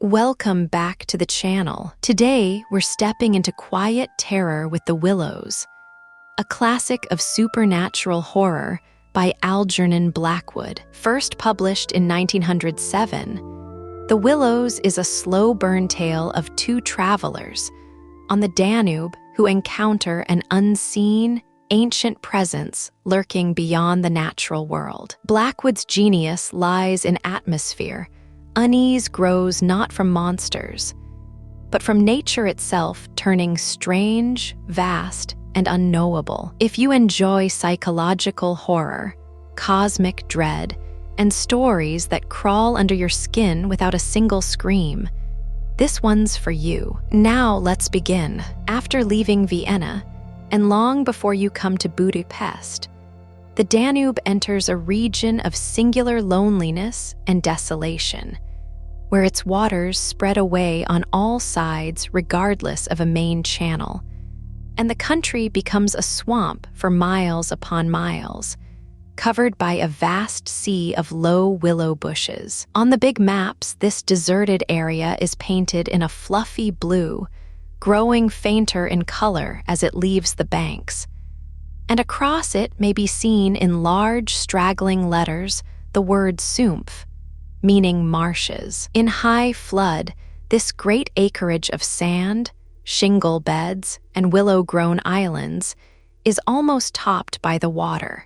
Welcome back to the channel. Today, we're stepping into quiet terror with the Willows, a classic of supernatural horror by Algernon Blackwood. First published in 1907, The Willows is a slow-burn tale of two travelers on the Danube who encounter an unseen, ancient presence lurking beyond the natural world. Blackwood's genius lies in atmosphere. Unease grows not from monsters, but from nature itself turning strange, vast, and unknowable. If you enjoy psychological horror, cosmic dread, and stories that crawl under your skin without a single scream, this one's for you. Now let's begin. After leaving Vienna, and long before you come to Budapest, the Danube enters a region of singular loneliness and desolation, where its waters spread away on all sides regardless of a main channel, and the country becomes a swamp for miles upon miles, covered by a vast sea of low willow bushes. On the big maps, this deserted area is painted in a fluffy blue, growing fainter in color as it leaves the banks, and across it may be seen in large, straggling letters the word Sumpf, meaning marshes. In high flood, this great acreage of sand, shingle beds, and willow-grown islands is almost topped by the water.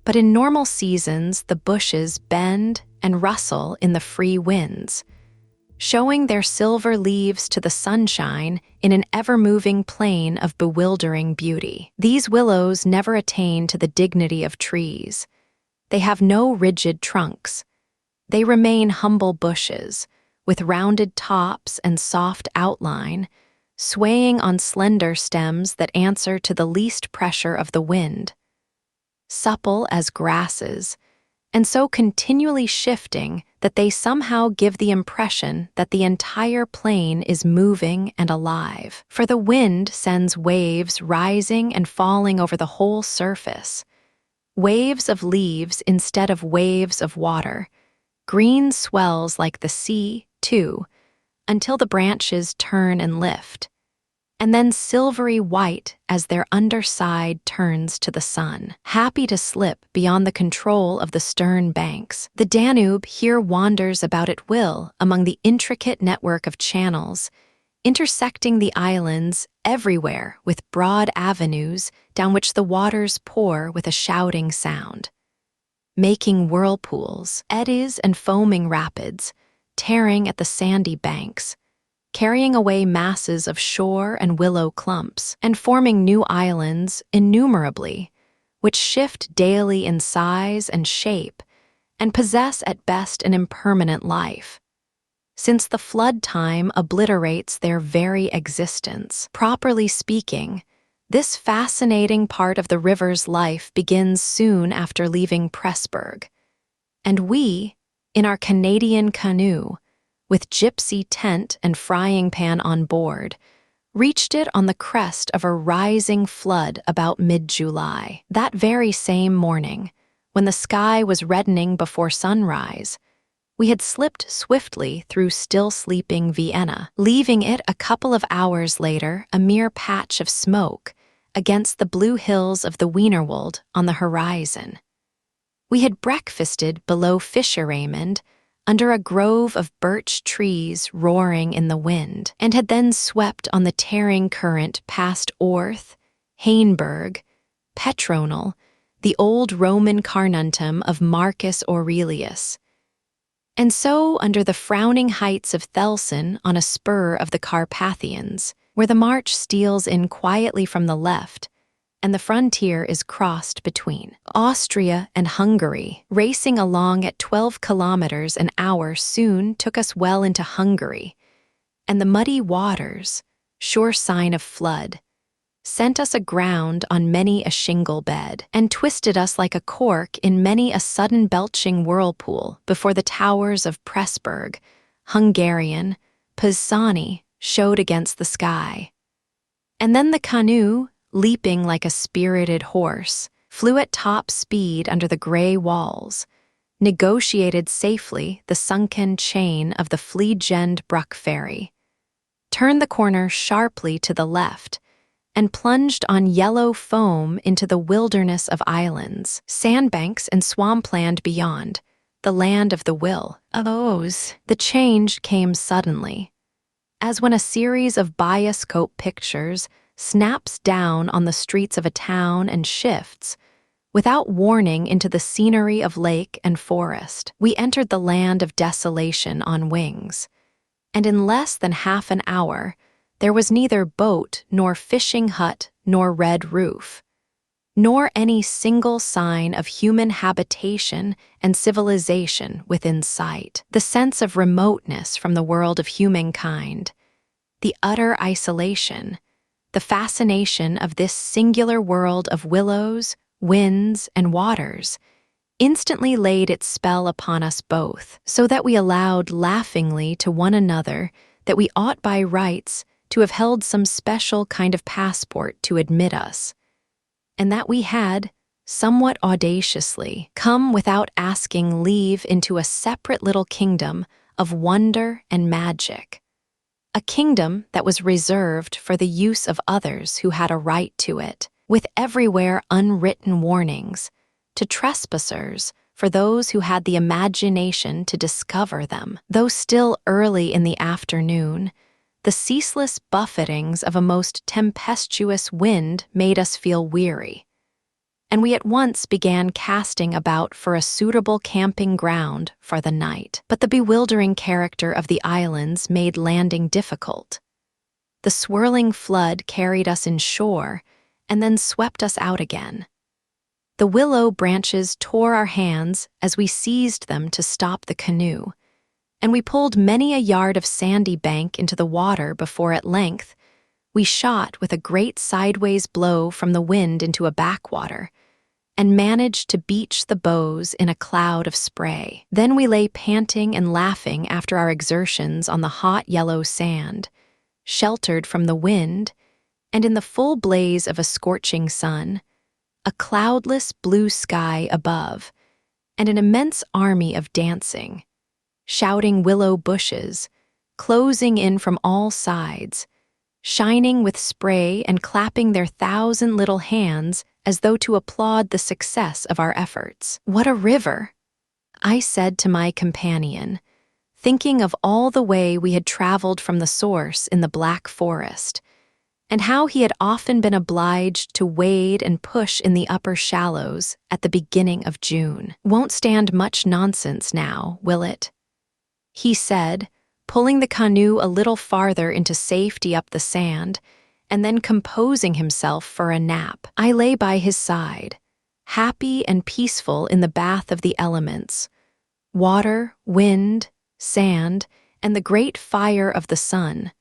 But in normal seasons, the bushes bend and rustle in the free winds, showing their silver leaves to the sunshine in an ever-moving plain of bewildering beauty. These willows never attain to the dignity of trees. They have no rigid trunks. They remain humble bushes, with rounded tops and soft outline, swaying on slender stems that answer to the least pressure of the wind. Supple as grasses, and so continually shifting that they somehow give the impression that the entire plain is moving and alive. For the wind sends waves rising and falling over the whole surface. Waves of leaves instead of waves of water. Green swells like the sea, too, until the branches turn and lift, and then silvery white as their underside turns to the sun. Happy to slip beyond the control of the stern banks, the Danube here wanders about at will among the intricate network of channels, intersecting the islands everywhere with broad avenues down which the waters pour with a shouting sound, making whirlpools, eddies, and foaming rapids, tearing at the sandy banks, carrying away masses of shore and willow clumps, and forming new islands innumerably, which shift daily in size and shape, and possess at best an impermanent life, since the flood time obliterates their very existence. Properly speaking, this fascinating part of the river's life begins soon after leaving Pressburg, and we, in our Canadian canoe, with gypsy tent and frying pan on board, reached it on the crest of a rising flood about mid-July. That very same morning, when the sky was reddening before sunrise, we had slipped swiftly through still-sleeping Vienna, leaving it a couple of hours later a mere patch of smoke against the blue hills of the Wienerwald on the horizon. We had breakfasted below Fischer Raymond, under a grove of birch trees roaring in the wind, and had then swept on the tearing current past Orth, Hainburg, Petronal, the old Roman Carnuntum of Marcus Aurelius, and so under the frowning heights of Thelsen on a spur of the Carpathians, where the march steals in quietly from the left, and the frontier is crossed between. Austria and Hungary, racing along at 12 kilometers an hour, soon took us well into Hungary, and the muddy waters, sure sign of flood, sent us aground on many a shingle bed, and twisted us like a cork in many a sudden belching whirlpool before the towers of Pressburg, Hungarian, Pisani, showed against the sky. And then the canoe, leaping like a spirited horse, flew at top speed under the gray walls, negotiated safely the sunken chain of the flea-genned Bruck ferry, turned the corner sharply to the left, and plunged on yellow foam into the wilderness of islands, sandbanks and swampland beyond, the land of the Willows. The change came suddenly, as when a series of bioscope pictures snaps down on the streets of a town and shifts, without warning, into the scenery of lake and forest. We entered the land of desolation on wings, and in less than half an hour, there was neither boat nor fishing hut nor red roof, nor any single sign of human habitation and civilization within sight. The sense of remoteness from the world of humankind, the utter isolation, the fascination of this singular world of willows, winds, and waters, instantly laid its spell upon us both, so that we allowed laughingly to one another that we ought by rights to have held some special kind of passport to admit us, and that we had, somewhat audaciously, come without asking leave into a separate little kingdom of wonder and magic, a kingdom that was reserved for the use of others who had a right to it, with everywhere unwritten warnings to trespassers for those who had the imagination to discover them. Though still early in the afternoon, the ceaseless buffetings of a most tempestuous wind made us feel weary, and we at once began casting about for a suitable camping ground for the night. But the bewildering character of the islands made landing difficult. The swirling flood carried us inshore and then swept us out again. The willow branches tore our hands as we seized them to stop the canoe, and we pulled many a yard of sandy bank into the water before at length we shot with a great sideways blow from the wind into a backwater, and managed to beach the bows in a cloud of spray. Then we lay panting and laughing after our exertions on the hot yellow sand, sheltered from the wind, and in the full blaze of a scorching sun, a cloudless blue sky above, and an immense army of dancing, shouting willow bushes, closing in from all sides, shining with spray and clapping their thousand little hands as though to applaud the success of our efforts. "What a river!" I said to my companion, thinking of all the way we had traveled from the source in the Black Forest, and how he had often been obliged to wade and push in the upper shallows at the beginning of June. "Won't stand much nonsense now, will it?" he said, pulling the canoe a little farther into safety up the sand, and then composing himself for a nap. I lay by his side, happy and peaceful in the bath of the elements, water, wind, sand, and the great fire of the sun,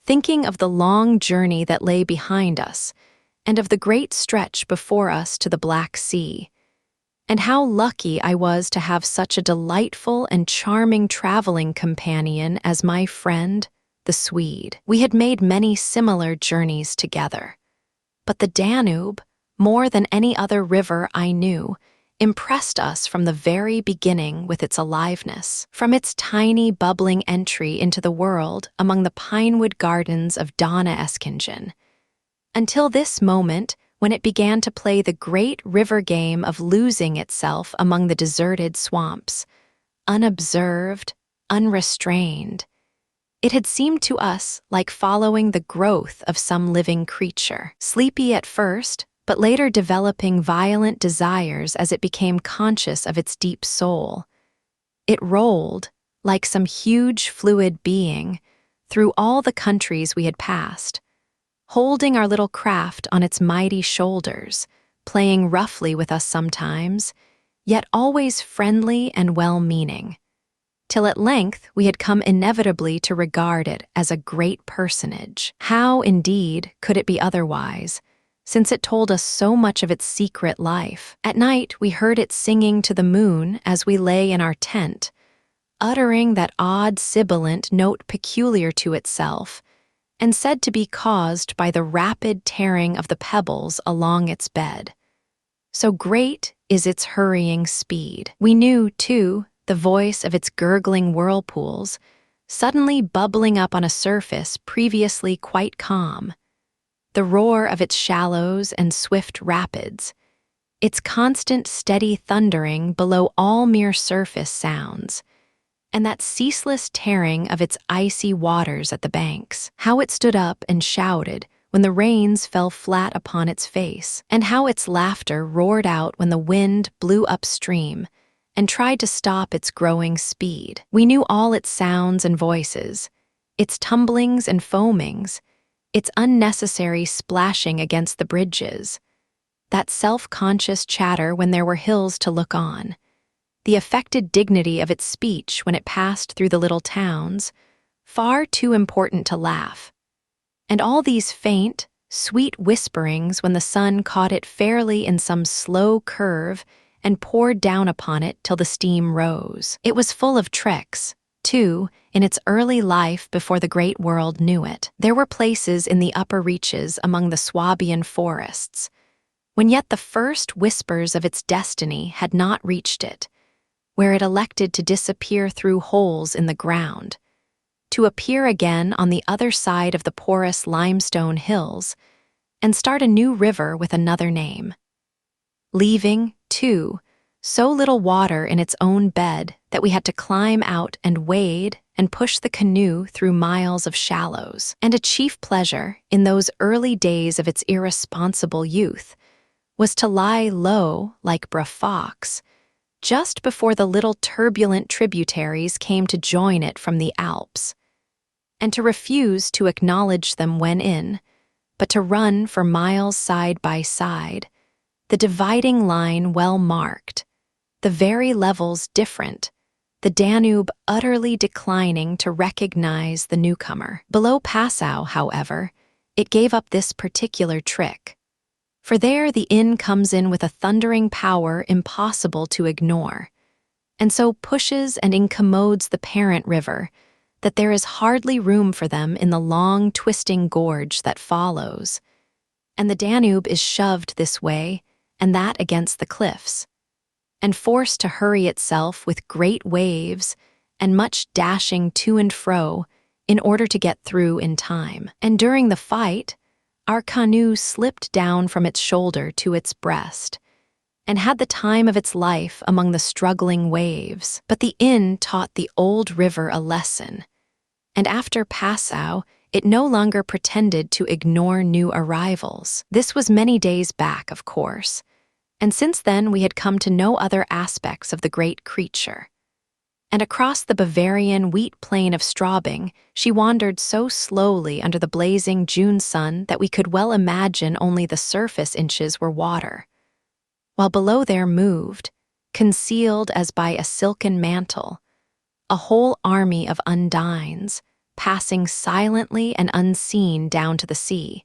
thinking of the long journey that lay behind us, and of the great stretch before us to the Black Sea, and how lucky I was to have such a delightful and charming traveling companion as my friend, the Swede. We had made many similar journeys together, but the Danube, more than any other river I knew, impressed us from the very beginning with its aliveness. From its tiny bubbling entry into the world among the pinewood gardens of Donaueschingen, until this moment when it began to play the great river game of losing itself among the deserted swamps, unobserved, unrestrained. It had seemed to us like following the growth of some living creature, sleepy at first, but later developing violent desires as it became conscious of its deep soul. It rolled, like some huge fluid being, through all the countries we had passed, holding our little craft on its mighty shoulders, playing roughly with us sometimes, yet always friendly and well-meaning, till at length we had come inevitably to regard it as a great personage. How, indeed, could it be otherwise, since it told us so much of its secret life? At night we heard it singing to the moon as we lay in our tent, uttering that odd sibilant note peculiar to itself, and said to be caused by the rapid tearing of the pebbles along its bed. So great is its hurrying speed. We knew, too, the voice of its gurgling whirlpools, suddenly bubbling up on a surface previously quite calm, the roar of its shallows and swift rapids, its constant steady thundering below all mere surface sounds, and that ceaseless tearing of its icy waters at the banks. How it stood up and shouted when the rains fell flat upon its face, and how its laughter roared out when the wind blew upstream and tried to stop its growing speed. We knew all its sounds and voices, its tumblings and foamings, its unnecessary splashing against the bridges, that self-conscious chatter when there were hills to look on, the affected dignity of its speech when it passed through the little towns, far too important to laugh, and all these faint, sweet whisperings when the sun caught it fairly in some slow curve and poured down upon it till the steam rose. It was full of tricks, too, in its early life before the great world knew it. There were places in the upper reaches among the Swabian forests, when yet the first whispers of its destiny had not reached it, where it elected to disappear through holes in the ground, to appear again on the other side of the porous limestone hills and start a new river with another name, leaving, too, so little water in its own bed that we had to climb out and wade and push the canoe through miles of shallows. And a chief pleasure, in those early days of its irresponsible youth, was to lie low like Brer Fox, just before the little turbulent tributaries came to join it from the Alps, and to refuse to acknowledge them when in, but to run for miles side by side, the dividing line well marked, the very levels different, the Danube utterly declining to recognize the newcomer. Below Passau, however, it gave up this particular trick, for there the inn comes in with a thundering power impossible to ignore, and so pushes and incommodes the parent river that there is hardly room for them in the long, twisting gorge that follows, and the Danube is shoved this way and that against the cliffs, and forced to hurry itself with great waves and much dashing to and fro in order to get through in time. And during the fight, our canoe slipped down from its shoulder to its breast, and had the time of its life among the struggling waves. But the inn taught the old river a lesson, and after Passau, it no longer pretended to ignore new arrivals. This was many days back, of course, and since then we had come to no other aspects of the great creature. And across the Bavarian wheat plain of Straubing, she wandered so slowly under the blazing June sun that we could well imagine only the surface inches were water, while below there moved, concealed as by a silken mantle, a whole army of undines, passing silently and unseen down to the sea,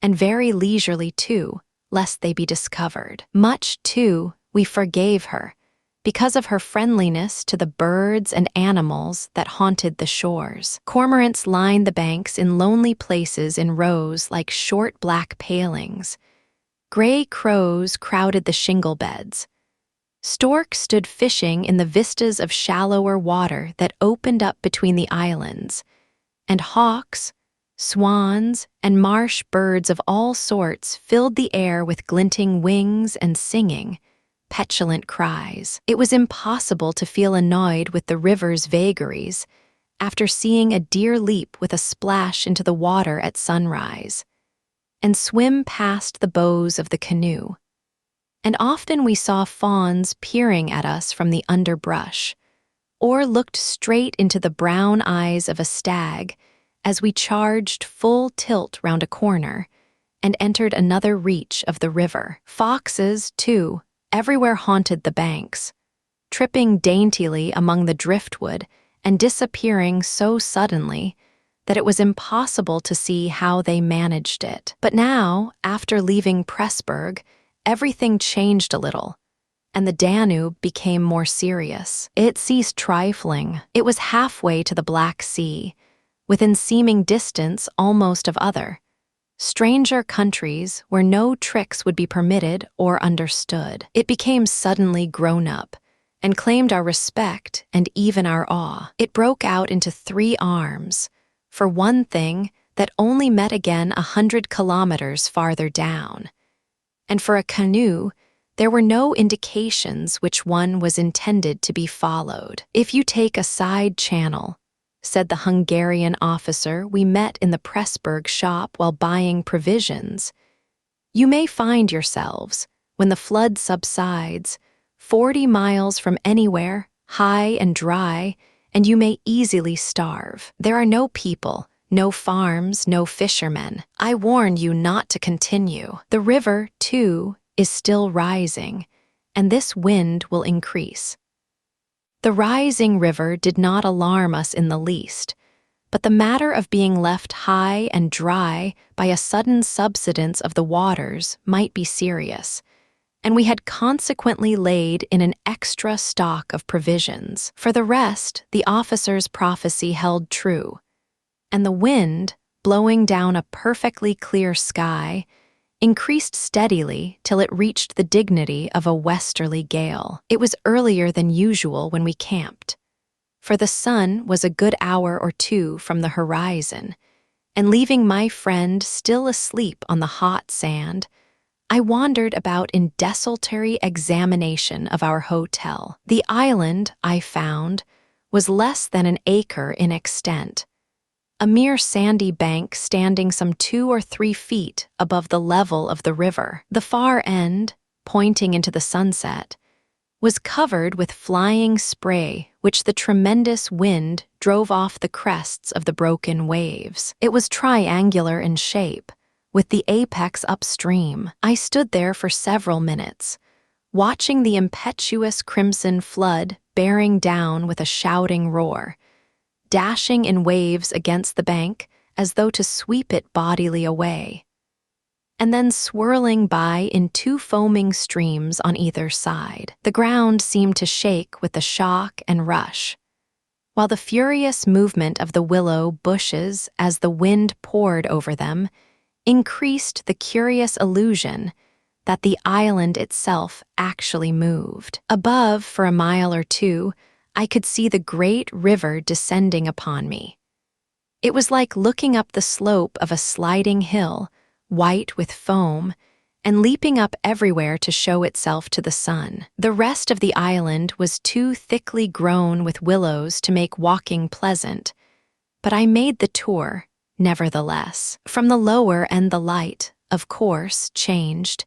and very leisurely too, lest they be discovered. Much, too, we forgave her, because of her friendliness to the birds and animals that haunted the shores. Cormorants lined the banks in lonely places in rows like short black palings. Gray crows crowded the shingle beds. Storks stood fishing in the vistas of shallower water that opened up between the islands, and hawks, swans, and marsh birds of all sorts filled the air with glinting wings and singing, petulant cries. It was impossible to feel annoyed with the river's vagaries after seeing a deer leap with a splash into the water at sunrise, and swim past the bows of the canoe. And often we saw fawns peering at us from the underbrush, or looked straight into the brown eyes of a stag as we charged full tilt round a corner and entered another reach of the river. Foxes, too, everywhere haunted the banks, tripping daintily among the driftwood and disappearing so suddenly that it was impossible to see how they managed it. But now, after leaving Pressburg, everything changed a little, and the Danube became more serious. It ceased trifling. It was halfway to the Black Sea, within seeming distance almost of other, stranger countries where no tricks would be permitted or understood. It became suddenly grown up and claimed our respect and even our awe. It broke out into 3 arms, for one thing that only met again 100 kilometers farther down. And for a canoe, there were no indications which one was intended to be followed. "If you take a side channel," said the Hungarian officer we met in the Pressburg shop while buying provisions, "you may find yourselves, when the flood subsides, 40 miles from anywhere, high and dry, and you may easily starve. There are no people, no farms, no fishermen. I warn you not to continue. The river, too, is still rising, and this wind will increase." The rising river did not alarm us in the least, but the matter of being left high and dry by a sudden subsidence of the waters might be serious, and we had consequently laid in an extra stock of provisions. For the rest, the officer's prophecy held true, and the wind, blowing down a perfectly clear sky, increased steadily till it reached the dignity of a westerly gale. It was earlier than usual when we camped, for the sun was a good hour or 2 from the horizon, and leaving my friend still asleep on the hot sand, I wandered about in desultory examination of our hotel. The island, I found, was less than an acre in extent, a mere sandy bank standing some 2 or 3 feet above the level of the river. The far end, pointing into the sunset, was covered with flying spray which the tremendous wind drove off the crests of the broken waves. It was triangular in shape, with the apex upstream. I stood there for several minutes, watching the impetuous crimson flood bearing down with a shouting roar, dashing in waves against the bank as though to sweep it bodily away, and then swirling by in 2 foaming streams on either side. The ground seemed to shake with the shock and rush, while the furious movement of the willow bushes as the wind poured over them increased the curious illusion that the island itself actually moved. Above, for a mile or 2, I could see the great river descending upon me. It was like looking up the slope of a sliding hill, white with foam, and leaping up everywhere to show itself to the sun. The rest of the island was too thickly grown with willows to make walking pleasant, but I made the tour, nevertheless. From the lower end the light, of course, changed,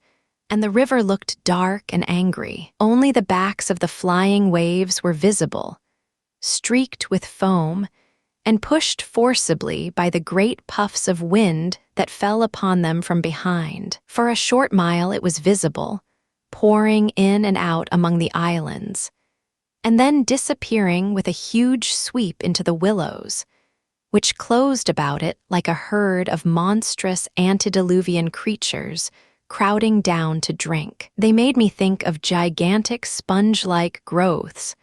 and the river looked dark and angry. Only the backs of the flying waves were visible, streaked with foam, and pushed forcibly by the great puffs of wind that fell upon them from behind. For a short mile it was visible, pouring in and out among the islands, and then disappearing with a huge sweep into the willows, which closed about it like a herd of monstrous antediluvian creatures crowding down to drink. They made me think of gigantic sponge-like growths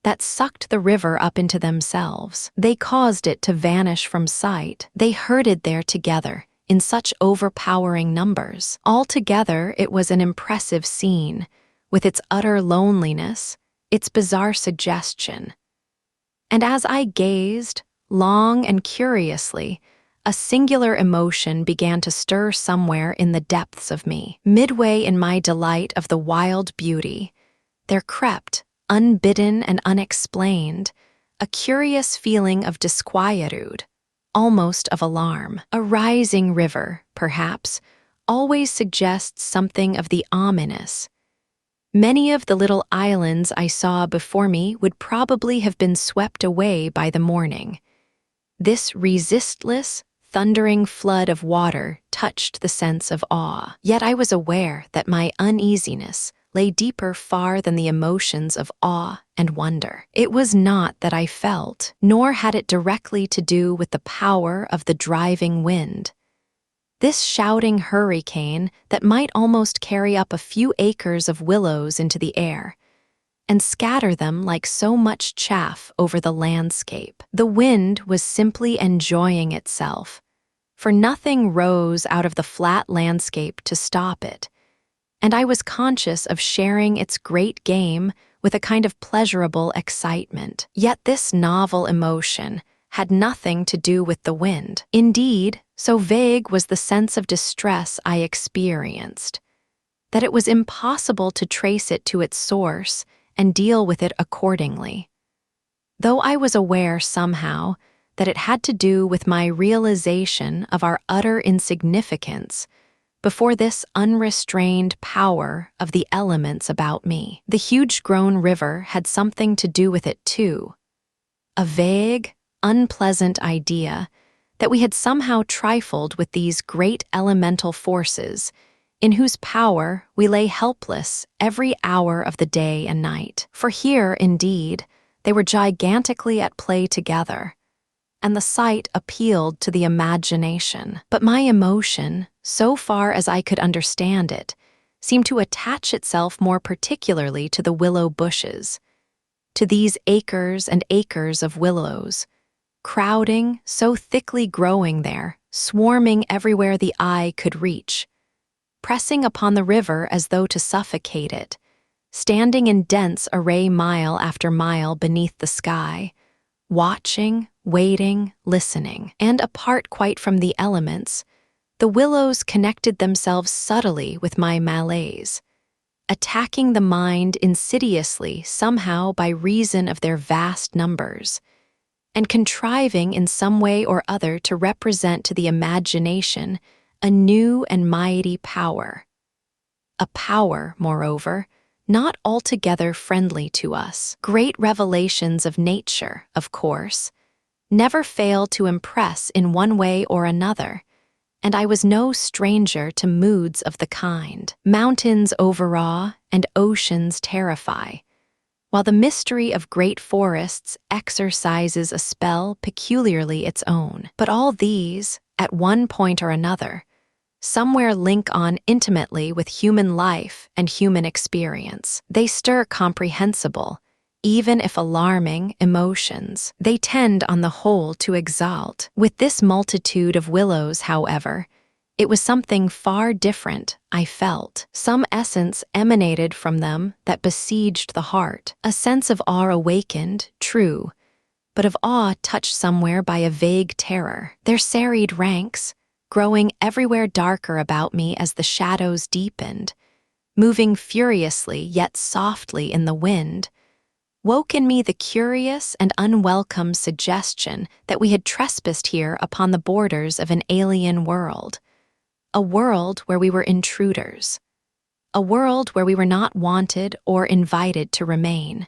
that sucked the river up into themselves. They caused it to vanish from sight. They herded there together in such overpowering numbers. Altogether, it was an impressive scene, with its utter loneliness, its bizarre suggestion. And as I gazed, long and curiously, a singular emotion began to stir somewhere in the depths of me. Midway in my delight of the wild beauty, there crept, unbidden and unexplained, a curious feeling of disquietude, almost of alarm. A rising river, perhaps, always suggests something of the ominous. Many of the little islands I saw before me would probably have been swept away by the morning. This resistless, thundering flood of water touched the sense of awe. Yet I was aware that my uneasiness lay deeper far than the emotions of awe and wonder. It was not that I felt, nor had it directly to do with the power of the driving wind. This shouting hurricane that might almost carry up a few acres of willows into the air, and scatter them like so much chaff over the landscape. The wind was simply enjoying itself, for nothing rose out of the flat landscape to stop it, and I was conscious of sharing its great game with a kind of pleasurable excitement. Yet this novel emotion had nothing to do with the wind. Indeed, so vague was the sense of distress I experienced, that it was impossible to trace it to its source and deal with it accordingly. Though I was aware somehow that it had to do with my realization of our utter insignificance before this unrestrained power of the elements about me. The huge-grown river had something to do with it too. A vague, unpleasant idea that we had somehow trifled with these great elemental forces in whose power we lay helpless every hour of the day and night. For here, indeed, they were gigantically at play together, and the sight appealed to the imagination. But my emotion, so far as I could understand it, seemed to attach itself more particularly to the willow bushes, to these acres and acres of willows, crowding, so thickly growing there, swarming everywhere the eye could reach, pressing upon the river as though to suffocate it, standing in dense array mile after mile beneath the sky, watching, waiting, listening. And apart quite from the elements, the willows connected themselves subtly with my malaise, attacking the mind insidiously somehow by reason of their vast numbers, and contriving in some way or other to represent to the imagination a new and mighty power. A power, moreover, not altogether friendly to us. Great revelations of nature, of course, never fail to impress in one way or another, and I was no stranger to moods of the kind. Mountains overawe and oceans terrify, while the mystery of great forests exercises a spell peculiarly its own. But all these, at one point or another, somewhere link on intimately with human life and human experience. They stir comprehensible, even if alarming, emotions. They tend on the whole to exalt. With this multitude of willows, however, it was something far different, I felt. Some essence emanated from them that besieged the heart. A sense of awe awakened, true, but of awe touched somewhere by a vague terror. Their serried ranks, growing everywhere darker about me as the shadows deepened, moving furiously yet softly in the wind, woke in me the curious and unwelcome suggestion that we had trespassed here upon the borders of an alien world, a world where we were intruders, a world where we were not wanted or invited to remain,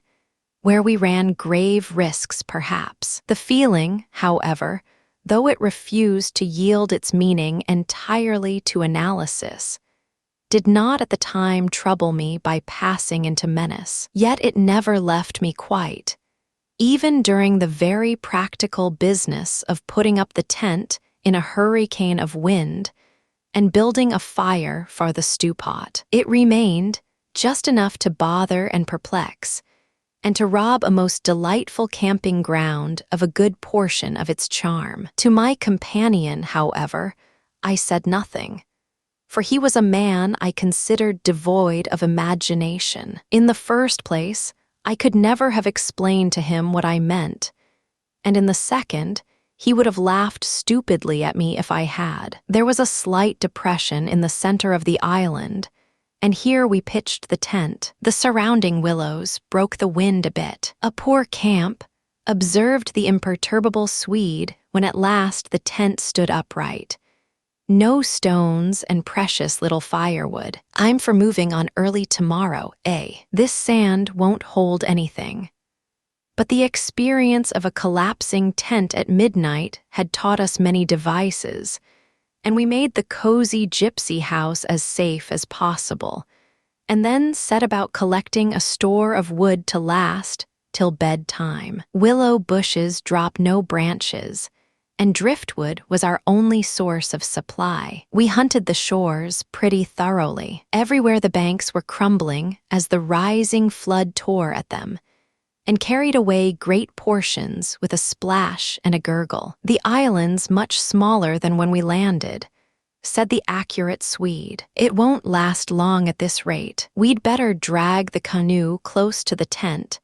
where we ran grave risks perhaps. The feeling, however, though it refused to yield its meaning entirely to analysis, did not at the time trouble me by passing into menace. Yet it never left me quite, even during the very practical business of putting up the tent in a hurricane of wind and building a fire for the stew-pot. It remained just enough to bother and perplex, and to rob a most delightful camping ground of a good portion of its charm. To my companion, however, I said nothing, for he was a man I considered devoid of imagination. In the first place, I could never have explained to him what I meant, and in the second, he would have laughed stupidly at me if I had. There was a slight depression in the center of the island, and here we pitched the tent. The surrounding willows broke the wind a bit. A poor camp observed the imperturbable Swede when at last the tent stood upright. No stones and precious little firewood. I'm for moving on early tomorrow, eh? This sand won't hold anything. But the experience of a collapsing tent at midnight had taught us many devices, and we made the cozy gypsy house as safe as possible, and then set about collecting a store of wood to last till bedtime. Willow bushes drop no branches, and driftwood was our only source of supply. We hunted the shores pretty thoroughly. Everywhere the banks were crumbling as the rising flood tore at them, and carried away great portions with a splash and a gurgle. "The island's much smaller than when we landed," said the accurate Swede. "It won't last long at this rate. We'd better drag the canoe close to the tent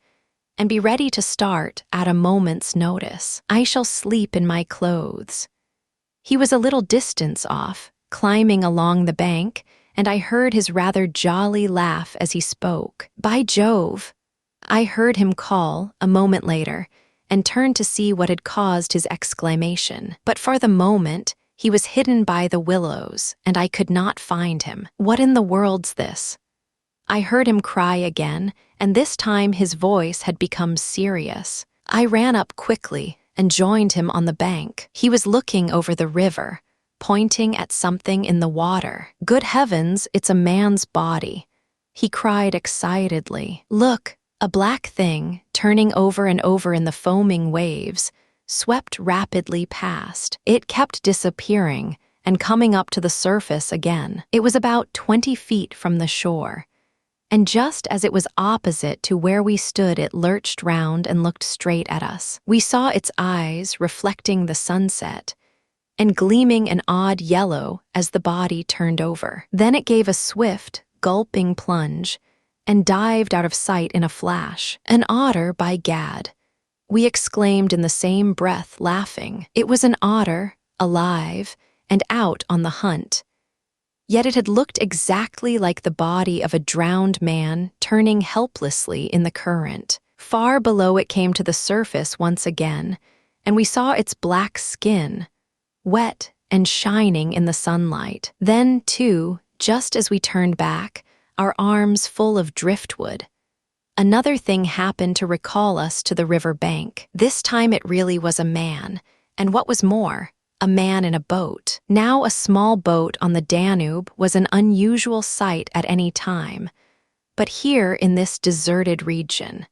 and be ready to start at a moment's notice. I shall sleep in my clothes." He was a little distance off, climbing along the bank, and I heard his rather jolly laugh as he spoke. "By Jove!" I heard him call a moment later and turned to see what had caused his exclamation. But for the moment, he was hidden by the willows, and I could not find him. "What in the world's this?" I heard him cry again, and this time his voice had become serious. I ran up quickly and joined him on the bank. He was looking over the river, pointing at something in the water. "Good heavens, it's a man's body," he cried excitedly. "Look!" A black thing, turning over and over in the foaming waves, swept rapidly past. It kept disappearing and coming up to the surface again. It was about 20 feet from the shore, and just as it was opposite to where we stood, it lurched round and looked straight at us. We saw its eyes reflecting the sunset and gleaming an odd yellow as the body turned over. Then it gave a swift, gulping plunge and dived out of sight in a flash. "An otter, by gad!" we exclaimed in the same breath, laughing. It was an otter, alive, and out on the hunt. Yet it had looked exactly like the body of a drowned man turning helplessly in the current. Far below it came to the surface once again, and we saw its black skin, wet and shining in the sunlight. Then, too, just as we turned back, our arms full of driftwood, another thing happened to recall us to the river bank. This time it really was a man, and what was more, a man in a boat. Now a small boat on the Danube was an unusual sight at any time, but here in this deserted region.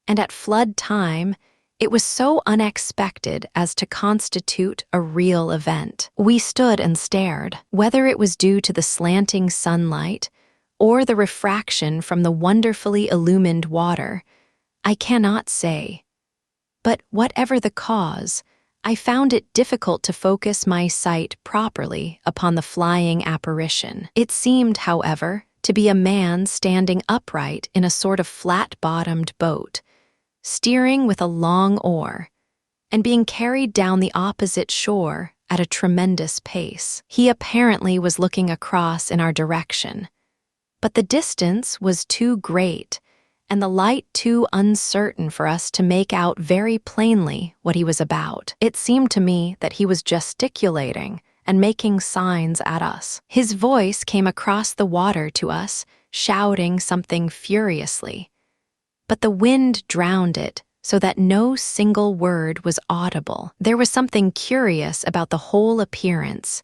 And at flood time, it was so unexpected as to constitute a real event. We stood and stared. Whether it was due to the slanting sunlight or the refraction from the wonderfully illumined water, I cannot say. But whatever the cause, I found it difficult to focus my sight properly upon the flying apparition. It seemed, however, to be a man standing upright in a sort of flat-bottomed boat, steering with a long oar, and being carried down the opposite shore at a tremendous pace. He apparently was looking across in our direction, but the distance was too great and the light too uncertain for us to make out very plainly what he was about. It seemed to me that he was gesticulating and making signs at us. His voice came across the water to us, shouting something furiously, but the wind drowned it so that no single word was audible. There was something curious about the whole appearance,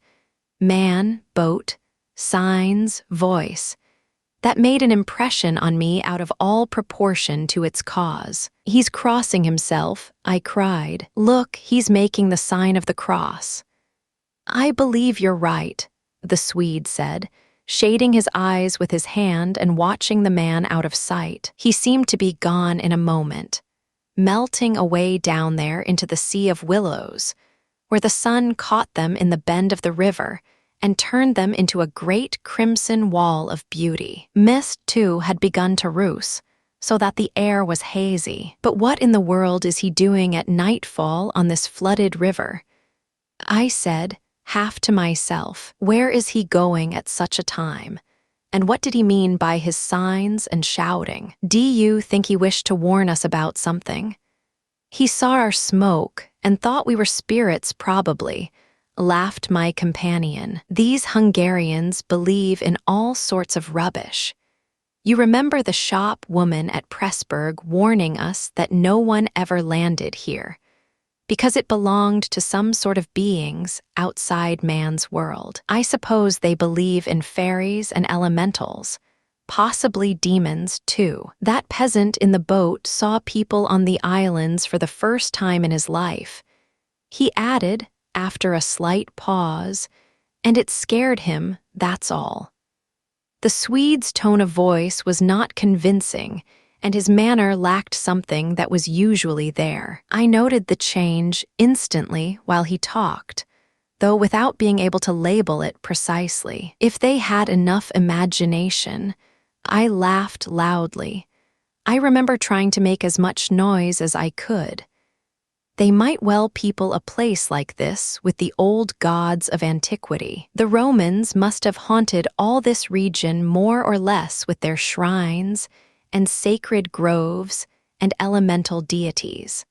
man, boat, signs, voice, that made an impression on me out of all proportion to its cause. "He's crossing himself," I cried. "Look, he's making the sign of the cross." "I believe you're right," the Swede said, shading his eyes with his hand and watching the man out of sight. He seemed to be gone in a moment, melting away down there into the sea of willows, where the sun caught them in the bend of the river and turned them into a great crimson wall of beauty. Mist, too, had begun to roost, so that the air was hazy. But what in the world is he doing at nightfall on this flooded river? I said, half to myself, where is he going at such a time? And what did he mean by his signs and shouting? Do you think he wished to warn us about something? He saw our smoke and thought we were spirits, probably, laughed my companion. These Hungarians believe in all sorts of rubbish. You remember the shop woman at Pressburg warning us that no one ever landed here, because it belonged to some sort of beings outside man's world. I suppose they believe in fairies and elementals, possibly demons too. That peasant in the boat saw people on the islands for the first time in his life. He added, after a slight pause, and it scared him, that's all. The Swede's tone of voice was not convincing, and his manner lacked something that was usually there. I noted the change instantly while he talked, though without being able to label it precisely. If they had enough imagination, I laughed loudly. I remember trying to make as much noise as I could. They might well people a place like this with the old gods of antiquity. The Romans must have haunted all this region more or less with their shrines and sacred groves and elemental deities.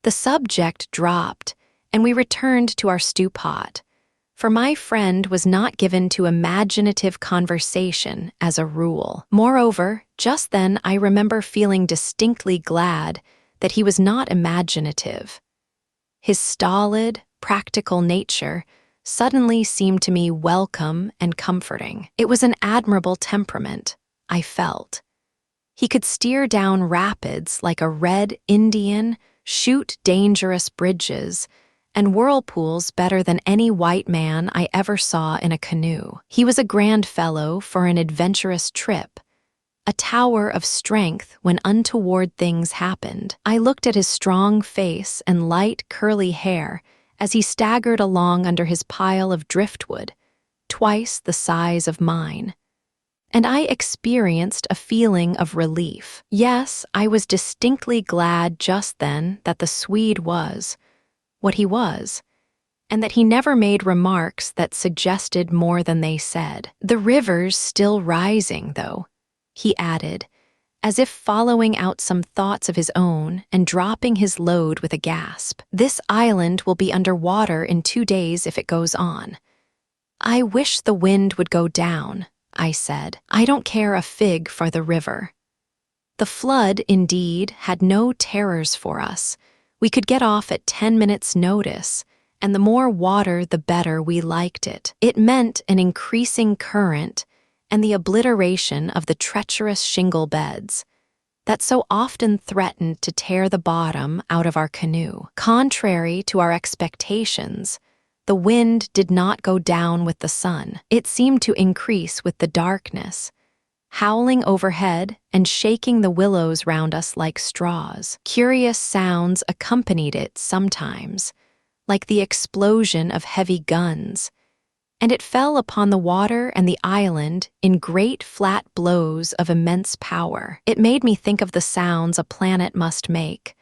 The subject dropped, and we returned to our stew pot, for my friend was not given to imaginative conversation as a rule. Moreover, just then I remember feeling distinctly glad that he was not imaginative. His stolid, practical nature suddenly seemed to me welcome and comforting. It was an admirable temperament, I felt. He could steer down rapids like a red Indian, shoot dangerous bridges, and whirlpools better than any white man I ever saw in a canoe. He was a grand fellow for an adventurous trip, a tower of strength when untoward things happened. I looked at his strong face and light curly hair as he staggered along under his pile of driftwood, twice the size of mine, and I experienced a feeling of relief. Yes, I was distinctly glad just then that the Swede was what he was, and that he never made remarks that suggested more than they said. "The river's still rising, though," he added, as if following out some thoughts of his own and dropping his load with a gasp. "This island will be under water in 2 days if it goes on." "I wish the wind would go down," I said. "I don't care a fig for the river." The flood, indeed, had no terrors for us. We could get off at 10 minutes' notice, and the more water the better we liked it. It meant an increasing current and the obliteration of the treacherous shingle beds that so often threatened to tear the bottom out of our canoe. Contrary to our expectations, the wind did not go down with the sun. It seemed to increase with the darkness, howling overhead and shaking the willows round us like straws. Curious sounds accompanied it sometimes, like the explosion of heavy guns, and it fell upon the water and the island in great flat blows of immense power. It made me think of the sounds a planet must make,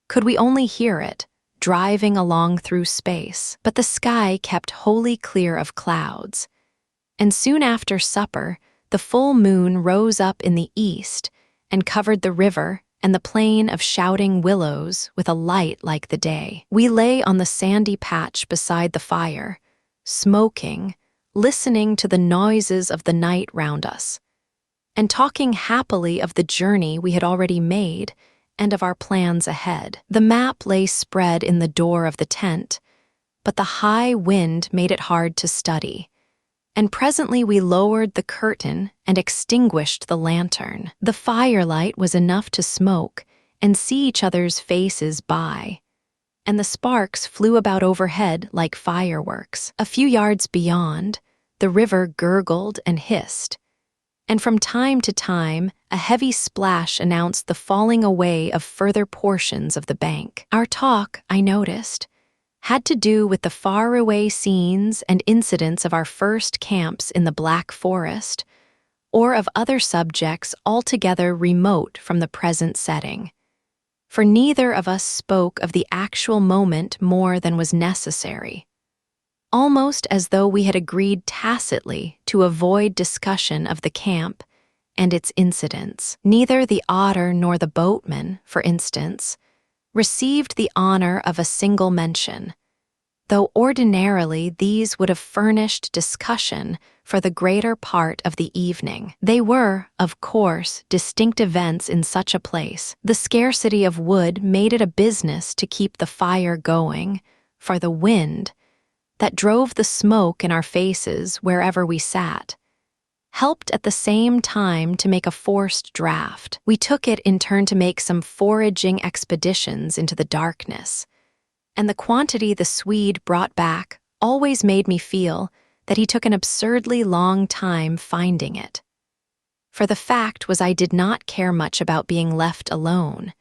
could we only hear it, driving along through space. But the sky kept wholly clear of clouds, and soon after supper, the full moon rose up in the east and covered the river and the plain of shouting willows with a light like the day. We lay on the sandy patch beside the fire, smoking, listening to the noises of the night round us, and talking happily of the journey we had already made and of our plans ahead. The map lay spread in the door of the tent, but the high wind made it hard to study, and presently we lowered the curtain and extinguished the lantern. The firelight was enough to smoke and see each other's faces by, and the sparks flew about overhead like fireworks. A few yards beyond, the river gurgled and hissed, and from time to time a heavy splash announced the falling away of further portions of the bank. Our talk, I noticed, had to do with the faraway scenes and incidents of our first camps in the Black Forest, or of other subjects altogether remote from the present setting. For neither of us spoke of the actual moment more than was necessary, almost as though we had agreed tacitly to avoid discussion of the camp and its incidents. Neither the otter nor the boatman, for instance, received the honor of a single mention, though ordinarily these would have furnished discussion for the greater part of the evening. They were, of course, distinct events in such a place. The scarcity of wood made it a business to keep the fire going, for the wind, that drove the smoke in our faces wherever we sat, helped at the same time to make a forced draught. We took it in turn to make some foraging expeditions into the darkness, and the quantity the Swede brought back always made me feel that he took an absurdly long time finding it. for the fact was I did not care much about being left alone.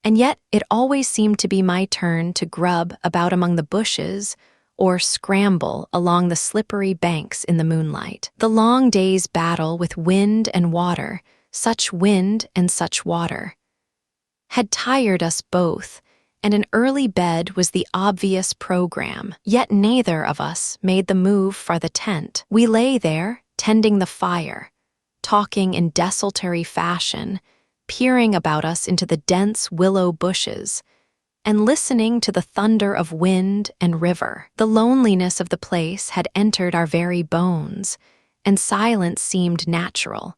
And yet it always seemed to be my turn to grub about among the bushes or scramble along the slippery banks in the moonlight. The long day's battle with wind and water, such wind and such water, had tired us both, and an early bed was the obvious program. Yet neither of us made the move for the tent. We lay there, tending the fire, talking in desultory fashion, peering about us into the dense willow bushes, and listening to the thunder of wind and river. The loneliness of the place had entered our very bones, and silence seemed natural.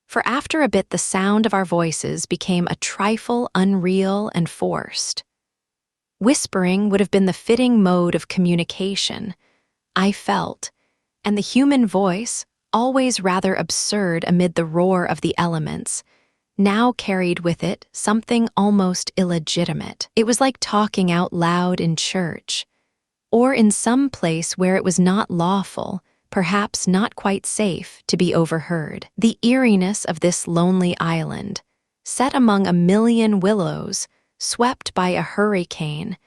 For after a bit the sound of our voices became a trifle unreal and forced. Whispering would have been the fitting mode of communication, I felt, and the human voice, always rather absurd amid the roar of the elements, now carried with it something almost illegitimate. It was like talking out loud in church, or in some place where it was not lawful, perhaps not quite safe, to be overheard. The eeriness of this lonely island, set among a million willows, swept by a hurricane,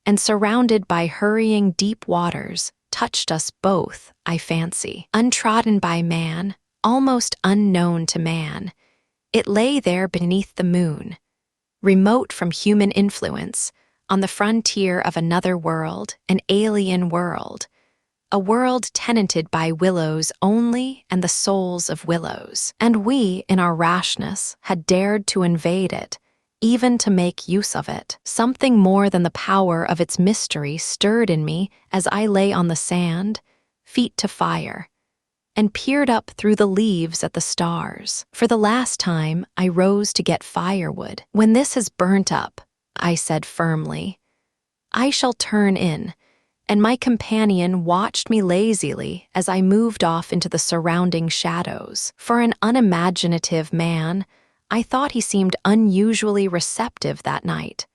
and surrounded by hurrying deep waters, touched us both, I fancy. Untrodden by man, almost unknown to man, it lay there beneath the moon, remote from human influence, on the frontier of another world, an alien world, a world tenanted by willows only and the souls of willows. And we, in our rashness, had dared to invade it, even to make use of it. Something more than the power of its mystery stirred in me as I lay on the sand, feet to fire, and peered up through the leaves at the stars. For the last time, I rose to get firewood. When this has burnt up, I said firmly, I shall turn in, and my companion watched me lazily as I moved off into the surrounding shadows. For an unimaginative man, I thought he seemed unusually receptive that night,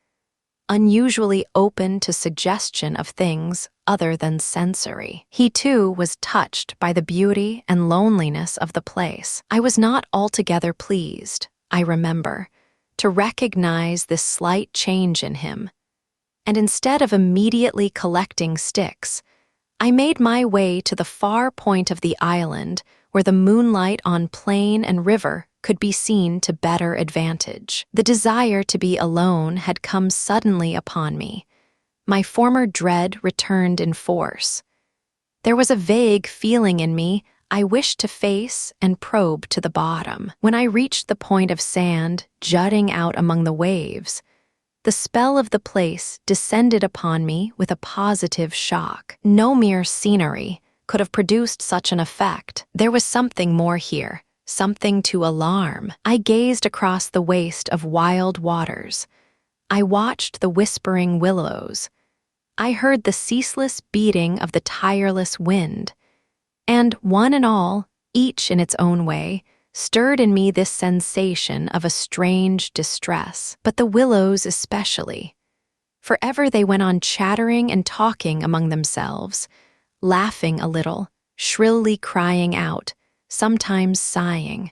unusually open to suggestion of things other than sensory. He too was touched by the beauty and loneliness of the place. I was not altogether pleased, I remember, to recognize this slight change in him, and instead of immediately collecting sticks, I made my way to the far point of the island where the moonlight on plain and river could be seen to better advantage. The desire to be alone had come suddenly upon me. My former dread returned in force. There was a vague feeling in me I wished to face and probe to the bottom. When I reached the point of sand jutting out among the waves, the spell of the place descended upon me with a positive shock. No mere scenery could have produced such an effect. There was something more here, something to alarm. I gazed across the waste of wild waters. I watched the whispering willows. I heard the ceaseless beating of the tireless wind. And one and all, each in its own way, stirred in me this sensation of a strange distress. But the willows especially. Forever they went on chattering and talking among themselves, laughing a little, shrilly crying out, sometimes sighing.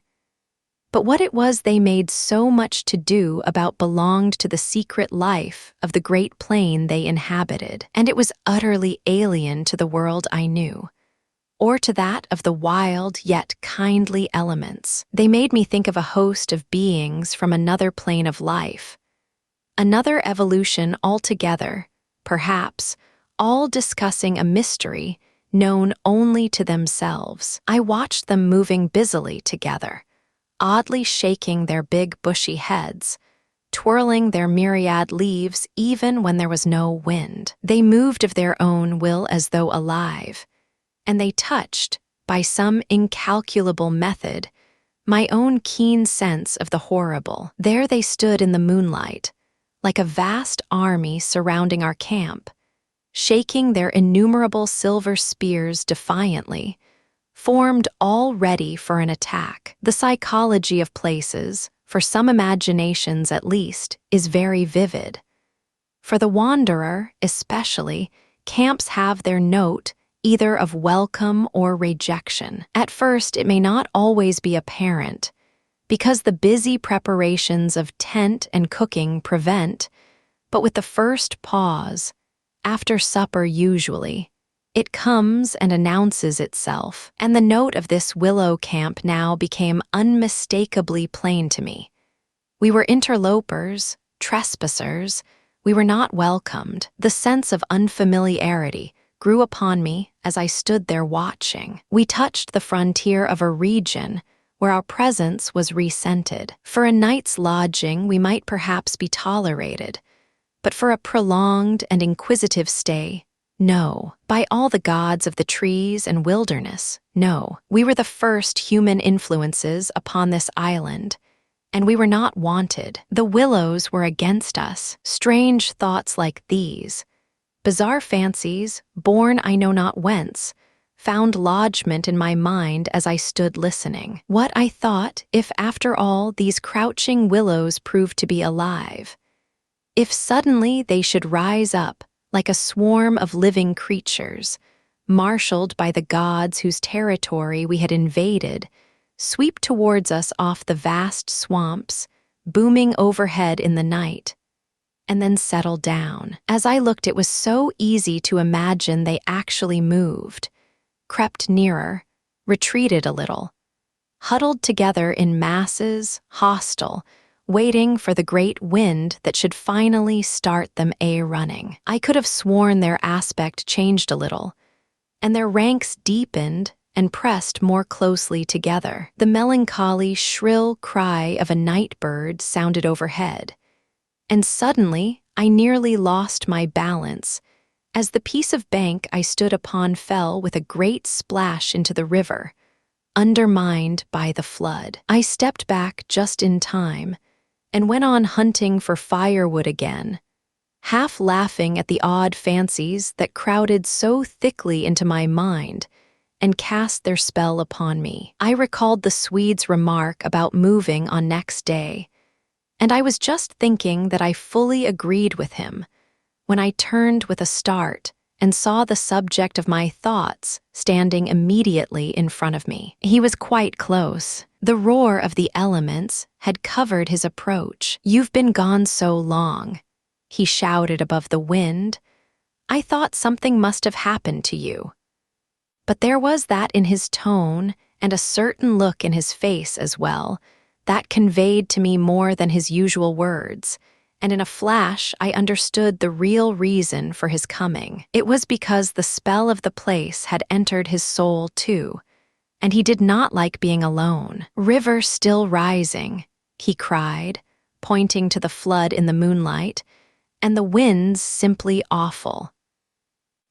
But what it was they made so much to do about belonged to the secret life of the great plain they inhabited, and it was utterly alien to the world I knew, or to that of the wild yet kindly elements. They made me think of a host of beings from another plane of life, another evolution altogether, perhaps, all discussing a mystery known only to themselves. I watched them moving busily together, oddly shaking their big bushy heads, twirling their myriad leaves even when there was no wind. They moved of their own will as though alive, and they touched, by some incalculable method, my own keen sense of the horrible. There they stood in the moonlight, like a vast army surrounding our camp, shaking their innumerable silver spears defiantly, formed all ready for an attack. The psychology of places, for some imaginations at least, is very vivid. For the wanderer, especially, camps have their note either of welcome or rejection. At first, it may not always be apparent, because the busy preparations of tent and cooking prevent, but with the first pause, after supper usually, it comes and announces itself, and the note of this willow camp now became unmistakably plain to me. We were interlopers, trespassers, we were not welcomed. The sense of unfamiliarity grew upon me as I stood there watching. We touched the frontier of a region where our presence was rescented. For a night's lodging, we might perhaps be tolerated, but for a prolonged and inquisitive stay, no. By all the gods of the trees and wilderness, no. We were the first human influences upon this island, and we were not wanted. The willows were against us. Strange thoughts like these, bizarre fancies, born I know not whence, found lodgment in my mind as I stood listening. What I thought, if after all these crouching willows proved to be alive, if suddenly they should rise up like a swarm of living creatures, marshaled by the gods whose territory we had invaded, sweep towards us off the vast swamps, booming overhead in the night, and then settle down. As I looked, it was so easy to imagine they actually moved, crept nearer, retreated a little, huddled together in masses, hostile, waiting for the great wind that should finally start them a-running. I could have sworn their aspect changed a little, and their ranks deepened and pressed more closely together. The melancholy, shrill cry of a night bird sounded overhead, and suddenly I nearly lost my balance as the piece of bank I stood upon fell with a great splash into the river, undermined by the flood. I stepped back just in time and went on hunting for firewood again, half laughing at the odd fancies that crowded so thickly into my mind and cast their spell upon me. I recalled the Swede's remark about moving on next day, and I was just thinking that I fully agreed with him when I turned with a start and saw the subject of my thoughts standing immediately in front of me. He was quite close. The roar of the elements had covered his approach. "You've been gone so long," he shouted above the wind. "I thought something must have happened to you." But there was that in his tone and a certain look in his face as well that conveyed to me more than his usual words, and in a flash I understood the real reason for his coming. It was because the spell of the place had entered his soul too, and he did not like being alone. "River still rising," he cried, pointing to the flood in the moonlight, "and the winds simply awful."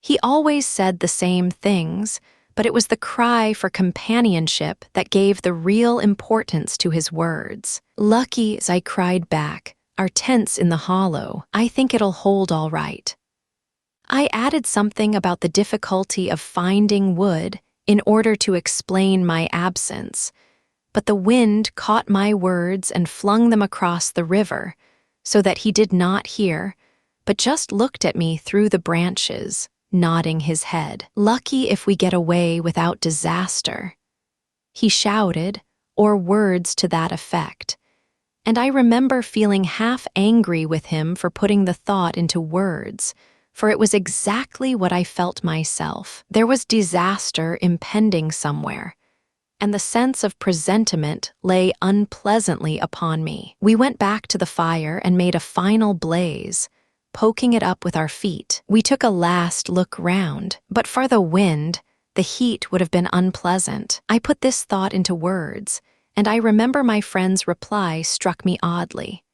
He always said the same things, but it was the cry for companionship that gave the real importance to his words. "Lucky," as I cried back, "our tent's in the hollow. I think it'll hold all right." I added something about the difficulty of finding wood in order to explain my absence, but the wind caught my words and flung them across the river, so that he did not hear, but just looked at me through the branches, nodding his head. "Lucky if we get away without disaster," he shouted, or words to that effect, and I remember feeling half angry with him for putting the thought into words, for it was exactly what I felt myself. There was disaster impending somewhere, and the sense of presentiment lay unpleasantly upon me. We went back to the fire and made a final blaze, poking it up with our feet. We took a last look round, but for the wind, the heat would have been unpleasant. I put this thought into words, and I remember my friend's reply struck me oddly,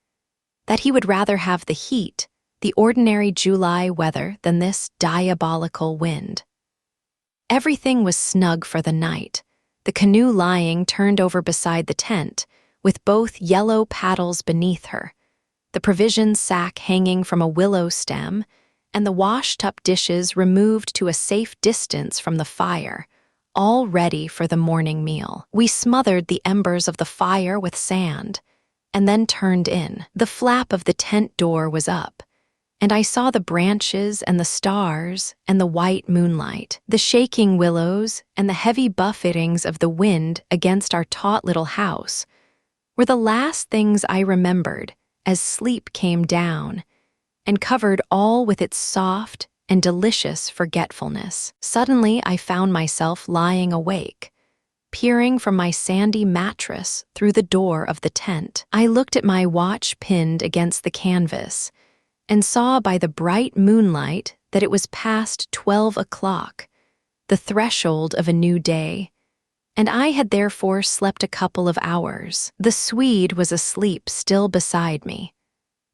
that he would rather have the heat, the ordinary July weather, than this diabolical wind. Everything was snug for the night, the canoe lying turned over beside the tent, with both yellow paddles beneath her, the provision sack hanging from a willow stem, and the washed-up dishes removed to a safe distance from the fire, all ready for the morning meal. We smothered the embers of the fire with sand, and then turned in. The flap of the tent door was up, and I saw the branches and the stars and the white moonlight. The shaking willows and the heavy buffetings of the wind against our taut little house were the last things I remembered as sleep came down and covered all with its soft and delicious forgetfulness. Suddenly, I found myself lying awake, peering from my sandy mattress through the door of the tent. I looked at my watch pinned against the canvas and saw by the bright moonlight that it was past 12 o'clock, the threshold of a new day, and I had therefore slept a couple of hours. The Swede was asleep still beside me.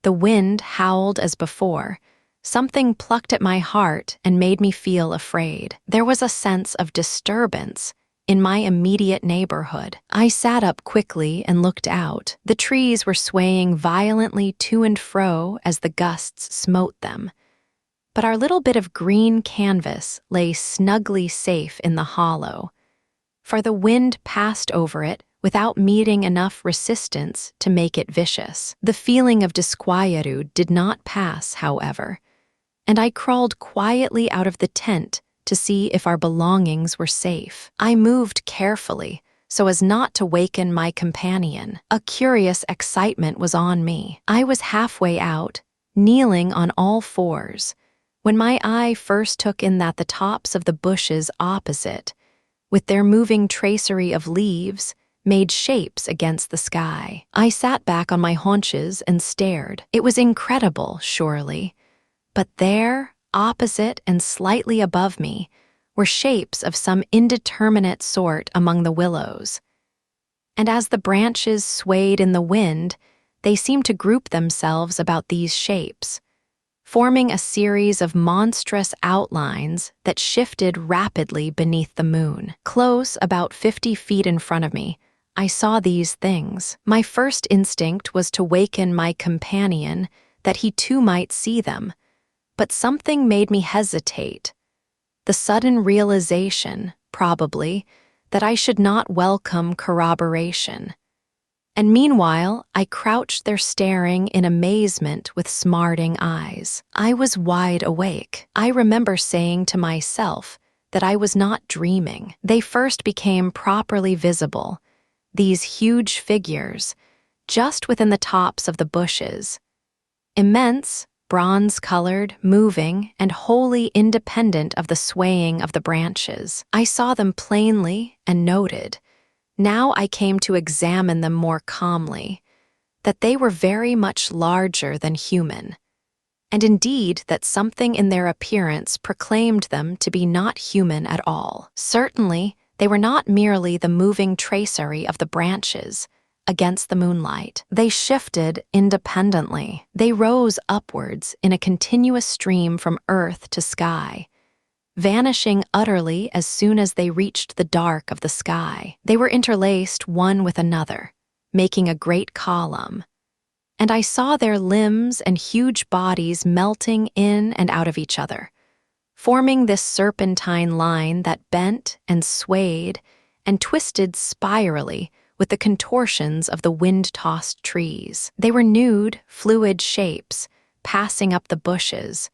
The wind howled as before. Something plucked at my heart and made me feel afraid. There was a sense of disturbance in my immediate neighborhood. I sat up quickly and looked out. The trees were swaying violently to and fro as the gusts smote them, but our little bit of green canvas lay snugly safe in the hollow, for the wind passed over it without meeting enough resistance to make it vicious. The feeling of disquietude did not pass, however, and I crawled quietly out of the tent to see if our belongings were safe. I moved carefully so as not to waken my companion. A curious excitement was on me. I was halfway out, kneeling on all fours, when my eye first took in that the tops of the bushes opposite, with their moving tracery of leaves, made shapes against the sky. I sat back on my haunches and stared. It was incredible, surely, but there, opposite and slightly above me, were shapes of some indeterminate sort among the willows. And as the branches swayed in the wind, they seemed to group themselves about these shapes, forming a series of monstrous outlines that shifted rapidly beneath the moon. Close, about 50 feet in front of me, I saw these things. My first instinct was to waken my companion that he too might see them, but something made me hesitate. The sudden realization, probably, that I should not welcome corroboration. And meanwhile, I crouched there staring in amazement with smarting eyes. I was wide awake. I remember saying to myself that I was not dreaming. They first became properly visible, these huge figures, just within the tops of the bushes. Immense, bronze-colored, moving, and wholly independent of the swaying of the branches. I saw them plainly and noted, now I came to examine them more calmly, that they were very much larger than human, and indeed that something in their appearance proclaimed them to be not human at all. Certainly, they were not merely the moving tracery of the branches against the moonlight. They shifted independently. They rose upwards in a continuous stream from earth to sky, vanishing utterly as soon as they reached the dark of the sky. They were interlaced one with another, making a great column, and I saw their limbs and huge bodies melting in and out of each other, forming this serpentine line that bent and swayed and twisted spirally with the contortions of the wind-tossed trees. They were nude, fluid shapes, passing up the bushes,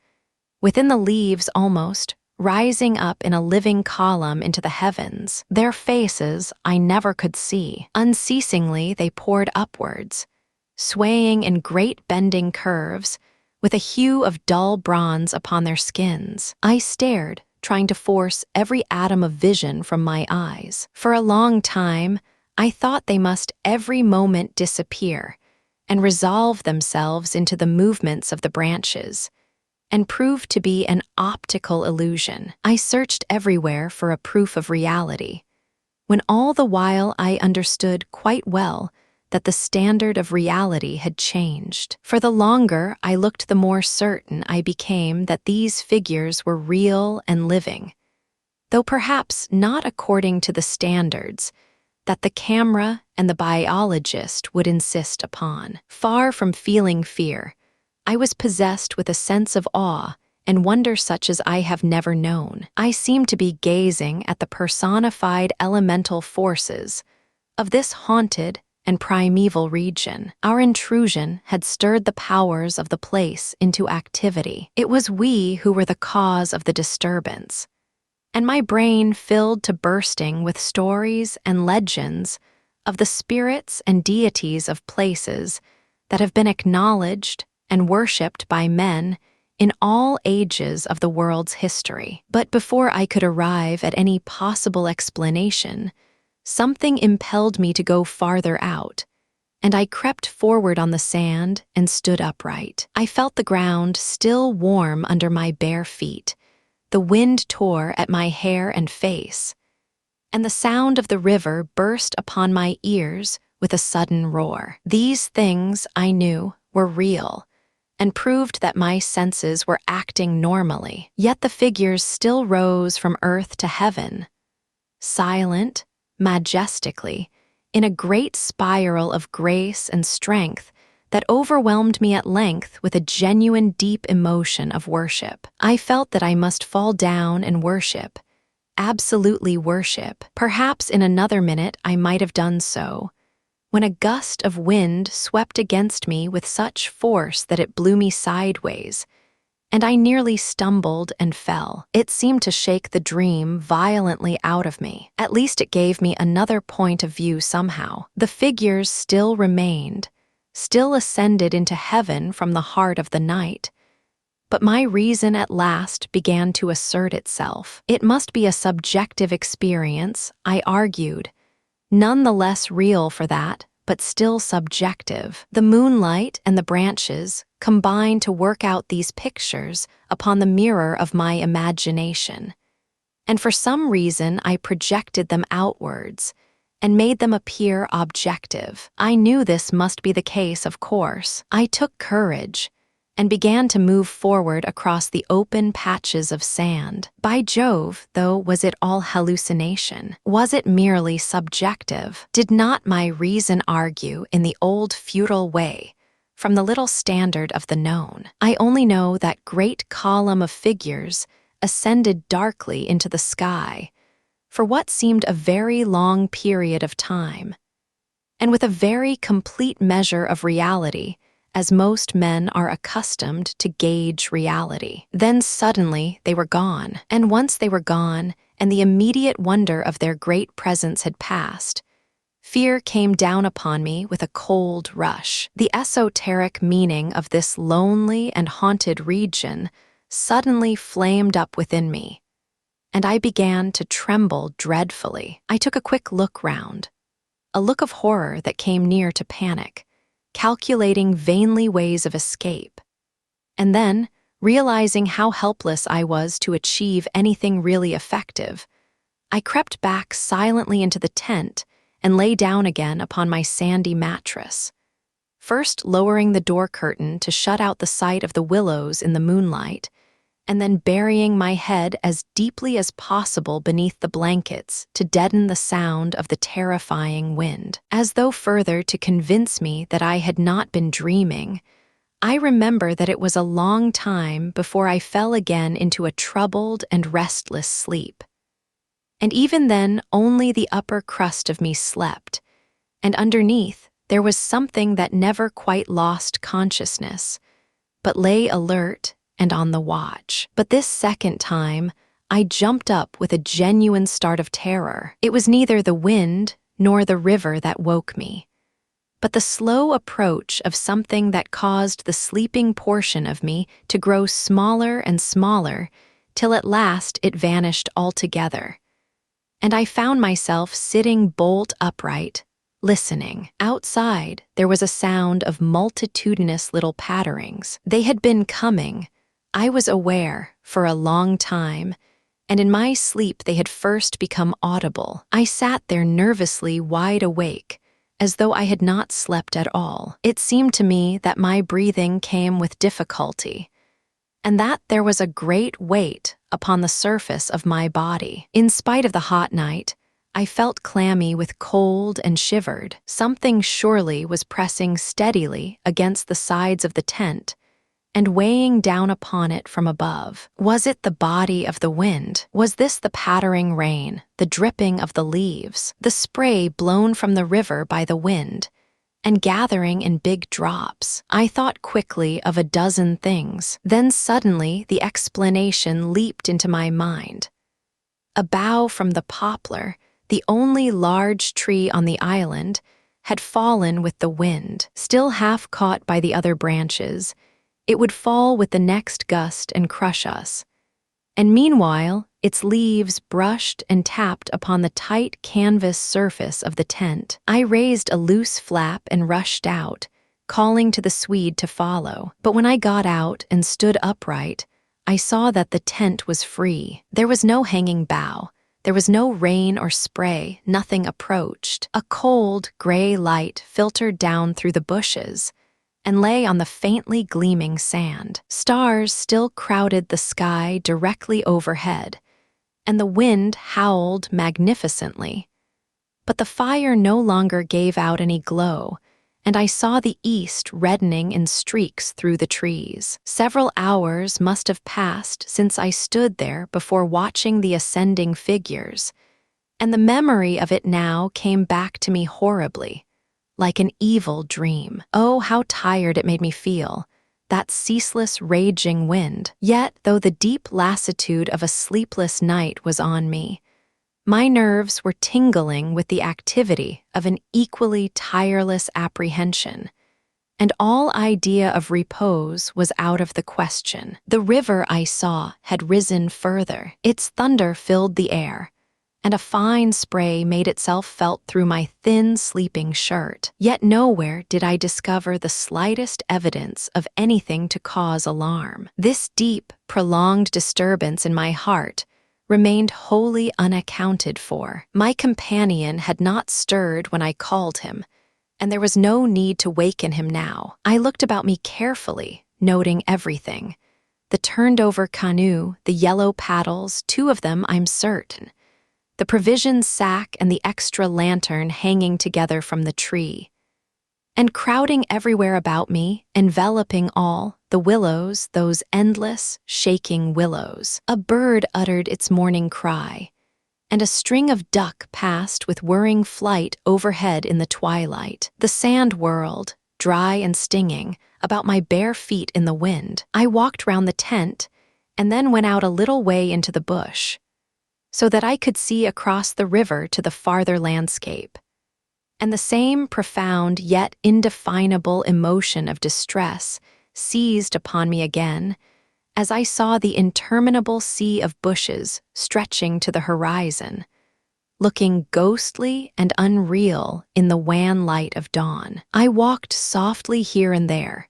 within the leaves almost, rising up in a living column into the heavens. Their faces I never could see. Unceasingly they poured upwards, swaying in great bending curves, with a hue of dull bronze upon their skins. I stared, trying to force every atom of vision from my eyes. For a long time, I thought they must every moment disappear and resolve themselves into the movements of the branches, and prove to be an optical illusion. I searched everywhere for a proof of reality, when all the while I understood quite well that the standard of reality had changed. For the longer I looked, the more certain I became that these figures were real and living, though perhaps not according to the standards that the camera and the biologist would insist upon. Far from feeling fear, I was possessed with a sense of awe and wonder such as I have never known. I seemed to be gazing at the personified elemental forces of this haunted and primeval region. Our intrusion had stirred the powers of the place into activity. It was we who were the cause of the disturbance, and my brain filled to bursting with stories and legends of the spirits and deities of places that have been acknowledged and worshipped by men in all ages of the world's history. But before I could arrive at any possible explanation, something impelled me to go farther out, and I crept forward on the sand and stood upright. I felt the ground still warm under my bare feet. The wind tore at my hair and face, and the sound of the river burst upon my ears with a sudden roar. These things, I knew, were real, and proved that my senses were acting normally. Yet the figures still rose from earth to heaven, silent, majestically, in a great spiral of grace and strength that overwhelmed me at length with a genuine deep emotion of worship. I felt that I must fall down and worship, absolutely worship. Perhaps in another minute I might have done so, when a gust of wind swept against me with such force that it blew me sideways, and I nearly stumbled and fell. It seemed to shake the dream violently out of me. At least it gave me another point of view somehow. The figures still remained, still ascended into heaven from the heart of the night. But my reason at last began to assert itself. It must be a subjective experience, I argued, none the less real for that, but still subjective. The moonlight and the branches combined to work out these pictures upon the mirror of my imagination, and for some reason I projected them outwards and made them appear objective. I knew this must be the case, of course. I took courage and began to move forward across the open patches of sand. By Jove, though, was it all hallucination? Was it merely subjective? Did not my reason argue in the old futile way, from the little standard of the known? I only know that great column of figures ascended darkly into the sky for what seemed a very long period of time, and with a very complete measure of reality, as most men are accustomed to gauge reality. Then suddenly they were gone, and once they were gone, and the immediate wonder of their great presence had passed, fear came down upon me with a cold rush. The esoteric meaning of this lonely and haunted region suddenly flamed up within me, and I began to tremble dreadfully. I took a quick look round, a look of horror that came near to panic, calculating vainly ways of escape. And then, realizing how helpless I was to achieve anything really effective, I crept back silently into the tent and lay down again upon my sandy mattress, first lowering the door curtain to shut out the sight of the willows in the moonlight, and then burying my head as deeply as possible beneath the blankets to deaden the sound of the terrifying wind. As though further to convince me that I had not been dreaming, I remember that it was a long time before I fell again into a troubled and restless sleep. And even then only the upper crust of me slept, and underneath there was something that never quite lost consciousness, but lay alert and on the watch. But this second time, I jumped up with a genuine start of terror. It was neither the wind nor the river that woke me, but the slow approach of something that caused the sleeping portion of me to grow smaller and smaller till at last it vanished altogether, and I found myself sitting bolt upright, listening. Outside, there was a sound of multitudinous little patterings. They had been coming, I was aware, for a long time, and in my sleep they had first become audible. I sat there nervously wide awake, as though I had not slept at all. It seemed to me that my breathing came with difficulty, and that there was a great weight upon the surface of my body. In spite of the hot night, I felt clammy with cold and shivered. Something surely was pressing steadily against the sides of the tent and weighing down upon it from above. Was it the body of the wind? Was this the pattering rain, the dripping of the leaves, the spray blown from the river by the wind, and gathering in big drops. I thought quickly of a dozen things. Then suddenly the explanation leaped into my mind. A bough from the poplar, the only large tree on the island, had fallen with the wind. Still half caught by the other branches, it would fall with the next gust and crush us. And meanwhile, its leaves brushed and tapped upon the tight canvas surface of the tent. I raised a loose flap and rushed out, calling to the Swede to follow. But when I got out and stood upright, I saw that the tent was free. There was no hanging bough. There was no rain or spray. Nothing approached. A cold, gray light filtered down through the bushes and lay on the faintly gleaming sand. Stars still crowded the sky directly overhead, and the wind howled magnificently. But the fire no longer gave out any glow, and I saw the east reddening in streaks through the trees. Several hours must have passed since I stood there before watching the ascending figures, and the memory of it now came back to me horribly, like an evil dream. Oh, how tired it made me feel, that ceaseless raging wind. Yet, though the deep lassitude of a sleepless night was on me, my nerves were tingling with the activity of an equally tireless apprehension, and all idea of repose was out of the question. The river, I saw, had risen further. Its thunder filled the air, and a fine spray made itself felt through my thin sleeping shirt. Yet nowhere did I discover the slightest evidence of anything to cause alarm. This deep, prolonged disturbance in my heart remained wholly unaccounted for. My companion had not stirred when I called him, and there was no need to waken him now. I looked about me carefully, noting everything. The turned-over canoe, the yellow paddles, 2 of them, I'm certain, the provision sack and the extra lantern hanging together from the tree. And crowding everywhere about me, enveloping all, the willows, those endless, shaking willows. A bird uttered its morning cry, and a string of duck passed with whirring flight overhead in the twilight. The sand whirled, dry and stinging, about my bare feet in the wind. I walked round the tent, and then went out a little way into the bush, so that I could see across the river to the farther landscape. And the same profound yet indefinable emotion of distress seized upon me again as I saw the interminable sea of bushes stretching to the horizon, looking ghostly and unreal in the wan light of dawn. I walked softly here and there,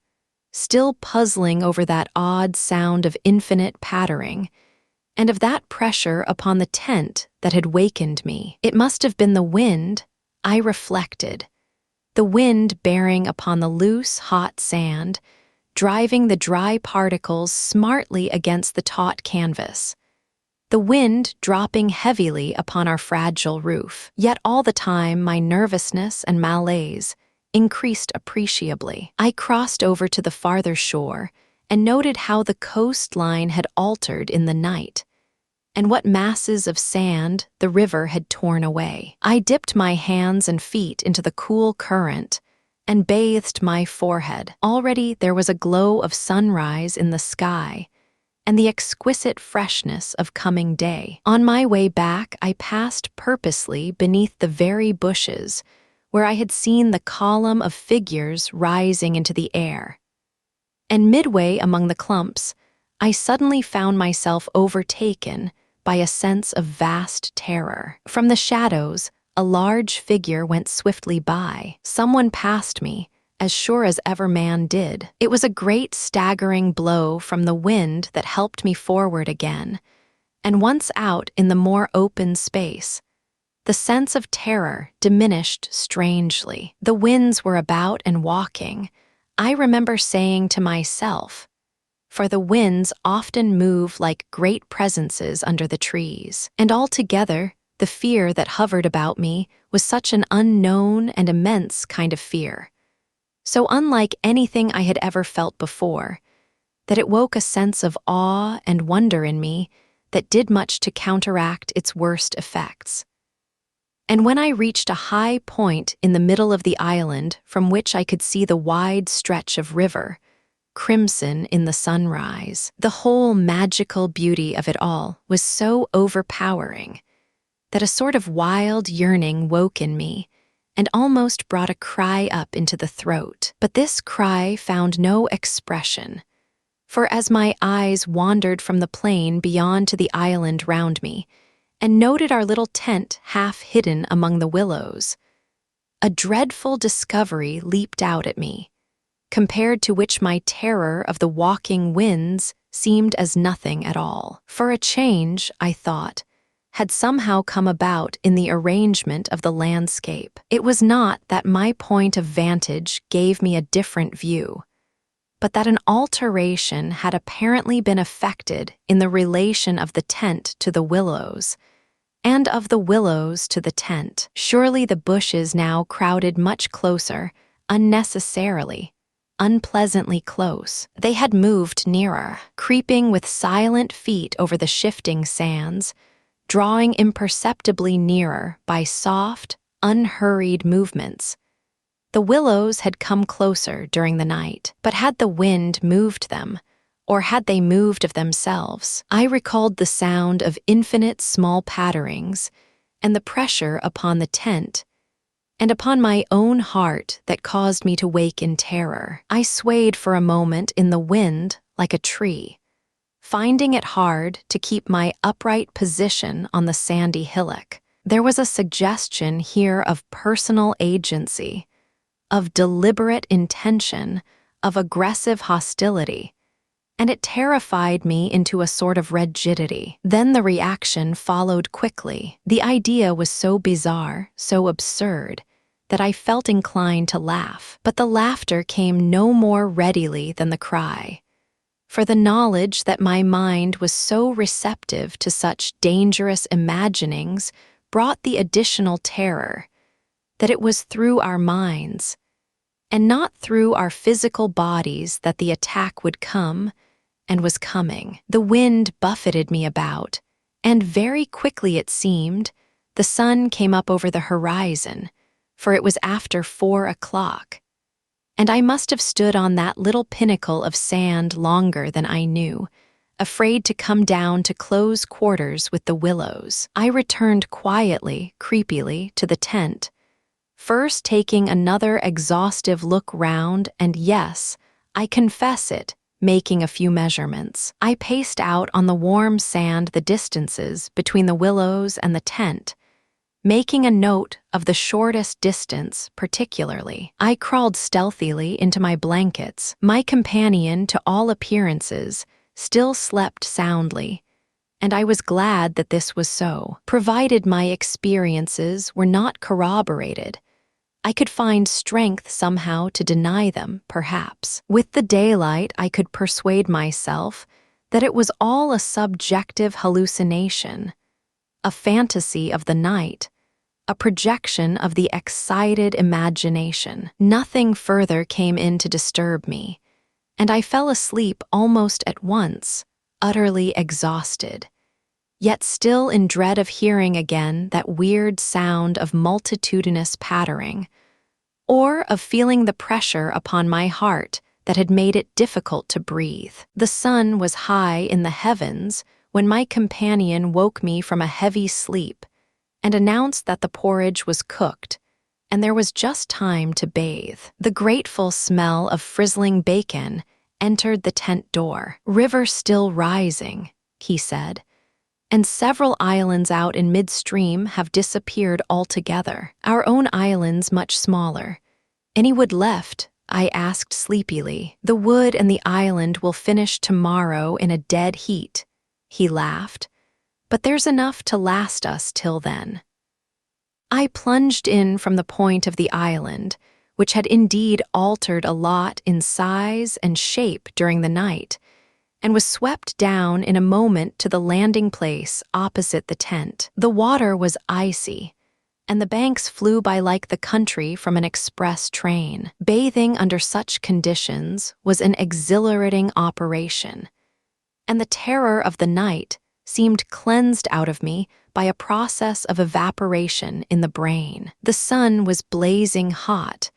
still puzzling over that odd sound of infinite pattering, and of that pressure upon the tent that had wakened me. It must have been the wind, I reflected, the wind bearing upon the loose, hot sand, driving the dry particles smartly against the taut canvas, the wind dropping heavily upon our fragile roof. Yet all the time my nervousness and malaise increased appreciably. I crossed over to the farther shore and noted how the coastline had altered in the night, and what masses of sand the river had torn away. I dipped my hands and feet into the cool current and bathed my forehead. Already there was a glow of sunrise in the sky and the exquisite freshness of coming day. On my way back, I passed purposely beneath the very bushes where I had seen the column of figures rising into the air. And midway among the clumps, I suddenly found myself overtaken by a sense of vast terror. From the shadows, a large figure went swiftly by. Someone passed me, as sure as ever man did. It was a great staggering blow from the wind that helped me forward again, and once out in the more open space, the sense of terror diminished strangely. The winds were about and walking. I remember saying to myself, for the winds often move like great presences under the trees. And altogether, the fear that hovered about me was such an unknown and immense kind of fear, so unlike anything I had ever felt before, that it woke a sense of awe and wonder in me that did much to counteract its worst effects. And when I reached a high point in the middle of the island from which I could see the wide stretch of river, crimson in the sunrise, the whole magical beauty of it all was so overpowering that a sort of wild yearning woke in me and almost brought a cry up into the throat. But this cry found no expression, for as my eyes wandered from the plain beyond to the island round me and noted our little tent half hidden among the willows, a dreadful discovery leaped out at me, compared to which my terror of the walking winds seemed as nothing at all. For a change, I thought, had somehow come about in the arrangement of the landscape. It was not that my point of vantage gave me a different view, but that an alteration had apparently been effected in the relation of the tent to the willows, and of the willows to the tent. Surely the bushes now crowded much closer, unnecessarily, unpleasantly close. They had moved nearer, creeping with silent feet over the shifting sands, drawing imperceptibly nearer by soft, unhurried movements. The willows had come closer during the night, but had the wind moved them, or had they moved of themselves? I recalled the sound of infinite small patterings and the pressure upon the tent and upon my own heart that caused me to wake in terror. I swayed for a moment in the wind like a tree, finding it hard to keep my upright position on the sandy hillock. There was a suggestion here of personal agency, of deliberate intention, of aggressive hostility, and it terrified me into a sort of rigidity. Then the reaction followed quickly. The idea was so bizarre, so absurd, that I felt inclined to laugh. But the laughter came no more readily than the cry, for the knowledge that my mind was so receptive to such dangerous imaginings brought the additional terror that it was through our minds, and not through our physical bodies, that the attack would come, and was coming. The wind buffeted me about, and very quickly it seemed, the sun came up over the horizon, for it was after 4 o'clock, and I must have stood on that little pinnacle of sand longer than I knew, afraid to come down to close quarters with the willows. I returned quietly, creepily, to the tent, first taking another exhaustive look round and, yes, I confess it, making a few measurements. I paced out on the warm sand the distances between the willows and the tent, making a note of the shortest distance particularly. I crawled stealthily into my blankets. My companion, to all appearances, still slept soundly, and I was glad that this was so. Provided my experiences were not corroborated, I could find strength somehow to deny them, perhaps. With the daylight, I could persuade myself that it was all a subjective hallucination, a fantasy of the night, a projection of the excited imagination. Nothing further came in to disturb me, and I fell asleep almost at once, utterly exhausted, yet still in dread of hearing again that weird sound of multitudinous pattering, or of feeling the pressure upon my heart that had made it difficult to breathe. The sun was high in the heavens when my companion woke me from a heavy sleep and announced that the porridge was cooked, and there was just time to bathe. The grateful smell of frizzling bacon entered the tent door. "River still rising," he said, "and several islands out in midstream have disappeared altogether. Our own island's much smaller. Any wood left?" I asked sleepily. "The wood and the island will finish tomorrow in a dead heat," he laughed, "but there's enough to last us till then." I plunged in from the point of the island, which had indeed altered a lot in size and shape during the night, and was swept down in a moment to the landing place opposite the tent. The water was icy, and the banks flew by like the country from an express train. Bathing under such conditions was an exhilarating operation, and the terror of the night seemed cleansed out of me by a process of evaporation in the brain. The sun was blazing hot.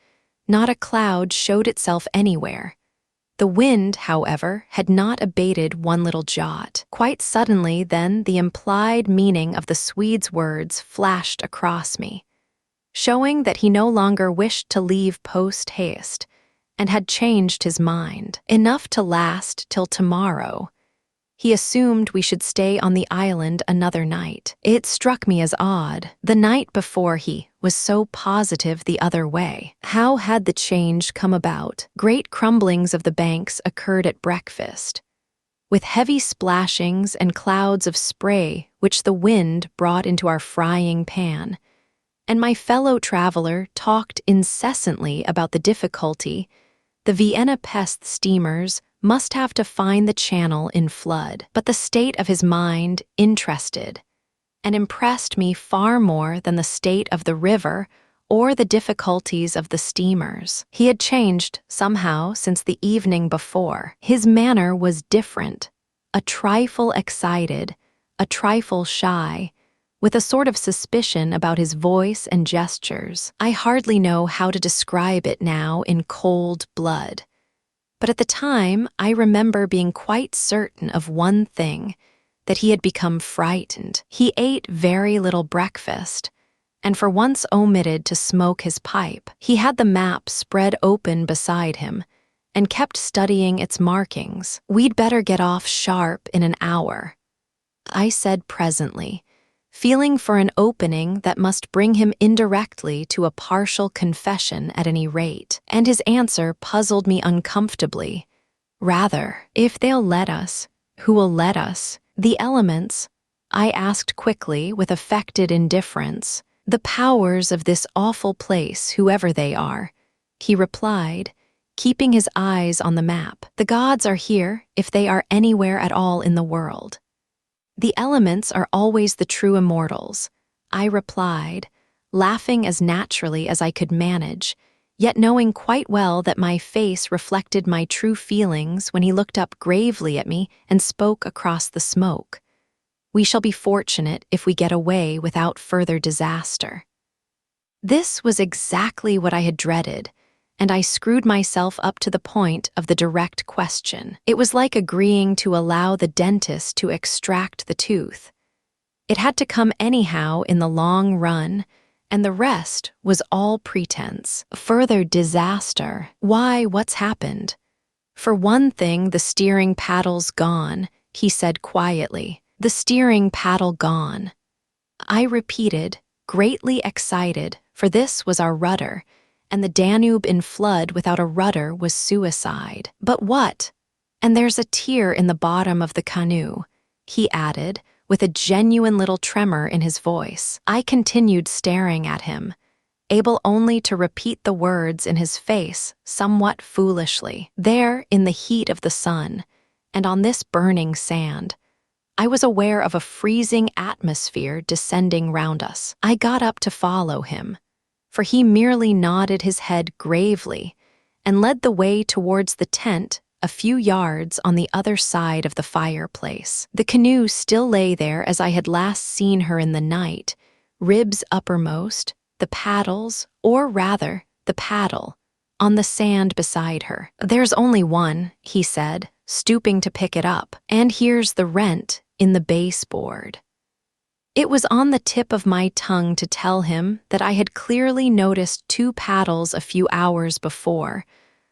Not a cloud showed itself anywhere. The wind, however, had not abated one little jot. Quite suddenly, then, the implied meaning of the Swede's words flashed across me, showing that he no longer wished to leave post-haste and had changed his mind. Enough to last till tomorrow. He assumed we should stay on the island another night. It struck me as odd. The night before he was so positive the other way. How had the change come about? Great crumblings of the banks occurred at breakfast, with heavy splashings and clouds of spray which the wind brought into our frying pan, and my fellow traveler talked incessantly about the difficulty the Vienna Pest steamers must have to find the channel in flood. But the state of his mind interested and impressed me far more than the state of the river or the difficulties of the steamers. He had changed somehow since the evening before. His manner was different, a trifle excited, a trifle shy, with a sort of suspicion about his voice and gestures. I hardly know how to describe it now in cold blood. But at the time, I remember being quite certain of one thing, that he had become frightened. He ate very little breakfast, and for once omitted to smoke his pipe. He had the map spread open beside him, and kept studying its markings. "We'd better get off sharp in an hour," I said presently, feeling for an opening that must bring him indirectly to a partial confession at any rate. And his answer puzzled me uncomfortably. "Rather, if they'll let us, who will let us? The elements?" I asked quickly with affected indifference. "The powers of this awful place, whoever they are," he replied, keeping his eyes on the map. "The gods are here, if they are anywhere at all in the world." "The elements are always the true immortals," I replied, laughing as naturally as I could manage, yet knowing quite well that my face reflected my true feelings when he looked up gravely at me and spoke across the smoke. "We shall be fortunate if we get away without further disaster." This was exactly what I had dreaded, and I screwed myself up to the point of the direct question. It was like agreeing to allow the dentist to extract the tooth. It had to come anyhow in the long run, and the rest was all pretense. Further disaster. Why, what's happened? "For one thing, the steering paddle's gone," he said quietly. "The steering paddle gone." I repeated, greatly excited, for this was our rudder, and the Danube in flood without a rudder was suicide. "But what? And there's a tear in the bottom of the canoe," he added, with a genuine little tremor in his voice. I continued staring at him, able only to repeat the words in his face somewhat foolishly. There, in the heat of the sun, and on this burning sand, I was aware of a freezing atmosphere descending round us. I got up to follow him, for he merely nodded his head gravely and led the way towards the tent a few yards on the other side of the fireplace. The canoe still lay there as I had last seen her in the night, ribs uppermost, the paddles, or rather, the paddle, on the sand beside her. "There's only one," he said, stooping to pick it up, "and here's the rent in the baseboard." It was on the tip of my tongue to tell him that I had clearly noticed 2 paddles a few hours before,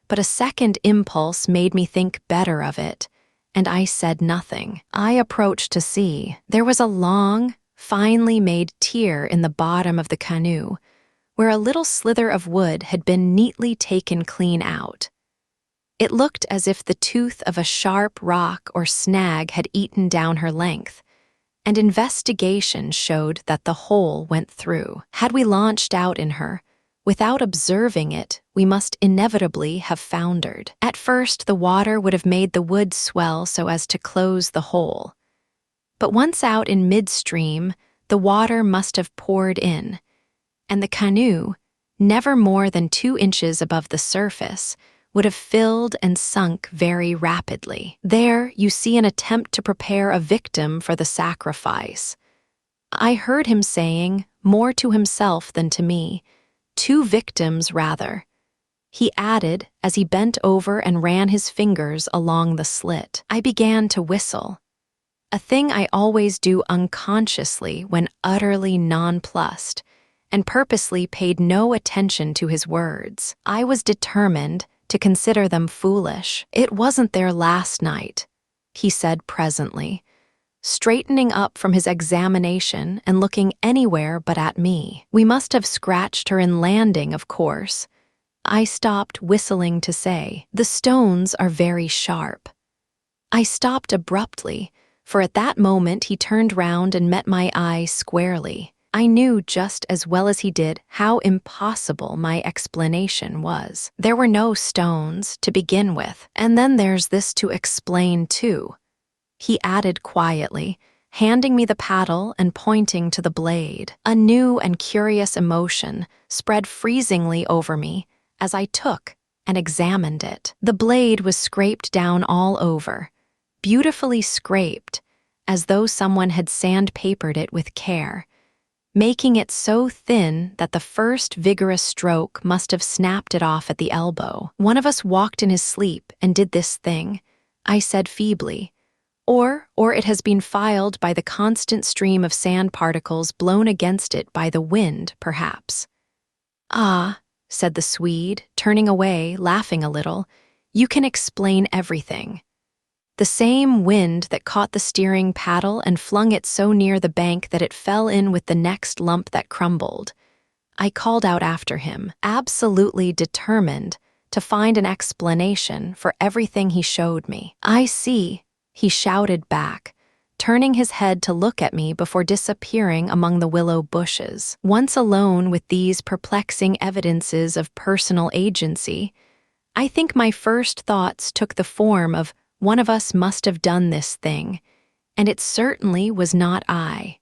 but a second impulse made me think better of it, and I said nothing. I approached to see. There was a long, finely made tear in the bottom of the canoe, where a little slither of wood had been neatly taken clean out. It looked as if the tooth of a sharp rock or snag had eaten down her length, and investigation showed that the hole went through. Had we launched out in her, without observing it, we must inevitably have foundered. At first, the water would have made the wood swell so as to close the hole. But once out in midstream, the water must have poured in, and the canoe, never more than 2 inches above the surface, would have filled and sunk very rapidly. There, you see an attempt to prepare a victim for the sacrifice. I heard him saying, more to himself than to me, 2 victims rather. He added as he bent over and ran his fingers along the slit. I began to whistle, a thing I always do unconsciously when utterly nonplussed, and purposely paid no attention to his words. I was determined to consider them foolish. It wasn't their last night, he said presently, straightening up from his examination and looking anywhere but at me. We must have scratched her in landing, of course. I stopped whistling to say, the stones are very sharp. I stopped abruptly, for at that moment he turned round and met my eye squarely. I knew just as well as he did how impossible my explanation was. There were no stones, to begin with, and then there's this to explain too, he added quietly, handing me the paddle and pointing to the blade. A new and curious emotion spread freezingly over me as I took and examined it. The blade was scraped down all over, beautifully scraped, as though someone had sandpapered it with care, making it so thin that the first vigorous stroke must have snapped it off at the elbow. One of us walked in his sleep and did this thing, I said feebly, or it has been filed by the constant stream of sand particles blown against it by the wind, perhaps. Ah, said the Swede, turning away, laughing a little, you can explain everything. The same wind that caught the steering paddle and flung it so near the bank that it fell in with the next lump that crumbled. I called out after him, absolutely determined to find an explanation for everything he showed me. I see, he shouted back, turning his head to look at me before disappearing among the willow bushes. Once alone with these perplexing evidences of personal agency, I think my first thoughts took the form of one of us must have done this thing, and it certainly was not I.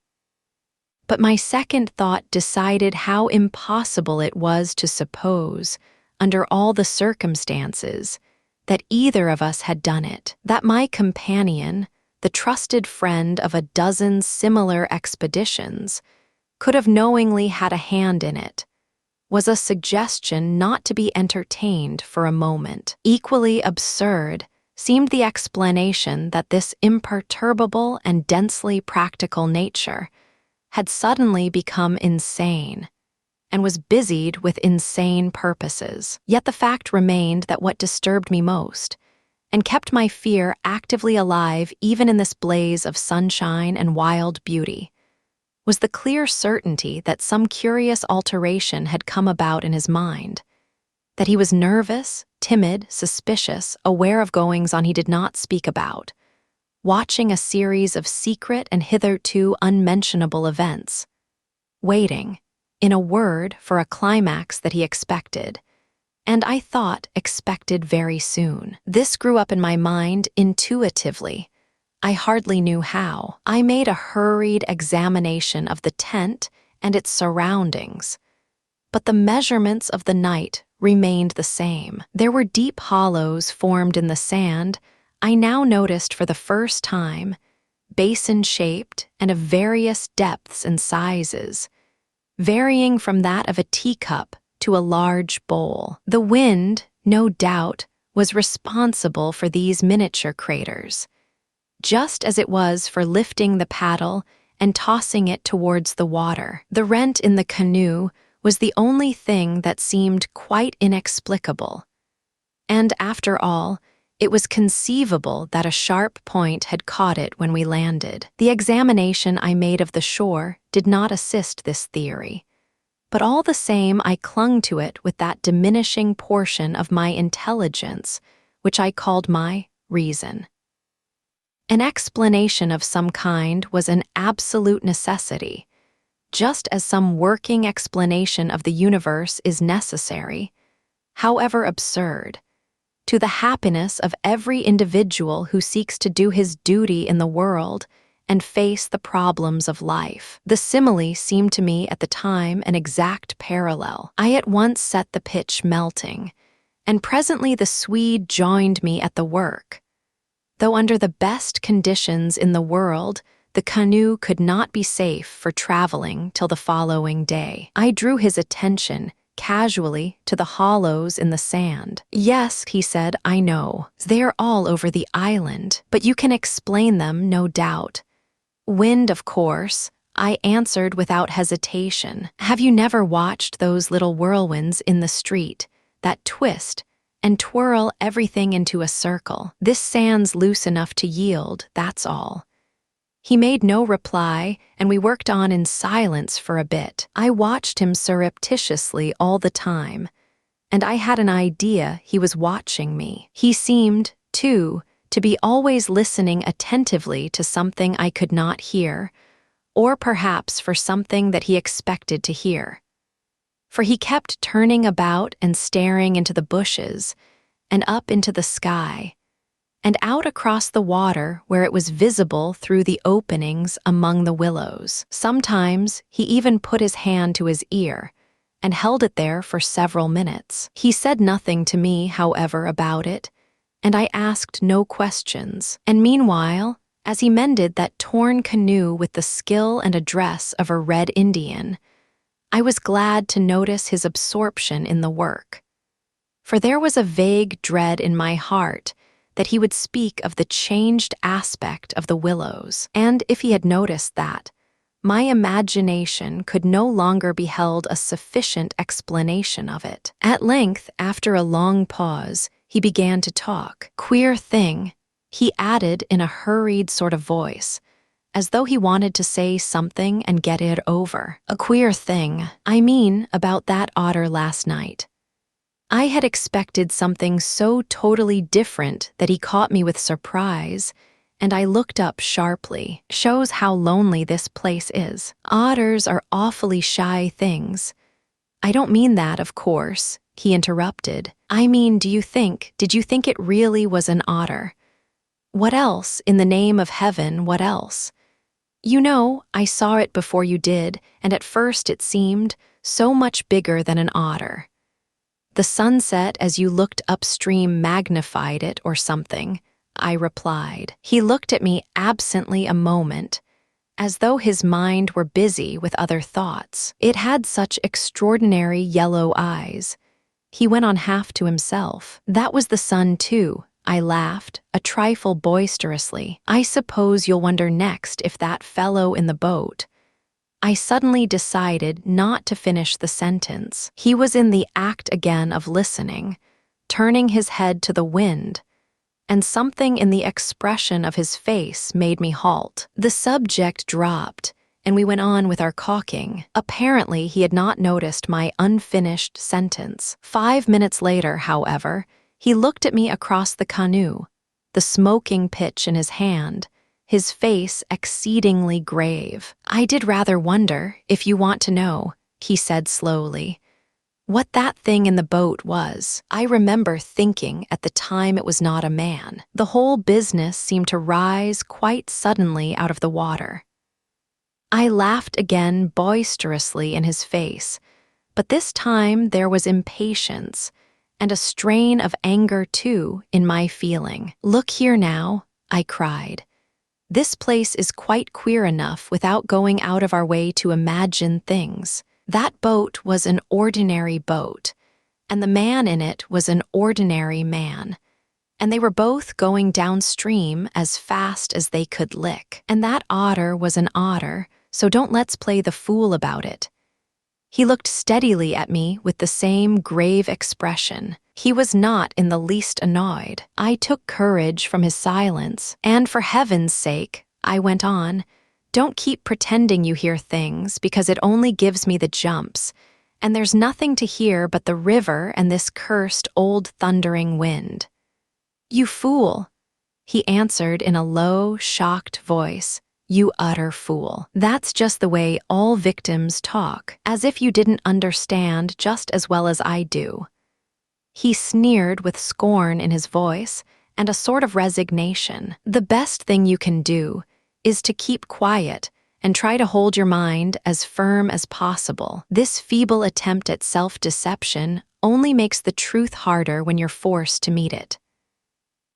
But my second thought decided how impossible it was to suppose, under all the circumstances, that either of us had done it, that my companion, the trusted friend of a dozen similar expeditions, could have knowingly had a hand in it, was a suggestion not to be entertained for a moment. Equally absurd seemed the explanation that this imperturbable and densely practical nature had suddenly become insane and was busied with insane purposes. Yet the fact remained that what disturbed me most, and kept my fear actively alive even in this blaze of sunshine and wild beauty, was the clear certainty that some curious alteration had come about in his mind, that he was nervous, timid, suspicious, aware of goings-on he did not speak about, watching a series of secret and hitherto unmentionable events, waiting, in a word, for a climax that he expected, and I thought expected very soon. This grew up in my mind intuitively. I hardly knew how. I made a hurried examination of the tent and its surroundings, but the measurements of the night remained the same. There were deep hollows formed in the sand, I now noticed for the first time, basin-shaped and of various depths and sizes, varying from that of a teacup to a large bowl. The wind, no doubt, was responsible for these miniature craters, just as it was for lifting the paddle and tossing it towards the water. The rent in the canoe was the only thing that seemed quite inexplicable. And after all, it was conceivable that a sharp point had caught it when we landed. The examination I made of the shore did not assist this theory, but all the same I clung to it with that diminishing portion of my intelligence which I called my reason. An explanation of some kind was an absolute necessity, just as some working explanation of the universe is necessary, however absurd, to the happiness of every individual who seeks to do his duty in the world and face the problems of life. The simile seemed to me at the time an exact parallel. I at once set the pitch melting, and presently the Swede joined me at the work. Though under the best conditions in the world, the canoe could not be safe for traveling till the following day. I drew his attention casually to the hollows in the sand. "Yes," he said, "I know. They're all over the island, but you can explain them, no doubt." "Wind, of course," I answered without hesitation. "Have you never watched those little whirlwinds in the street that twist and twirl everything into a circle? This sand's loose enough to yield, that's all." He made no reply, and we worked on in silence for a bit. I watched him surreptitiously all the time, and I had an idea he was watching me. He seemed, too, to be always listening attentively to something I could not hear, or perhaps for something that he expected to hear. For he kept turning about and staring into the bushes, and up into the sky, and out across the water where it was visible through the openings among the willows. Sometimes he even put his hand to his ear and held it there for several minutes. He said nothing to me, however, about it, and I asked no questions. And meanwhile, as he mended that torn canoe with the skill and address of a Red Indian, I was glad to notice his absorption in the work. For there was a vague dread in my heart that he would speak of the changed aspect of the willows, and if he had noticed that, my imagination could no longer be held a sufficient explanation of it. At length, after a long pause, he began to talk. "Queer thing," he added in a hurried sort of voice, as though he wanted to say something and get it over. "A queer thing, I mean, about that otter last night. I had expected something so totally different that he caught me with surprise, and I looked up sharply. Shows how lonely this place is. Otters are awfully shy things. I don't mean that, of course," he interrupted. "I mean, did you think it really was an otter? What else, in the name of heaven, what else? You know, I saw it before you did, and at first it seemed so much bigger than an otter. The sunset as you looked upstream magnified it or something," I replied. He looked at me absently a moment, as though his mind were busy with other thoughts. It had such extraordinary yellow eyes. He went on half to himself. "That was the sun, too," I laughed, a trifle boisterously. "I suppose you'll wonder next if that fellow in the boat—" I suddenly decided not to finish the sentence. He was in the act again of listening, turning his head to the wind, and something in the expression of his face made me halt. The subject dropped, and we went on with our caulking. Apparently, he had not noticed my unfinished sentence. 5 minutes later, however, he looked at me across the canoe, the smoking pitch in his hand, his face exceedingly grave. "I did rather wonder, if you want to know," he said slowly, "what that thing in the boat was. I remember thinking at the time it was not a man. The whole business seemed to rise quite suddenly out of the water." I laughed again boisterously in his face, but this time there was impatience, and a strain of anger, too, in my feeling. "Look here now," I cried. "This place is quite queer enough without going out of our way to imagine things. That boat was an ordinary boat, and the man in it was an ordinary man, and they were both going downstream as fast as they could lick. And that otter was an otter, so don't let's play the fool about it." He looked steadily at me with the same grave expression. He was not in the least annoyed. I took courage from his silence, and for heaven's sake, I went on, "don't keep pretending you hear things, because it only gives me the jumps, and there's nothing to hear but the river and this cursed old thundering wind." "You fool," he answered in a low, shocked voice. "You utter fool. That's just the way all victims talk, as if you didn't understand just as well as I do." He sneered with scorn in his voice and a sort of resignation. "The best thing you can do is to keep quiet and try to hold your mind as firm as possible. This feeble attempt at self-deception only makes the truth harder when you're forced to meet it.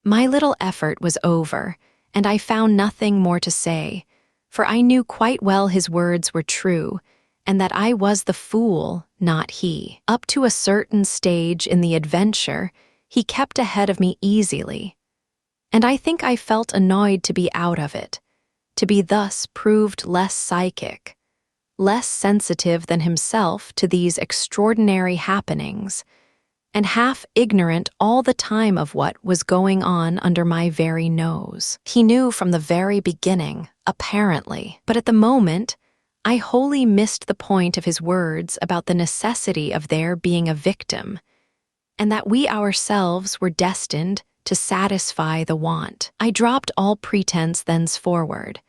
My little effort was over, and I found nothing more to say, for I knew quite well his words were true, and that I was the fool, not he. Up to a certain stage in the adventure, he kept ahead of me easily, and I think I felt annoyed to be out of it, to be thus proved less psychic, less sensitive than himself to these extraordinary happenings, and half ignorant all the time of what was going on under my very nose. He knew from the very beginning, apparently, but at the moment, I wholly missed the point of his words about the necessity of there being a victim, and that we ourselves were destined to satisfy the want. I dropped all pretense thenceforward,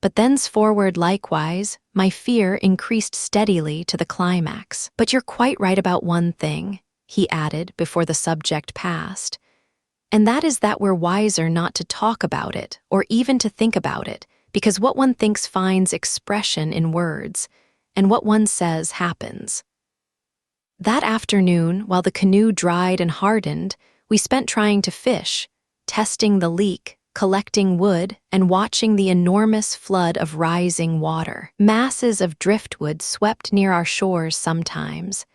but thenceforward likewise, my fear increased steadily to the climax. "But you're quite right about one thing," he added before the subject passed, "and that is that we're wiser not to talk about it or even to think about it, because what one thinks finds expression in words, and what one says happens." That afternoon, while the canoe dried and hardened, we spent trying to fish, testing the leak, collecting wood, and watching the enormous flood of rising water. Masses of driftwood swept near our shores sometimes,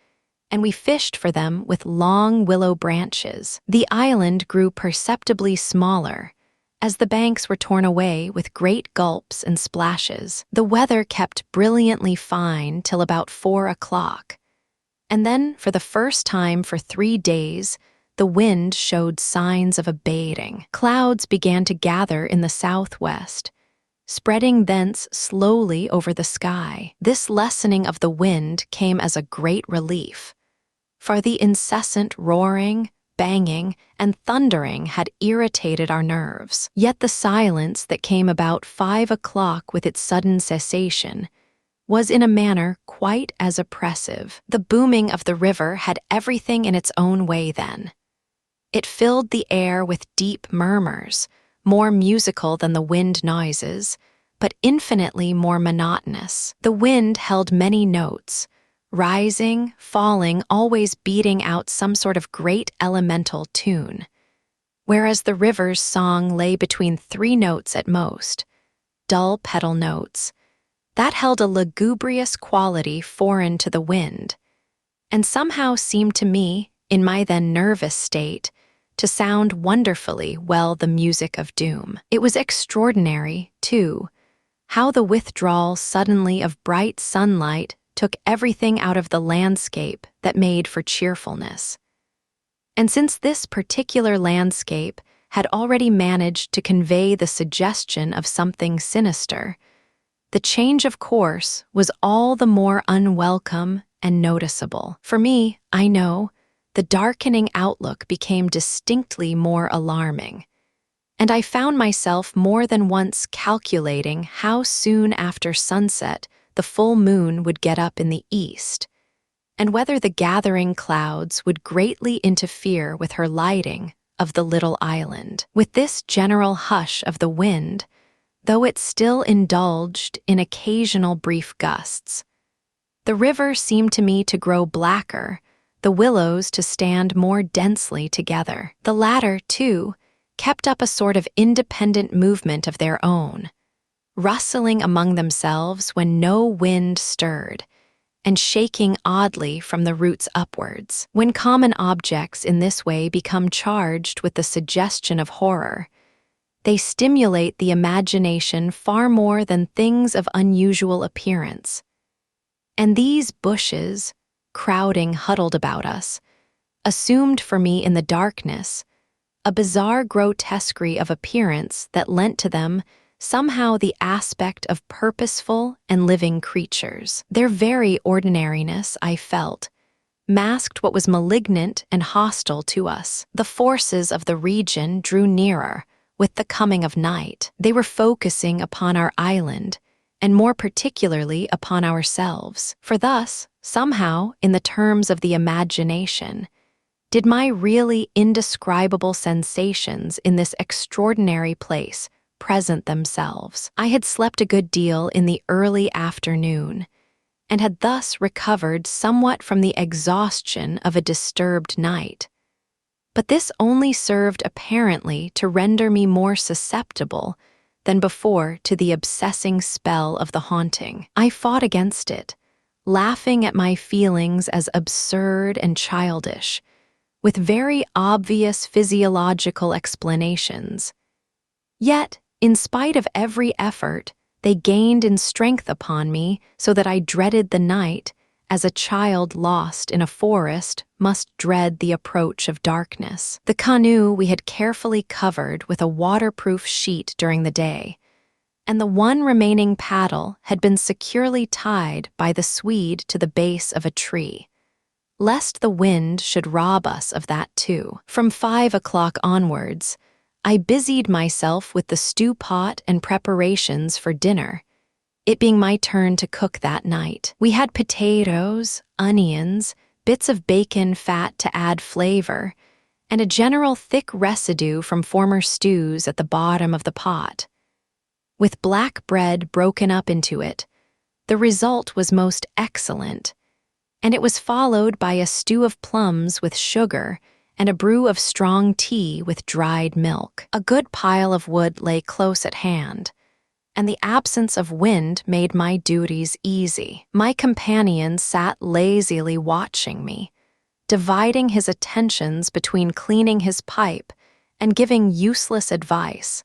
and we fished for them with long willow branches. The island grew perceptibly smaller, as the banks were torn away with great gulps and splashes. The weather kept brilliantly fine till about 4 o'clock, and then, for the first time for 3 days, the wind showed signs of abating. Clouds began to gather in the southwest, spreading thence slowly over the sky. This lessening of the wind came as a great relief, for the incessant roaring, banging, and thundering had irritated our nerves. Yet the silence that came about 5 o'clock with its sudden cessation was in a manner quite as oppressive. The booming of the river had everything in its own way then. It filled the air with deep murmurs, more musical than the wind noises, but infinitely more monotonous. The wind held many notes, rising, falling, always beating out some sort of great elemental tune, whereas the river's song lay between 3 notes at most, dull pedal notes, that held a lugubrious quality foreign to the wind, and somehow seemed to me, in my then nervous state, to sound wonderfully well the music of doom. It was extraordinary, too, how the withdrawal suddenly of bright sunlight took everything out of the landscape that made for cheerfulness. And since this particular landscape had already managed to convey the suggestion of something sinister, the change of course was all the more unwelcome and noticeable. For me, I know, the darkening outlook became distinctly more alarming, and I found myself more than once calculating how soon after sunset the full moon would get up in the east, and whether the gathering clouds would greatly interfere with her lighting of the little island. With this general hush of the wind, though it still indulged in occasional brief gusts, the river seemed to me to grow blacker, the willows to stand more densely together. The latter, too, kept up a sort of independent movement of their own, rustling among themselves when no wind stirred, and shaking oddly from the roots upwards. When common objects in this way become charged with the suggestion of horror, they stimulate the imagination far more than things of unusual appearance. And these bushes, crowding huddled about us, assumed for me in the darkness a bizarre grotesquerie of appearance that lent to them somehow the aspect of purposeful and living creatures. Their very ordinariness, I felt, masked what was malignant and hostile to us. The forces of the region drew nearer with the coming of night. They were focusing upon our island, and more particularly upon ourselves. For thus, somehow, in the terms of the imagination, did my really indescribable sensations in this extraordinary place present themselves. I had slept a good deal in the early afternoon, and had thus recovered somewhat from the exhaustion of a disturbed night. But this only served apparently to render me more susceptible than before to the obsessing spell of the haunting. I fought against it, laughing at my feelings as absurd and childish, with very obvious physiological explanations. Yet, in spite of every effort, they gained in strength upon me so that I dreaded the night as a child lost in a forest must dread the approach of darkness. The canoe we had carefully covered with a waterproof sheet during the day, and the one remaining paddle had been securely tied by the Swede to the base of a tree, lest the wind should rob us of that too. From 5 o'clock onwards, I busied myself with the stew pot and preparations for dinner, it being my turn to cook that night. We had potatoes, onions, bits of bacon fat to add flavor, and a general thick residue from former stews at the bottom of the pot. With black bread broken up into it, the result was most excellent, and it was followed by a stew of plums with sugar and a brew of strong tea with dried milk. A good pile of wood lay close at hand, and the absence of wind made my duties easy. My companion sat lazily watching me, dividing his attentions between cleaning his pipe and giving useless advice,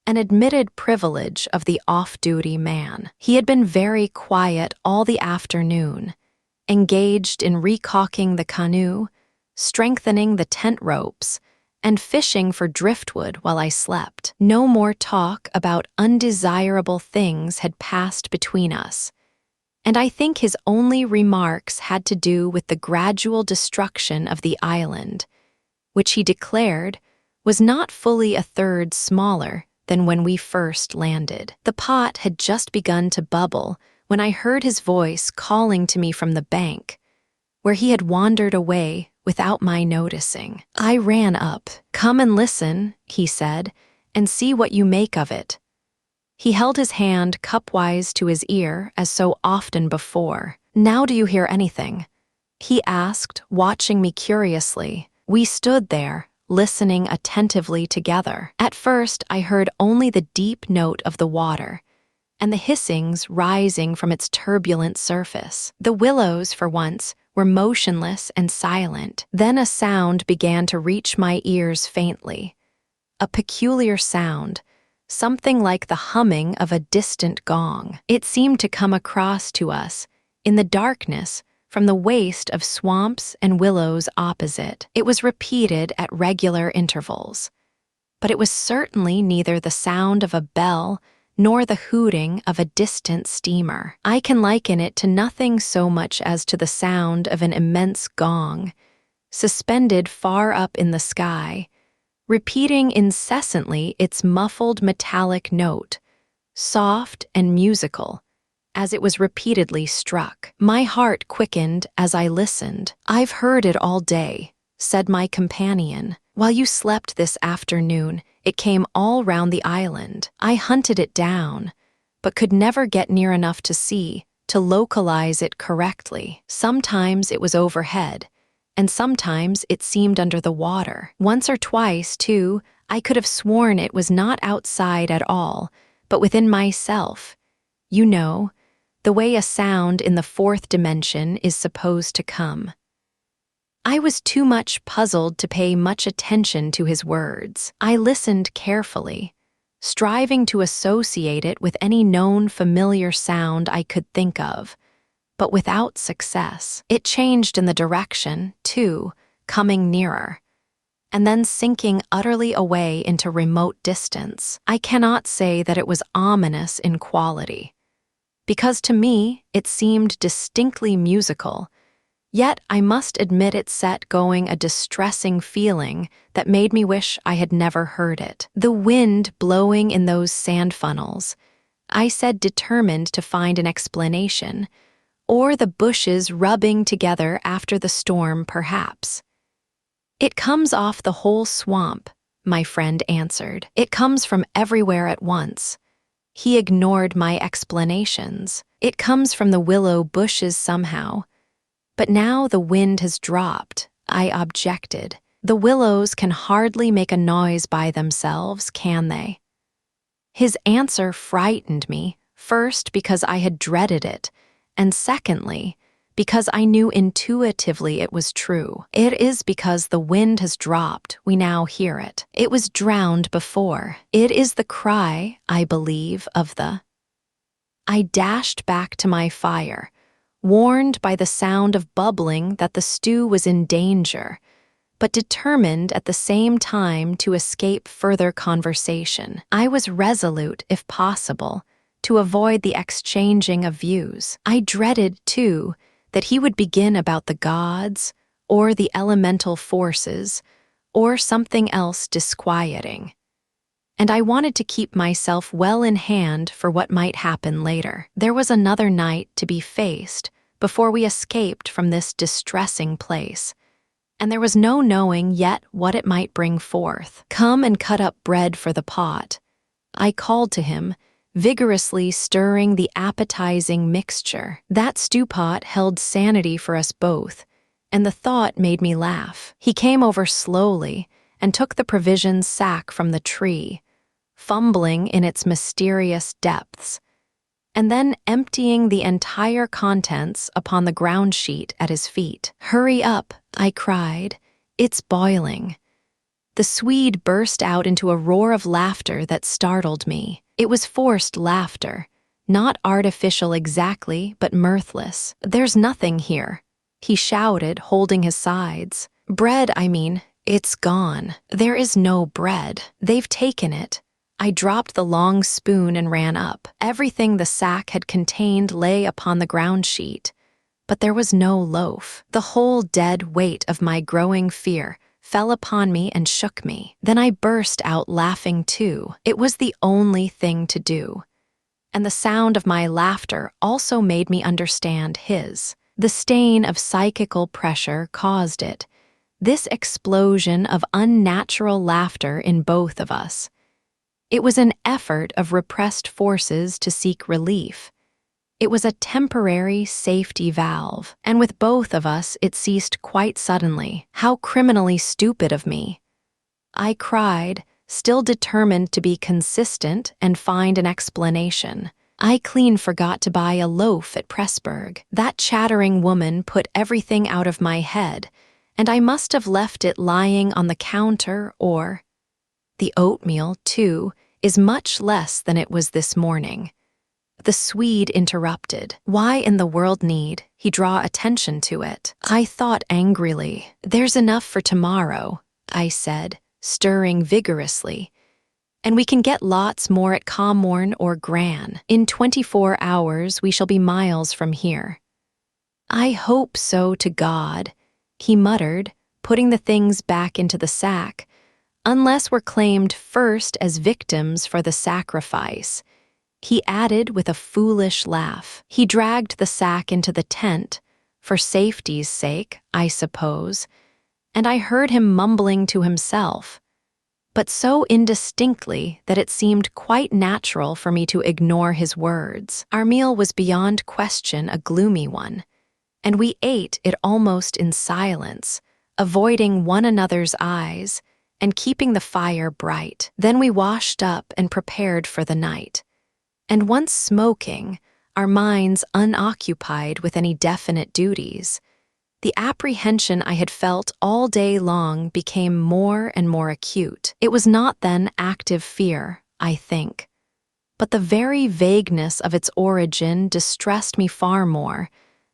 an admitted privilege of the off-duty man. He had been very quiet all the afternoon, engaged in recaulking the canoe, strengthening the tent ropes, and fishing for driftwood while I slept. No more talk about undesirable things had passed between us, and I think his only remarks had to do with the gradual destruction of the island, which he declared was not fully a third smaller than when we first landed. The pot had just begun to bubble when I heard his voice calling to me from the bank, where he had wandered away without my noticing. I ran up. "Come and listen," he said, "and see what you make of it." He held his hand cupwise to his ear as so often before. "Now do you hear anything?" he asked, watching me curiously. We stood there, listening attentively together. At first I heard only the deep note of the water, and the hissings rising from its turbulent surface. The willows, for once, were motionless and silent. Then a sound began to reach my ears faintly. A peculiar sound, something like the humming of a distant gong. It seemed to come across to us, in the darkness, from the waste of swamps and willows opposite. It was repeated at regular intervals, but it was certainly neither the sound of a bell nor the hooting of a distant steamer. I can liken it to nothing so much as to the sound of an immense gong, suspended far up in the sky, repeating incessantly its muffled metallic note, soft and musical, as it was repeatedly struck. My heart quickened as I listened. "I've heard it all day," said my companion. "While you slept this afternoon, it came all round the island. I hunted it down, but could never get near enough to see, to localize it correctly. Sometimes it was overhead, and sometimes it seemed under the water. Once or twice, too, I could have sworn it was not outside at all, but within myself. You know, the way a sound in the fourth dimension is supposed to come." I was too much puzzled to pay much attention to his words. I listened carefully, striving to associate it with any known familiar sound I could think of, but without success. It changed in the direction, too, coming nearer, and then sinking utterly away into remote distance. I cannot say that it was ominous in quality, because to me it seemed distinctly musical. Yet I must admit it set going a distressing feeling that made me wish I had never heard it. The wind blowing in those sand funnels, I said, determined to find an explanation, or the bushes rubbing together after the storm, perhaps. "It comes off the whole swamp," my friend answered. "It comes from everywhere at once. He ignored my explanations. "It comes from the willow bushes somehow." "But now the wind has dropped," I objected. "The willows can hardly make a noise by themselves, can they?" His answer frightened me, first because I had dreaded it, and secondly, because I knew intuitively it was true. "It is because the wind has dropped, we now hear it. It was drowned before. It is the cry, I believe, of the—" I dashed back to my fire, warned by the sound of bubbling that the stew was in danger, but determined at the same time to escape further conversation. I was resolute, if possible, to avoid the exchanging of views. I dreaded, too, that he would begin about the gods, or the elemental forces, or something else disquieting. And I wanted to keep myself well in hand for what might happen later. There was another night to be faced before we escaped from this distressing place, and there was no knowing yet what it might bring forth. "Come and cut up bread for the pot," I called to him, vigorously stirring the appetizing mixture. That stew pot held sanity for us both, and the thought made me laugh. He came over slowly and took the provisions sack from the tree, fumbling in its mysterious depths, and then emptying the entire contents upon the ground sheet at his feet. "Hurry up," I cried. "It's boiling." The Swede burst out into a roar of laughter that startled me. It was forced laughter, not artificial exactly, but mirthless. "There's nothing here," he shouted, holding his sides. "Bread, I mean, it's gone. There is no bread. They've taken it." I dropped the long spoon and ran up. Everything the sack had contained lay upon the ground sheet, but there was no loaf. The whole dead weight of my growing fear fell upon me and shook me. Then I burst out laughing too. It was the only thing to do. And the sound of my laughter also made me understand his. The stain of psychical pressure caused it. This explosion of unnatural laughter in both of us. It was an effort of repressed forces to seek relief. It was a temporary safety valve, and with both of us it ceased quite suddenly. How criminally stupid of me! I cried, still determined to be consistent and find an explanation. "I clean forgot to buy a loaf at Pressburg. That chattering woman put everything out of my head, and I must have left it lying on the counter or—" "The oatmeal, too, is much less than it was this morning." The Swede interrupted. Why in the world need he draw attention to it? I thought angrily. "There's enough for tomorrow," I said, stirring vigorously. "And we can get lots more at Comorn or Gran. In 24 hours we shall be miles from here." "I hope so to God," he muttered, putting the things back into the sack, "unless we're claimed first as victims for the sacrifice." He added with a foolish laugh. He dragged the sack into the tent, for safety's sake, I suppose, and I heard him mumbling to himself, but so indistinctly that it seemed quite natural for me to ignore his words. Our meal was beyond question a gloomy one, and we ate it almost in silence, avoiding one another's eyes and keeping the fire bright. Then we washed up and prepared for the night. And once smoking, our minds unoccupied with any definite duties, the apprehension I had felt all day long became more and more acute. It was not then active fear, I think, but the very vagueness of its origin distressed me far more,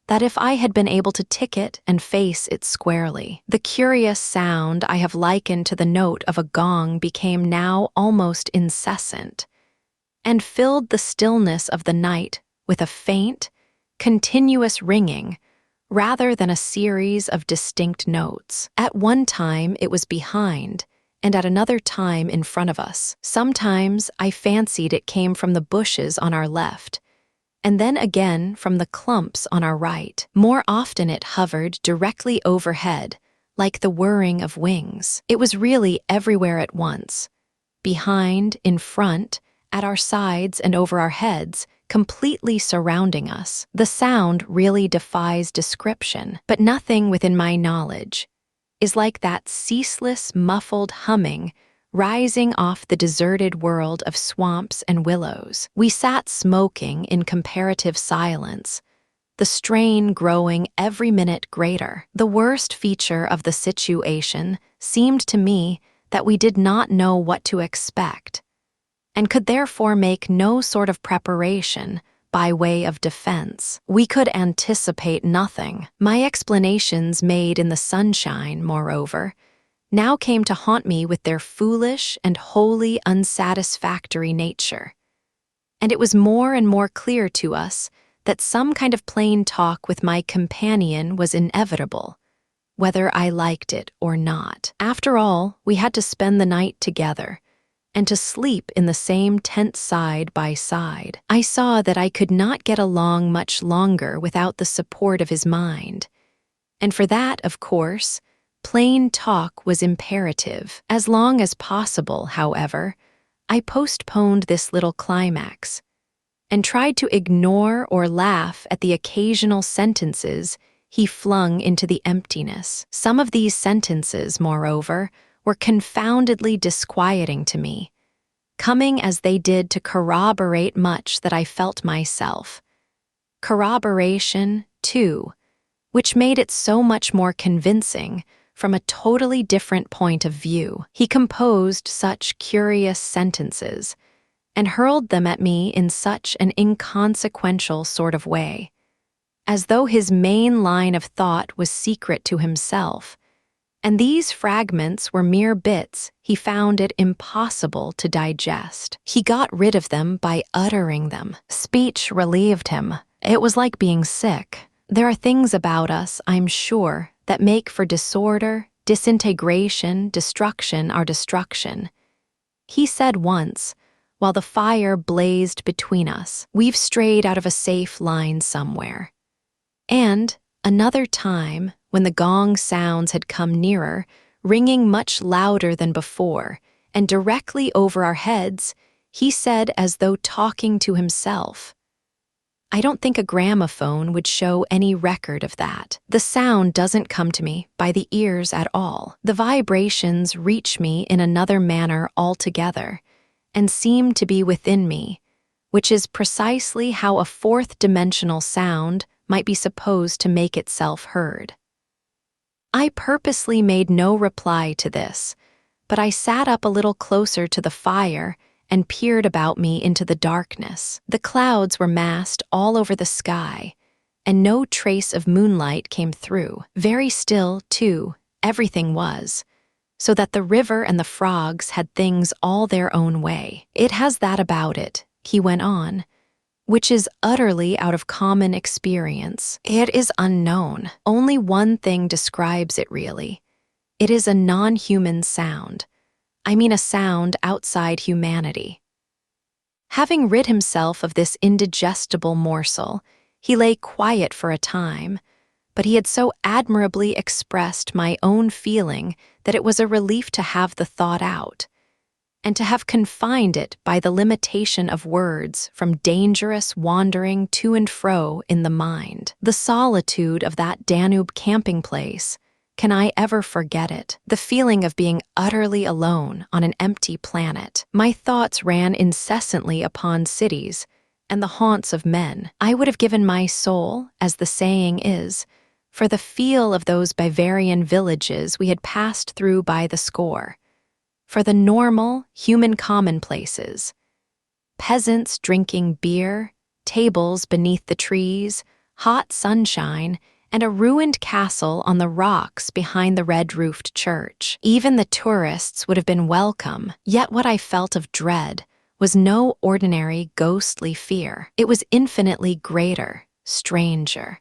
that if I had been able to tick it and face it squarely. The curious sound I have likened to the note of a gong became now almost incessant, and filled the stillness of the night with a faint, continuous ringing, rather than a series of distinct notes. At one time it was behind, and at another time in front of us. Sometimes I fancied it came from the bushes on our left, and then again from the clumps on our right. More often it hovered directly overhead, like the whirring of wings. It was really everywhere at once, behind, in front, at our sides and over our heads, completely surrounding us. The sound really defies description, but nothing within my knowledge is like that ceaseless, muffled humming rising off the deserted world of swamps and willows. We sat smoking in comparative silence, the strain growing every minute greater. The worst feature of the situation seemed to me that we did not know what to expect, and could therefore make no sort of preparation by way of defense. We could anticipate nothing. My explanations made in the sunshine, moreover, now came to haunt me with their foolish and wholly unsatisfactory nature. And it was more and more clear to us that some kind of plain talk with my companion was inevitable, whether I liked it or not. After all, we had to spend the night together, and to sleep in the same tent side by side. I saw that I could not get along much longer without the support of his mind, and for that, of course, plain talk was imperative. As long as possible, however, I postponed this little climax, and tried to ignore or laugh at the occasional sentences he flung into the emptiness. Some of these sentences, moreover, were confoundedly disquieting to me, coming as they did to corroborate much that I felt myself. Corroboration, too, which made it so much more convincing from a totally different point of view. He composed such curious sentences, and hurled them at me in such an inconsequential sort of way, as though his main line of thought was secret to himself, and these fragments were mere bits he found it impossible to digest. He got rid of them by uttering them. Speech relieved him. It was like being sick. There are things about us, I'm sure, that make for disorder, disintegration, destruction, our destruction. He said once, while the fire blazed between us, "We've strayed out of a safe line somewhere." And another time, when the gong sounds had come nearer, ringing much louder than before, and directly over our heads, he said as though talking to himself, "I don't think a gramophone would show any record of that. The sound doesn't come to me by the ears at all. The vibrations reach me in another manner altogether, and seem to be within me, which is precisely how a fourth-dimensional sound might be supposed to make itself heard." I purposely made no reply to this, but I sat up a little closer to the fire and peered about me into the darkness. The clouds were massed all over the sky, and no trace of moonlight came through. Very still, too, everything was, so that the river and the frogs had things all their own way. "It has that about it," he went on, "which is utterly out of common experience. It is unknown. Only one thing describes it really. It is a non-human sound. I mean a sound outside humanity." Having rid himself of this indigestible morsel, he lay quiet for a time, but he had so admirably expressed my own feeling that it was a relief to have the thought out, and to have confined it by the limitation of words from dangerous wandering to and fro in the mind. The solitude of that Danube camping place, can I ever forget it? The feeling of being utterly alone on an empty planet. My thoughts ran incessantly upon cities and the haunts of men. I would have given my soul, as the saying is, for the feel of those Bavarian villages we had passed through by the score, for the normal, human commonplaces. Peasants drinking beer, tables beneath the trees, hot sunshine, and a ruined castle on the rocks behind the red-roofed church. Even the tourists would have been welcome, yet what I felt of dread was no ordinary ghostly fear. It was infinitely greater, stranger,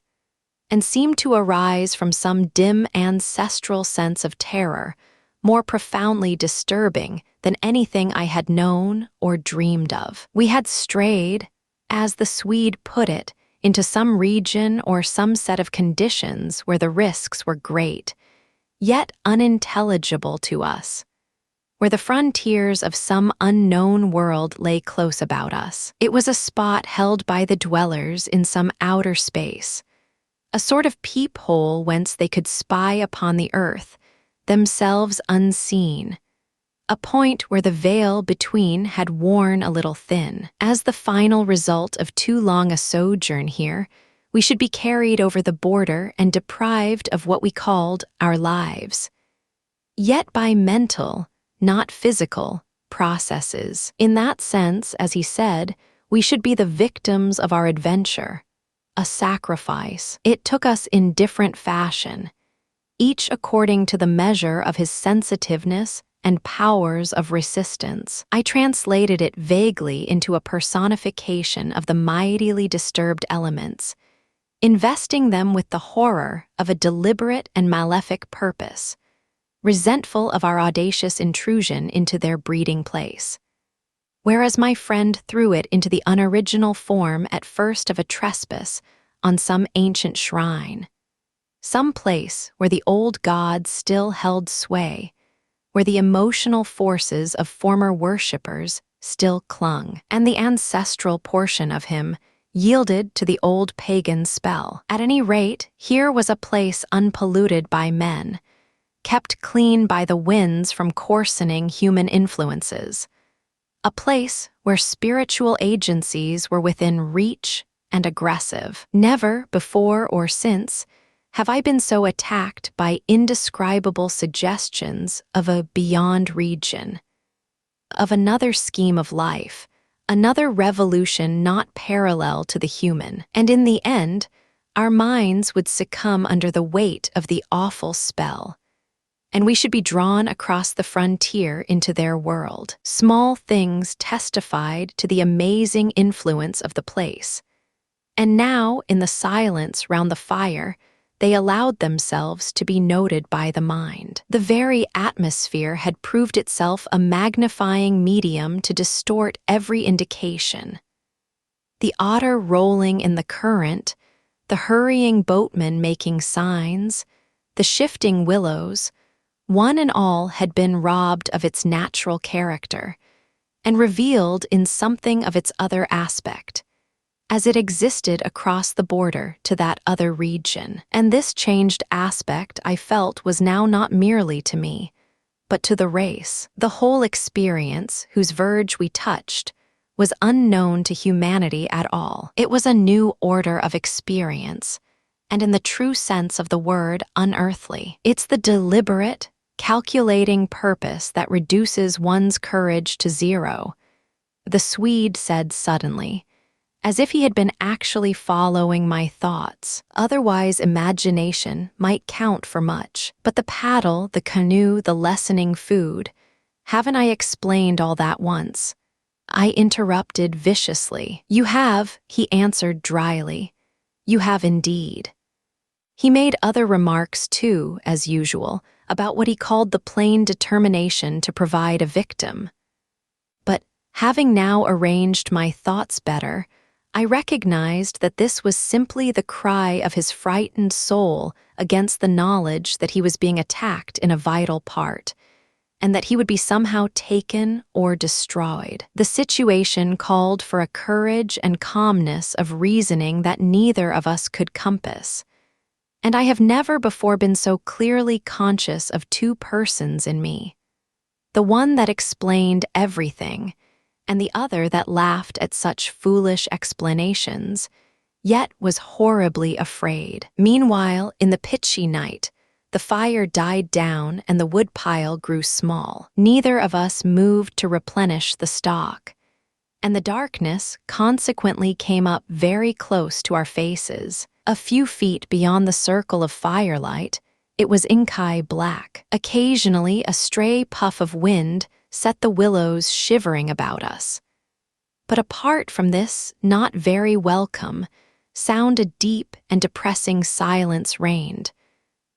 and seemed to arise from some dim ancestral sense of terror, more profoundly disturbing than anything I had known or dreamed of. We had strayed, as the Swede put it, into some region or some set of conditions where the risks were great, yet unintelligible to us, where the frontiers of some unknown world lay close about us. It was a spot held by the dwellers in some outer space, a sort of peephole whence they could spy upon the earth, themselves unseen, a point where the veil between had worn a little thin. As the final result of too long a sojourn here, we should be carried over the border and deprived of what we called our lives, yet by mental, not physical, processes. In that sense, as he said, we should be the victims of our adventure, a sacrifice. It took us in different fashion, each according to the measure of his sensitiveness and powers of resistance. I translated it vaguely into a personification of the mightily disturbed elements, investing them with the horror of a deliberate and malefic purpose, resentful of our audacious intrusion into their breeding place. Whereas my friend threw it into the unoriginal form at first of a trespass on some ancient shrine, some place where the old gods still held sway, where the emotional forces of former worshippers still clung, and the ancestral portion of him yielded to the old pagan spell. At any rate, here was a place unpolluted by men, kept clean by the winds from coarsening human influences, a place where spiritual agencies were within reach and aggressive. Never, before or since, have I been so attacked by indescribable suggestions of a beyond region, of another scheme of life, another revolution not parallel to the human. And in the end, our minds would succumb under the weight of the awful spell, and we should be drawn across the frontier into their world. Small things testified to the amazing influence of the place, and now, in the silence round the fire, they allowed themselves to be noted by the mind. The very atmosphere had proved itself a magnifying medium to distort every indication. The otter rolling in the current, the hurrying boatman making signs, the shifting willows, one and all had been robbed of its natural character and revealed in something of its other aspect, as it existed across the border to that other region. And this changed aspect, I felt, was now not merely to me, but to the race. The whole experience, whose verge we touched, was unknown to humanity at all. It was a new order of experience, and in the true sense of the word, unearthly. It's the deliberate, calculating purpose that reduces one's courage to zero, the Swede said suddenly, as if he had been actually following my thoughts. Otherwise, imagination might count for much. But the paddle, the canoe, the lessening food, haven't I explained all that once? I interrupted viciously. You have, he answered dryly. You have indeed. He made other remarks too, as usual, about what he called the plain determination to provide a victim. But, having now arranged my thoughts better, I recognized that this was simply the cry of his frightened soul against the knowledge that he was being attacked in a vital part, and that he would be somehow taken or destroyed. The situation called for a courage and calmness of reasoning that neither of us could compass, and I have never before been so clearly conscious of two persons in me, the one that explained everything, and the other that laughed at such foolish explanations, yet was horribly afraid. Meanwhile, in the pitchy night, the fire died down and the woodpile grew small. Neither of us moved to replenish the stock, and the darkness consequently came up very close to our faces. A few feet beyond the circle of firelight, it was inky black. Occasionally, a stray puff of wind set the willows shivering about us. But apart from this, not very welcome, sound a deep and depressing silence reigned,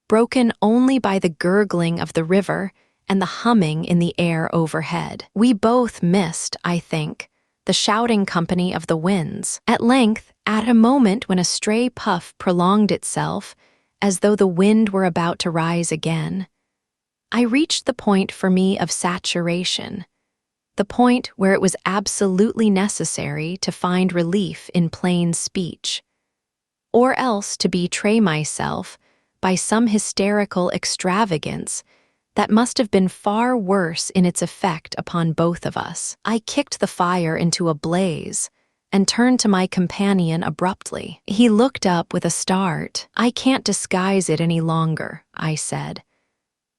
broken only by the gurgling of the river and the humming in the air overhead. We both missed, I think, the shouting company of the winds. At length, at a moment when a stray puff prolonged itself, as though the wind were about to rise again, I reached the point for me of saturation, the point where it was absolutely necessary to find relief in plain speech, or else to betray myself by some hysterical extravagance that must have been far worse in its effect upon both of us. I kicked the fire into a blaze and turned to my companion abruptly. He looked up with a start. "I can't disguise it any longer," I said.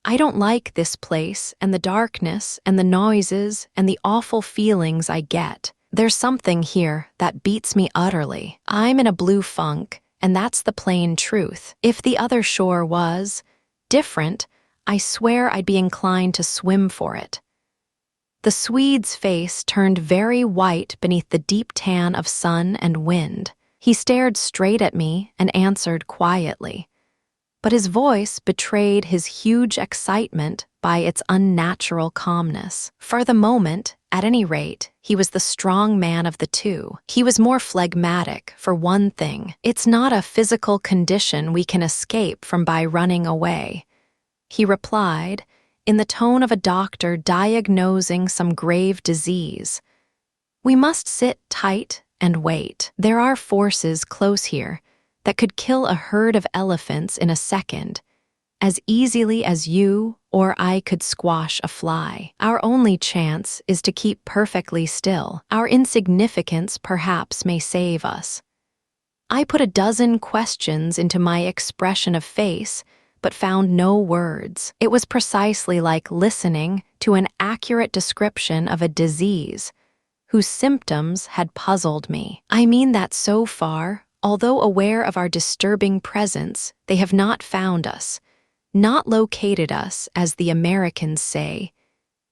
"I don't like this place and the darkness and the noises and the awful feelings I get. There's something here that beats me utterly. I'm in a blue funk, and that's the plain truth. If the other shore was different, I swear I'd be inclined to swim for it." The Swede's face turned very white beneath the deep tan of sun and wind. He stared straight at me and answered quietly, but his voice betrayed his huge excitement by its unnatural calmness. For the moment, at any rate, he was the strong man of the two. He was more phlegmatic, for one thing. "It's not a physical condition we can escape from by running away," he replied, in the tone of a doctor diagnosing some grave disease. "We must sit tight and wait. There are forces close here that could kill a herd of elephants in a second, as easily as you or I could squash a fly. Our only chance is to keep perfectly still. Our insignificance perhaps may save us." I put a dozen questions into my expression of face, but found no words. It was precisely like listening to an accurate description of a disease whose symptoms had puzzled me. I mean that so far, although aware of our disturbing presence, they have not found us, not located us, as the Americans say.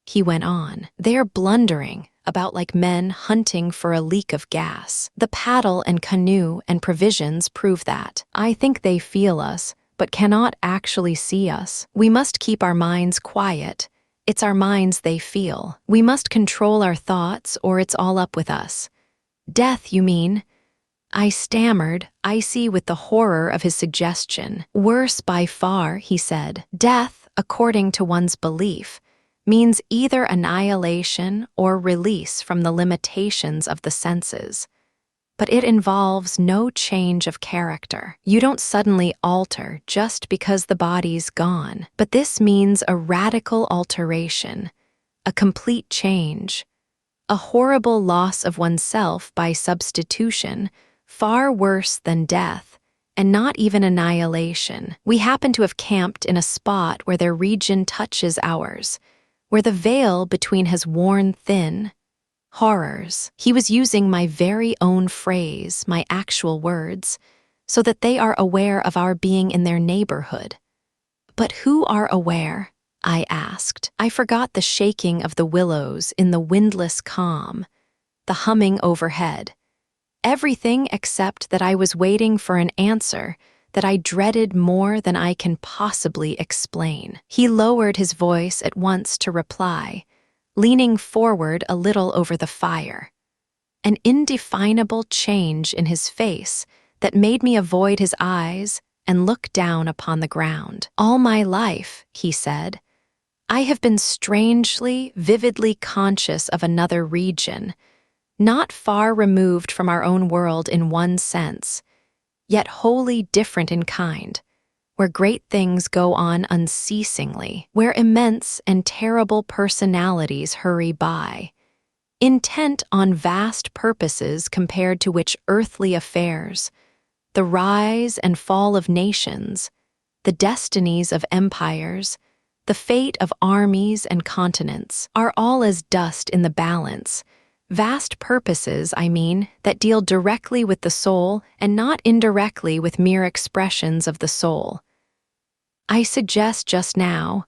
He went on. "They're blundering about like men hunting for a leak of gas. The paddle and canoe and provisions prove that. I think they feel us, but cannot actually see us. We must keep our minds quiet. It's our minds they feel. We must control our thoughts, or it's all up with us." "Death, you mean?" I stammered, icy with the horror of his suggestion. "Worse by far," he said. "Death, according to one's belief, means either annihilation or release from the limitations of the senses. But it involves no change of character. You don't suddenly alter just because the body's gone. But this means a radical alteration, a complete change, a horrible loss of oneself by substitution, far worse than death, and not even annihilation. We happen to have camped in a spot where their region touches ours, where the veil between has worn thin. Horrors. He was using my very own phrase, my actual words, so that they are aware of our being in their neighborhood. But who are aware? I asked. I forgot the shaking of the willows in the windless calm, the humming overhead. Everything except that I was waiting for an answer that I dreaded more than I can possibly explain. He lowered his voice at once to reply, leaning forward a little over the fire. An indefinable change in his face that made me avoid his eyes and look down upon the ground. "All my life," he said, "I have been strangely, vividly conscious of another region, not far removed from our own world in one sense, yet wholly different in kind, where great things go on unceasingly, where immense and terrible personalities hurry by, intent on vast purposes compared to which earthly affairs, the rise and fall of nations, the destinies of empires, the fate of armies and continents, are all as dust in the balance. Vast purposes, I mean, that deal directly with the soul and not indirectly with mere expressions of the soul. I suggest just now,"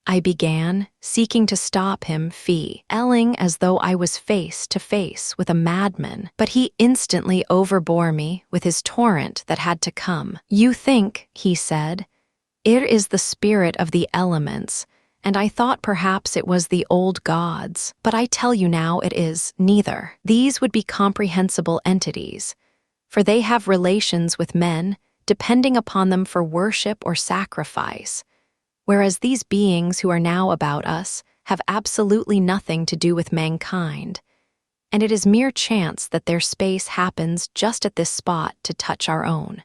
I began, seeking to stop him, yelling as though I was face to face with a madman, but he instantly overbore me with his torrent that had to come. "You think," he said, "it is the spirit of the elements, and I thought perhaps it was the old gods, but I tell you now it is neither. These would be comprehensible entities, for they have relations with men, depending upon them for worship or sacrifice. whereas these beings who are now about us have absolutely nothing to do with mankind, and it is mere chance that their space happens just at this spot to touch our own.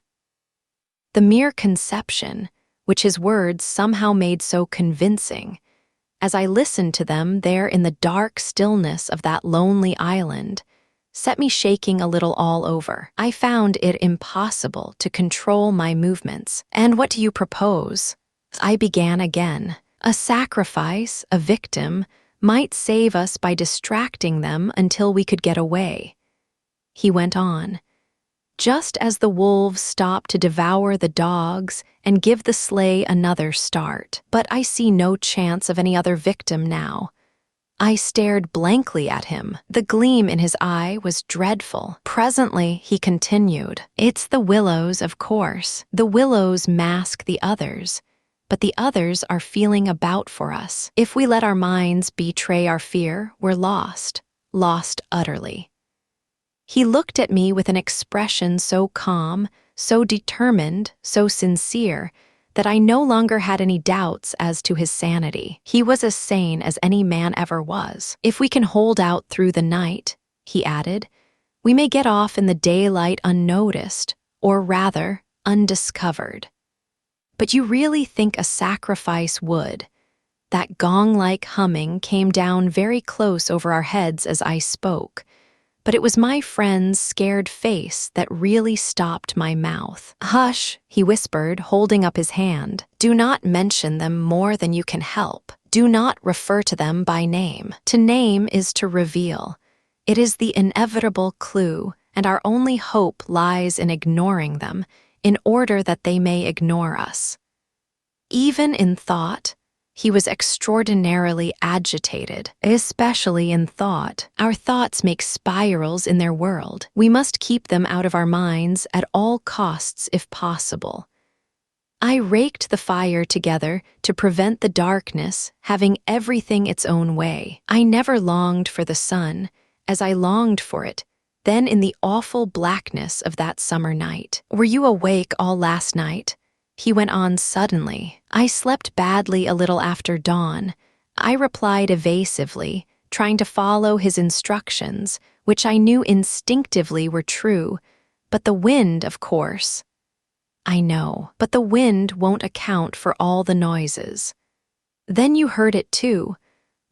The mere conception, which his words somehow made so convincing, as I listened to them there in the dark stillness of that lonely island, set me shaking a little all over. I found it impossible to control my movements. "And what do you propose?" I began again. "A sacrifice, a victim, might save us by distracting them until we could get away." He went on. "Just as the wolves stop to devour the dogs and give the sleigh another start. But I see no chance of any other victim now." I stared blankly at him. The gleam in his eye was dreadful. Presently, he continued, "It's the Willows, of course. The Willows mask the others, but the others are feeling about for us. If we let our minds betray our fear, we're lost utterly." He looked at me with an expression so calm, so determined, so sincere, that I no longer had any doubts as to his sanity. He was as sane as any man ever was. "If we can hold out through the night," he added, "we may get off in the daylight unnoticed, or rather, undiscovered." "But you really think a sacrifice would?" That gong-like humming came down very close over our heads as I spoke, but it was my friend's scared face that really stopped my mouth. "Hush," he whispered, holding up his hand. "Do not mention them more than you can help. Do not refer to them by name. To name is to reveal. It is the inevitable clue, and our only hope lies in ignoring them, in order that they may ignore us." Even in thought, he was extraordinarily agitated, especially in thought. Our thoughts make spirals in their world. We must keep them out of our minds at all costs if possible. I raked the fire together to prevent the darkness having everything its own way. I never longed for the sun, as I longed for it then in the awful blackness of that summer night. "Were you awake all last night?" he went on suddenly. "I slept badly a little after dawn." I replied evasively, trying to follow his instructions, which I knew instinctively were true. "But the wind, of course." "I know, but the wind won't account for all the noises." "Then you heard it too.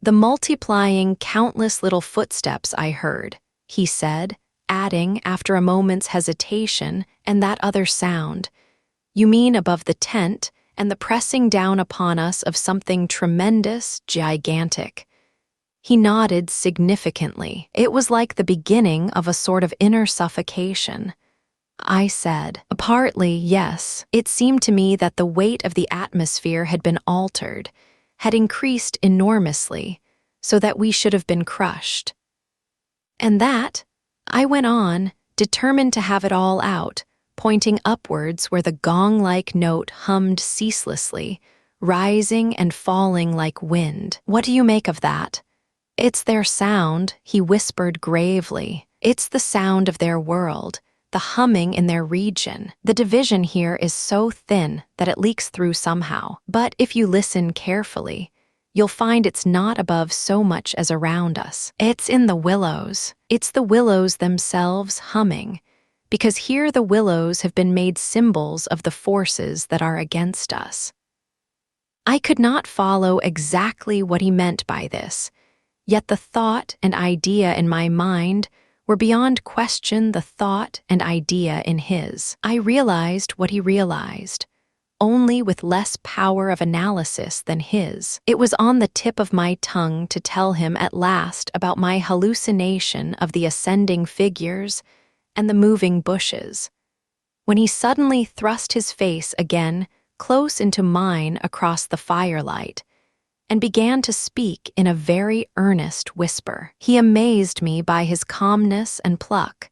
The multiplying countless little footsteps I heard," he said, adding, after a moment's hesitation, "and that other sound. You mean above the tent, and the pressing down upon us of something tremendous, gigantic." He nodded significantly. "It was like the beginning of a sort of inner suffocation." I said, "Partly, yes. It seemed to me that the weight of the atmosphere had been altered, had increased enormously, so that we should have been crushed." "And that?" I went on, determined to have it all out, pointing upwards where the gong-like note hummed ceaselessly, rising and falling like wind. "What do you make of that?" "It's their sound," he whispered gravely. "It's the sound of their world, the humming in their region. The division here is so thin that it leaks through somehow. But if you listen carefully, you'll find it's not above so much as around us. It's in the willows. It's the willows themselves humming, because here the willows have been made symbols of the forces that are against us." I could not follow exactly what he meant by this, yet the thought and idea in my mind were beyond question the thought and idea in his. I realized what he realized, only with less power of analysis than his. It was on the tip of my tongue to tell him at last about my hallucination of the ascending figures and the moving bushes, when he suddenly thrust his face again close into mine across the firelight, and began to speak in a very earnest whisper. He amazed me by his calmness and pluck,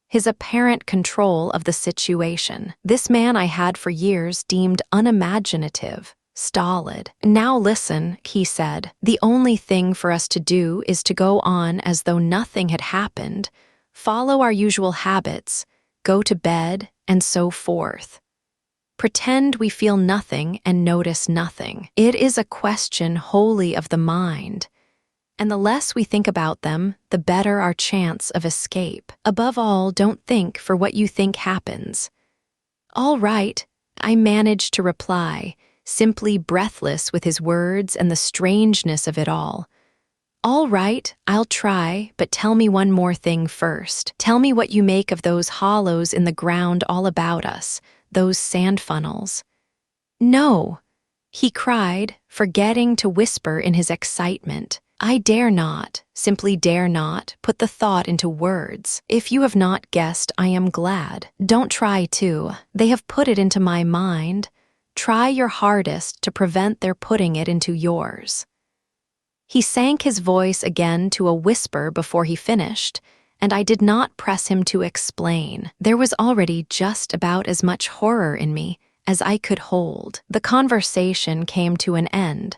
his apparent control of the situation. This man I had for years deemed unimaginative, stolid. "Now listen," he said. "The only thing for us to do is to go on as though nothing had happened, follow our usual habits, go to bed, and so forth." Pretend we feel nothing and notice nothing. It is a question wholly of the mind. And the less we think about them, the better our chance of escape. Above all, don't think for what you think happens. All right, I managed to reply, simply breathless with his words and the strangeness of it all. All right, I'll try, but tell me one more thing first. Tell me what you make of those hollows in the ground all about us, those sand funnels. No, he cried, forgetting to whisper in his excitement. I dare not, simply dare not, put the thought into words. If you have not guessed, I am glad. Don't try to. They have put it into my mind. Try your hardest to prevent their putting it into yours. He sank his voice again to a whisper before he finished, and I did not press him to explain. There was already just about as much horror in me as I could hold. The conversation came to an end,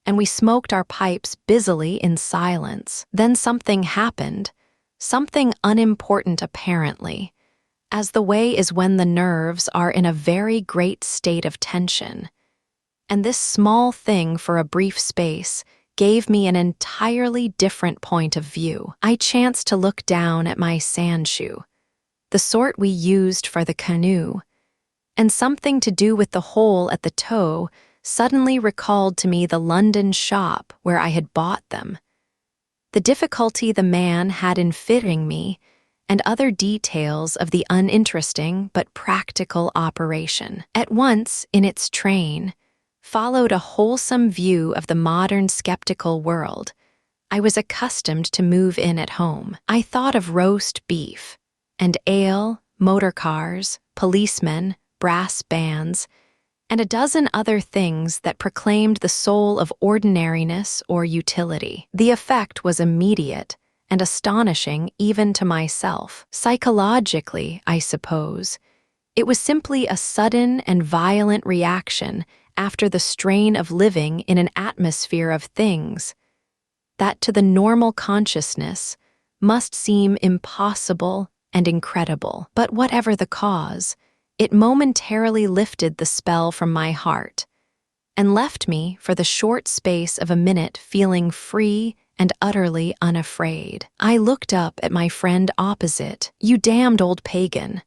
and we smoked our pipes busily in silence. Then something happened, something unimportant apparently, as the way is when the nerves are in a very great state of tension. And this small thing for a brief space gave me an entirely different point of view. I chanced to look down at my sandshoe, the sort we used for the canoe, and something to do with the hole at the toe suddenly recalled to me the London shop where I had bought them, the difficulty the man had in fitting me, and other details of the uninteresting but practical operation. At once, in its train, followed a wholesome view of the modern skeptical world I was accustomed to move in at home. I thought of roast beef, and ale, motor cars, policemen, brass bands, and a dozen other things that proclaimed the soul of ordinariness or utility. The effect was immediate and astonishing even to myself. Psychologically, I suppose, it was simply a sudden and violent reaction after the strain of living in an atmosphere of things that to the normal consciousness must seem impossible and incredible. But whatever the cause, it momentarily lifted the spell from my heart and left me for the short space of a minute feeling free and utterly unafraid. I looked up at my friend opposite. You damned old pagan,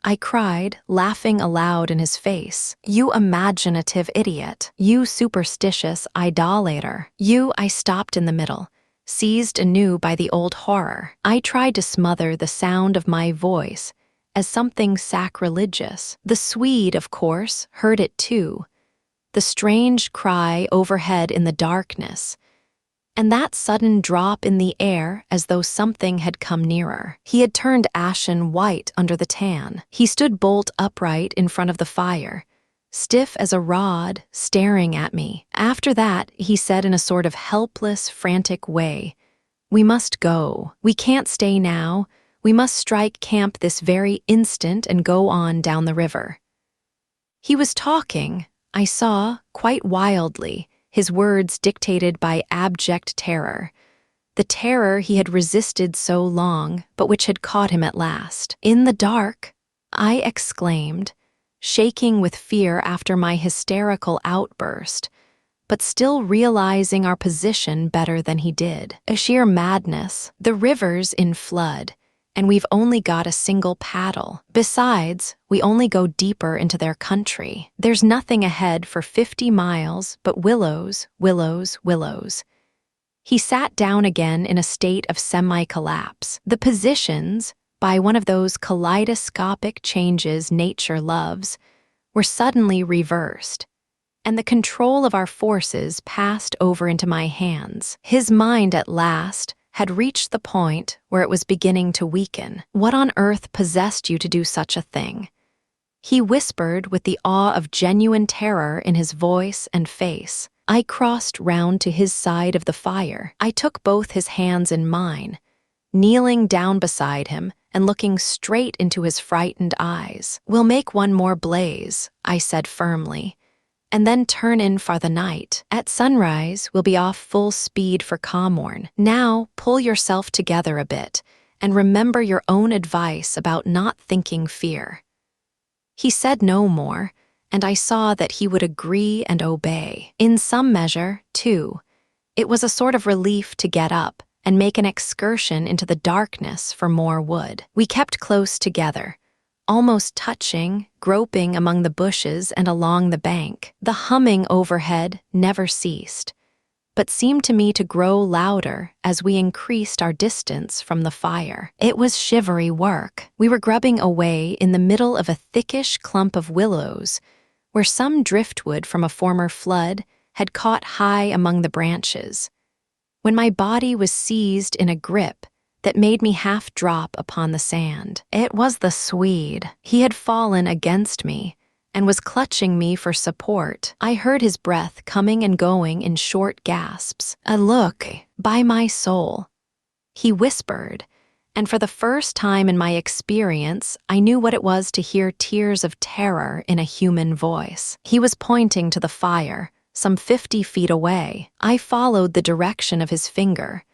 I cried, laughing aloud in his face. You imaginative idiot. You superstitious idolater. You. I stopped in the middle, seized anew by the old horror. I tried to smother the sound of my voice as something sacrilegious. The Swede, of course, heard it too, the strange cry overhead in the darkness, and that sudden drop in the air as though something had come nearer. He had turned ashen white under the tan. He stood bolt upright in front of the fire, stiff as a rod, staring at me. After that, he said in a sort of helpless, frantic way, "We must go. We can't stay now. We must strike camp this very instant and go on down the river." He was talking, I saw, quite wildly, his words dictated by abject terror, the terror he had resisted so long, but which had caught him at last. "In the dark," I exclaimed, shaking with fear after my hysterical outburst, but still realizing our position better than he did. A sheer madness. The river's in flood, and we've only got a single paddle. Besides, we only go deeper into their country. There's nothing ahead for 50 miles but willows, willows, willows. He sat down again in a state of semi-collapse. The positions, by one of those kaleidoscopic changes nature loves, were suddenly reversed, and the control of our forces passed over into my hands. His mind at last had reached the point where it was beginning to weaken. "What on earth possessed you to do such a thing?" He whispered with the awe of genuine terror in his voice and face. I crossed round to his side of the fire. I took both his hands in mine, kneeling down beside him and looking straight into his frightened eyes. "We'll make one more blaze," I said firmly, "and then turn in for the night. At sunrise, we'll be off full speed for Comorn. Now, pull yourself together a bit, and remember your own advice about not thinking fear." He said no more, and I saw that he would agree and obey. In some measure, too, it was a sort of relief to get up and make an excursion into the darkness for more wood. We kept close together, almost touching, groping among the bushes and along the bank. The humming overhead never ceased, but seemed to me to grow louder as we increased our distance from the fire. It was shivery work. We were grubbing away in the middle of a thickish clump of willows, where some driftwood from a former flood had caught high among the branches, when my body was seized in a grip that made me half drop upon the sand. It was the Swede. He had fallen against me and was clutching me for support. I heard his breath coming and going in short gasps. "Look, by my soul," he whispered, and for the first time in my experience, I knew what it was to hear tears of terror in a human voice. He was pointing to the fire, some 50 feet away. I followed the direction of his finger,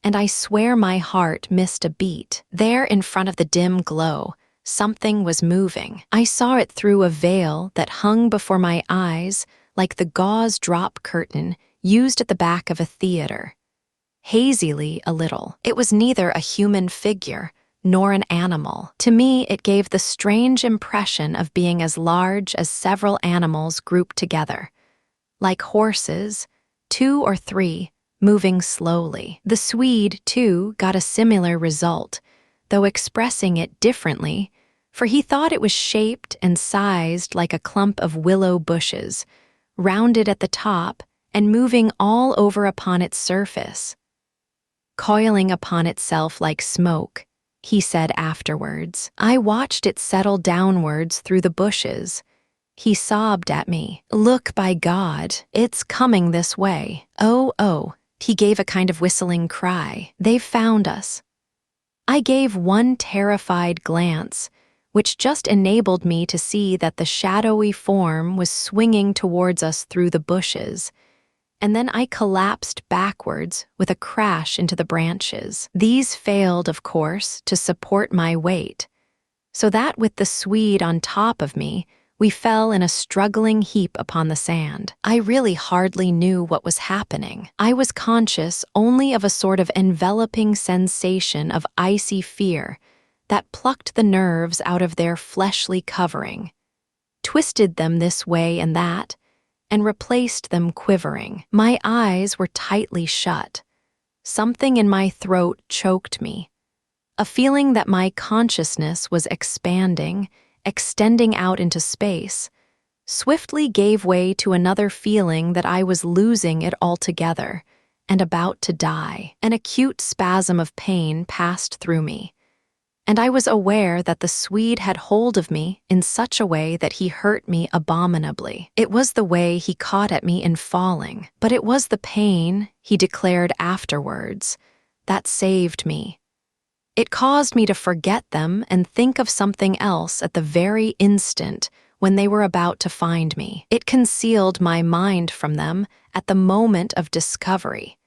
and I swear my heart missed a beat. There in front of the dim glow, something was moving. I saw it through a veil that hung before my eyes like the gauze drop curtain used at the back of a theater. Hazily a little. It was neither a human figure nor an animal. To me, it gave the strange impression of being as large as several animals grouped together, like horses, 2 or 3, moving slowly. The Swede, too, got a similar result, though expressing it differently, for he thought it was shaped and sized like a clump of willow bushes, rounded at the top and moving all over upon its surface, coiling upon itself like smoke, he said afterwards. I watched it settle downwards through the bushes. He sobbed at me. "Look, by God, it's coming this way. Oh, oh," he gave a kind of whistling cry. "They've found us." I gave one terrified glance, which just enabled me to see that the shadowy form was swinging towards us through the bushes, and then I collapsed backwards with a crash into the branches. These failed, of course, to support my weight, so that with the Swede on top of me, we fell in a struggling heap upon the sand. I really hardly knew what was happening. I was conscious only of a sort of enveloping sensation of icy fear that plucked the nerves out of their fleshly covering, twisted them this way and that, and replaced them quivering. My eyes were tightly shut. Something in my throat choked me. A feeling that my consciousness was expanding, extending out into space, swiftly gave way to another feeling that I was losing it altogether and about to die. An acute spasm of pain passed through me, and I was aware that the Swede had hold of me in such a way that he hurt me abominably. It was the way he caught at me in falling, but it was the pain, he declared afterwards, that saved me. It caused me to forget them and think of something else at the very instant when they were about to find me. It concealed my mind from them at the moment of discovery,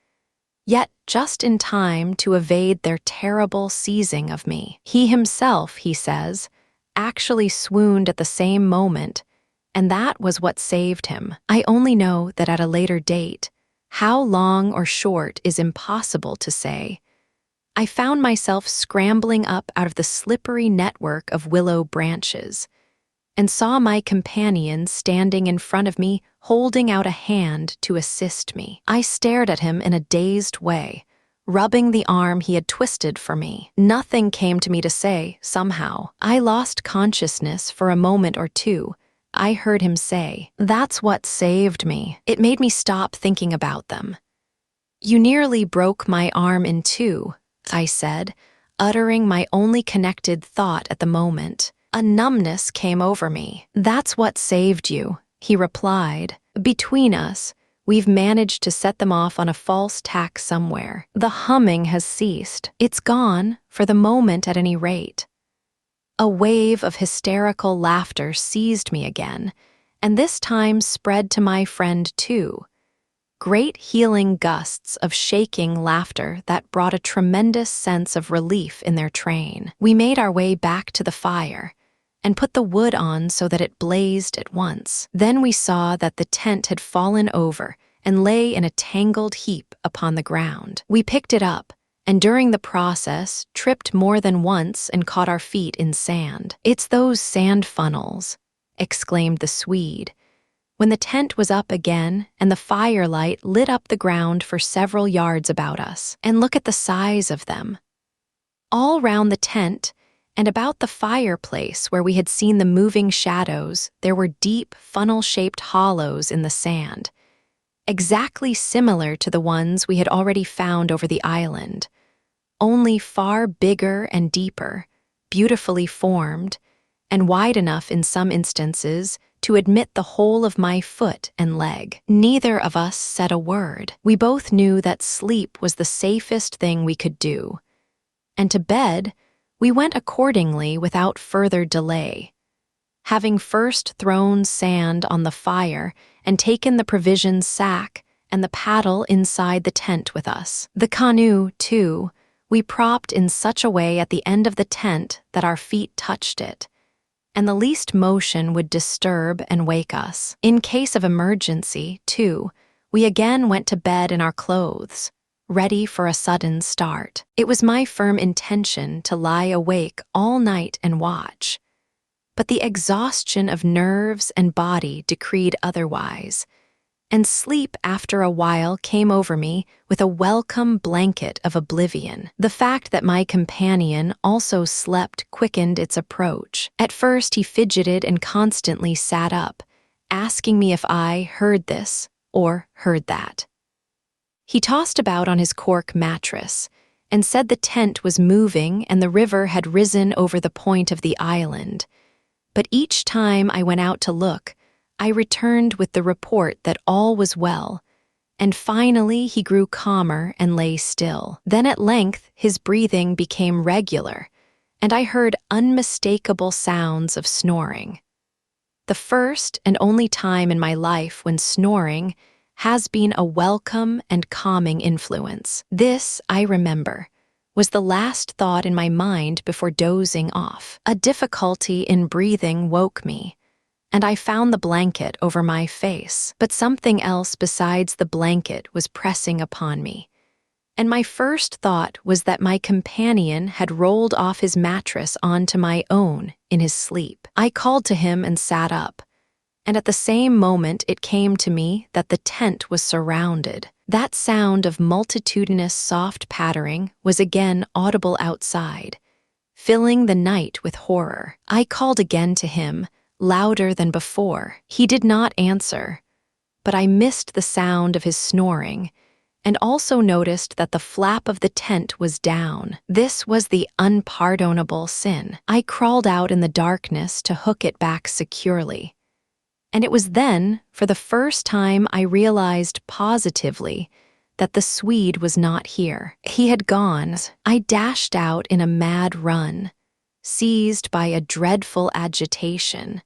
yet just in time to evade their terrible seizing of me. He himself, he says, actually swooned at the same moment, and that was what saved him. I only know that at a later date, how long or short is impossible to say, I found myself scrambling up out of the slippery network of willow branches, and saw my companion standing in front of me holding out a hand to assist me. I stared at him in a dazed way, rubbing the arm he had twisted for me. Nothing came to me to say, somehow. I lost consciousness for a moment or two. I heard him say, "That's what saved me." It made me stop thinking about them. "You nearly broke my arm in two," I said, uttering my only connected thought at the moment. A numbness came over me. "That's what saved you," he replied. "Between us, we've managed to set them off on a false tack somewhere. The humming has ceased. It's gone, for the moment at any rate." A wave of hysterical laughter seized me again, and this time spread to my friend too. Great healing gusts of shaking laughter that brought a tremendous sense of relief in their train. We made our way back to the fire, and put the wood on so that it blazed at once. Then we saw that the tent had fallen over and lay in a tangled heap upon the ground. We picked it up, and during the process, tripped more than once and caught our feet in sand. "It's those sand funnels," exclaimed the Swede, when the tent was up again and the firelight lit up the ground for several yards about us. "And look at the size of them." All round the tent, and about the fireplace where we had seen the moving shadows, there were deep, funnel-shaped hollows in the sand, exactly similar to the ones we had already found over the island, only far bigger and deeper, beautifully formed, and wide enough in some instances to admit the whole of my foot and leg. Neither of us said a word. We both knew that sleep was the safest thing we could do, and to bed we went accordingly without further delay, having first thrown sand on the fire and taken the provision sack and the paddle inside the tent with us. The canoe, too, we propped in such a way at the end of the tent that our feet touched it, and the least motion would disturb and wake us. In case of emergency, too, we again went to bed in our clothes, ready for a sudden start. It was my firm intention to lie awake all night and watch, but the exhaustion of nerves and body decreed otherwise, and sleep after a while came over me with a welcome blanket of oblivion. The fact that my companion also slept quickened its approach. At first he fidgeted and constantly sat up, asking me if I heard this or heard that. He tossed about on his cork mattress and said the tent was moving and the river had risen over the point of the island, but each time I went out to look, I returned with the report that all was well, and finally he grew calmer and lay still. Then at length his breathing became regular, and I heard unmistakable sounds of snoring. The first and only time in my life when snoring has been a welcome and calming influence. This, I remember, was the last thought in my mind before dozing off. A difficulty in breathing woke me, and I found the blanket over my face. But something else besides the blanket was pressing upon me, and my first thought was that my companion had rolled off his mattress onto my own in his sleep. I called to him and sat up, and at the same moment it came to me that the tent was surrounded. That sound of multitudinous soft pattering was again audible outside, filling the night with horror. I called again to him, louder than before. He did not answer, but I missed the sound of his snoring, and also noticed that the flap of the tent was down. This was the unpardonable sin. I crawled out in the darkness to hook it back securely, and it was then, for the first time, I realized positively that the Swede was not here. He had gone. I dashed out in a mad run, seized by a dreadful agitation,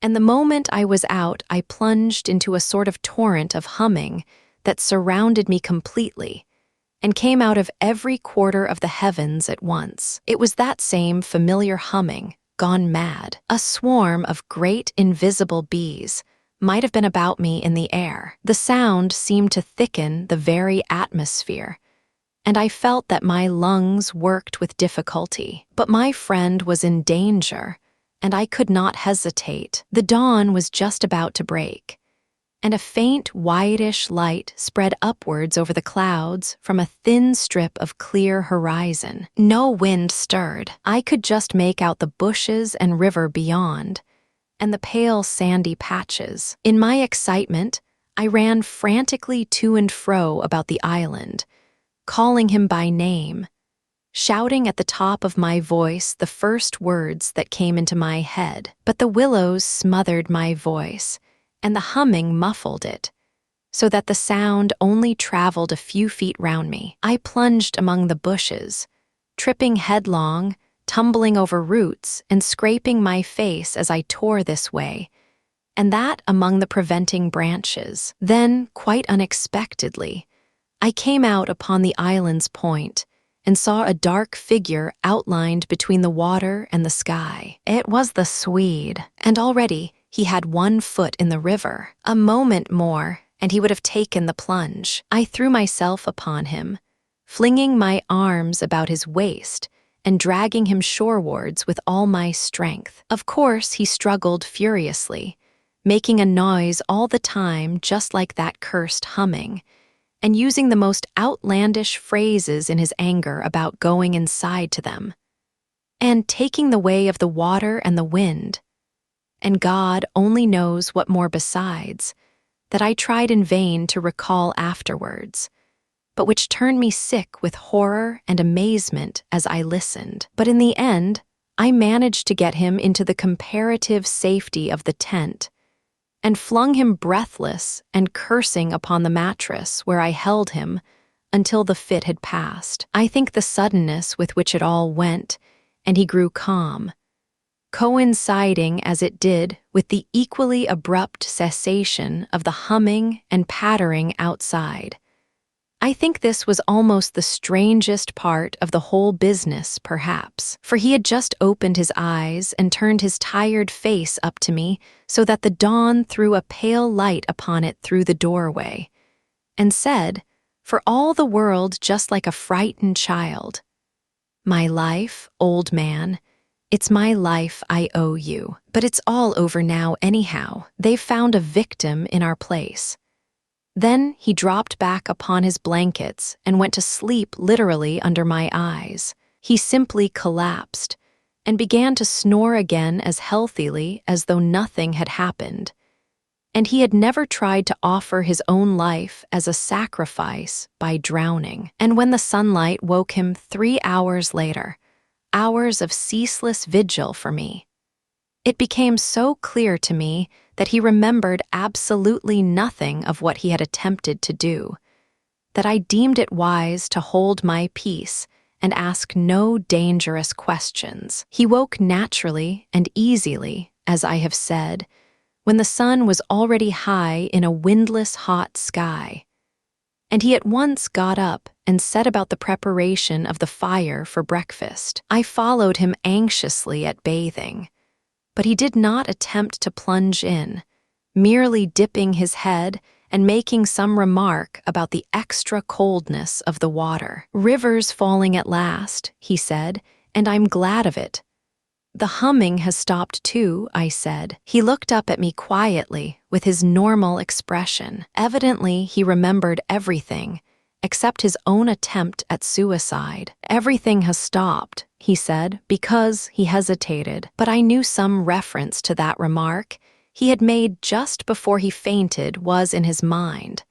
and the moment I was out, I plunged into a sort of torrent of humming that surrounded me completely and came out of every quarter of the heavens at once. It was that same familiar humming, gone mad. A swarm of great invisible bees might have been about me in the air. The sound seemed to thicken the very atmosphere, and I felt that my lungs worked with difficulty. But my friend was in danger, and I could not hesitate. The dawn was just about to break, and a faint whitish light spread upwards over the clouds from a thin strip of clear horizon. No wind stirred. I could just make out the bushes and river beyond, and the pale sandy patches. In my excitement, I ran frantically to and fro about the island, calling him by name, shouting at the top of my voice the first words that came into my head. But the willows smothered my voice, and the humming muffled it, so that the sound only traveled a few feet round me. I plunged among the bushes, tripping headlong, tumbling over roots, and scraping my face as I tore this way and that among the preventing branches. Then, quite unexpectedly, I came out upon the island's point and saw a dark figure outlined between the water and the sky. It was the Swede, and already he had 1 foot in the river. A moment more, and he would have taken the plunge. I threw myself upon him, flinging my arms about his waist and dragging him shorewards with all my strength. Of course, he struggled furiously, making a noise all the time just like that cursed humming, and using the most outlandish phrases in his anger about going inside to them, and taking the way of the water and the wind, and God only knows what more besides, that I tried in vain to recall afterwards, but which turned me sick with horror and amazement as I listened. But in the end, I managed to get him into the comparative safety of the tent, and flung him breathless and cursing upon the mattress where I held him until the fit had passed. I think the suddenness with which it all went, and he grew calm, coinciding as it did with the equally abrupt cessation of the humming and pattering outside. I think this was almost the strangest part of the whole business, perhaps, for he had just opened his eyes and turned his tired face up to me so that the dawn threw a pale light upon it through the doorway, and said, for all the world just like a frightened child, "My life, old man, it's my life I owe you. But it's all over now anyhow. They've found a victim in our place." Then he dropped back upon his blankets and went to sleep literally under my eyes. He simply collapsed and began to snore again as healthily as though nothing had happened. And he had never tried to offer his own life as a sacrifice by drowning. And when the sunlight woke him 3 hours later, hours of ceaseless vigil for me, it became so clear to me that he remembered absolutely nothing of what he had attempted to do, that I deemed it wise to hold my peace and ask no dangerous questions. He woke naturally and easily, as I have said, when the sun was already high in a windless hot sky, and he at once got up and set about the preparation of the fire for breakfast. I followed him anxiously at bathing, but he did not attempt to plunge in, merely dipping his head and making some remark about the extra coldness of the water. "River's falling at last," he said, "and I'm glad of it." "The humming has stopped too," I said. He looked up at me quietly with his normal expression. Evidently, he remembered everything, except his own attempt at suicide. "Everything has stopped," he said, because he hesitated, but I knew some reference to that remark he had made just before he fainted was in his mind,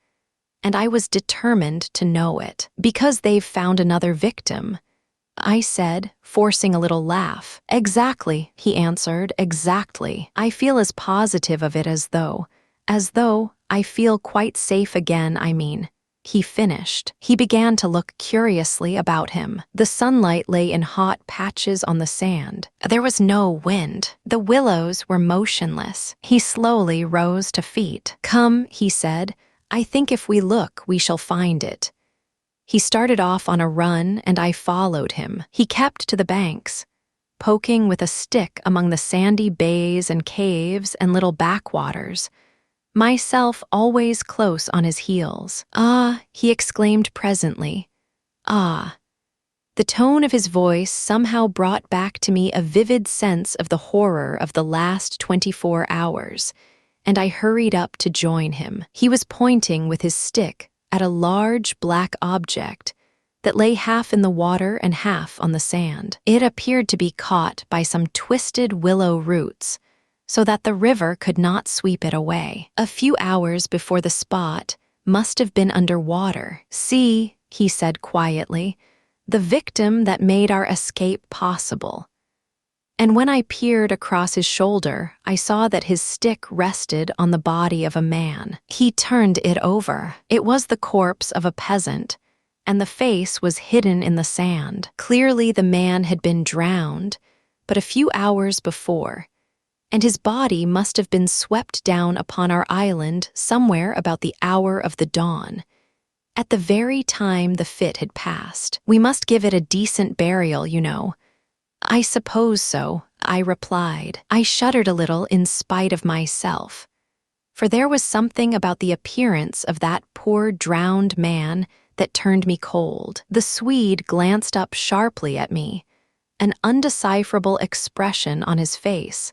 and I was determined to know it. "Because they've found another victim," I said, forcing a little laugh. "Exactly," he answered, "exactly. I feel as positive of it as though I feel quite safe again, I mean." He finished. He began to look curiously about him. The sunlight lay in hot patches on the sand. There was no wind. The willows were motionless. He slowly rose to feet. "Come," he said, "I think if we look, we shall find it." He started off on a run, and I followed him. He kept to the banks, poking with a stick among the sandy bays and caves and little backwaters, myself always close on his heels. "Ah," he exclaimed presently, "ah." The tone of his voice somehow brought back to me a vivid sense of the horror of the last 24 hours, and I hurried up to join him. He was pointing with his stick at a large black object that lay half in the water and half on the sand. It appeared to be caught by some twisted willow roots, so that the river could not sweep it away. A few hours before the spot must have been under water. "See," he said quietly, "the victim that made our escape possible." And when I peered across his shoulder, I saw that his stick rested on the body of a man. He turned it over. It was the corpse of a peasant, and the face was hidden in the sand. Clearly the man had been drowned, but a few hours before, and his body must have been swept down upon our island somewhere about the hour of the dawn. At the very time the fit had passed. We must give it a decent burial, you know. I suppose so, I replied. I shuddered a little in spite of myself, for there was something about the appearance of that poor drowned man that turned me cold. The Swede glanced up sharply at me, an undecipherable expression on his face,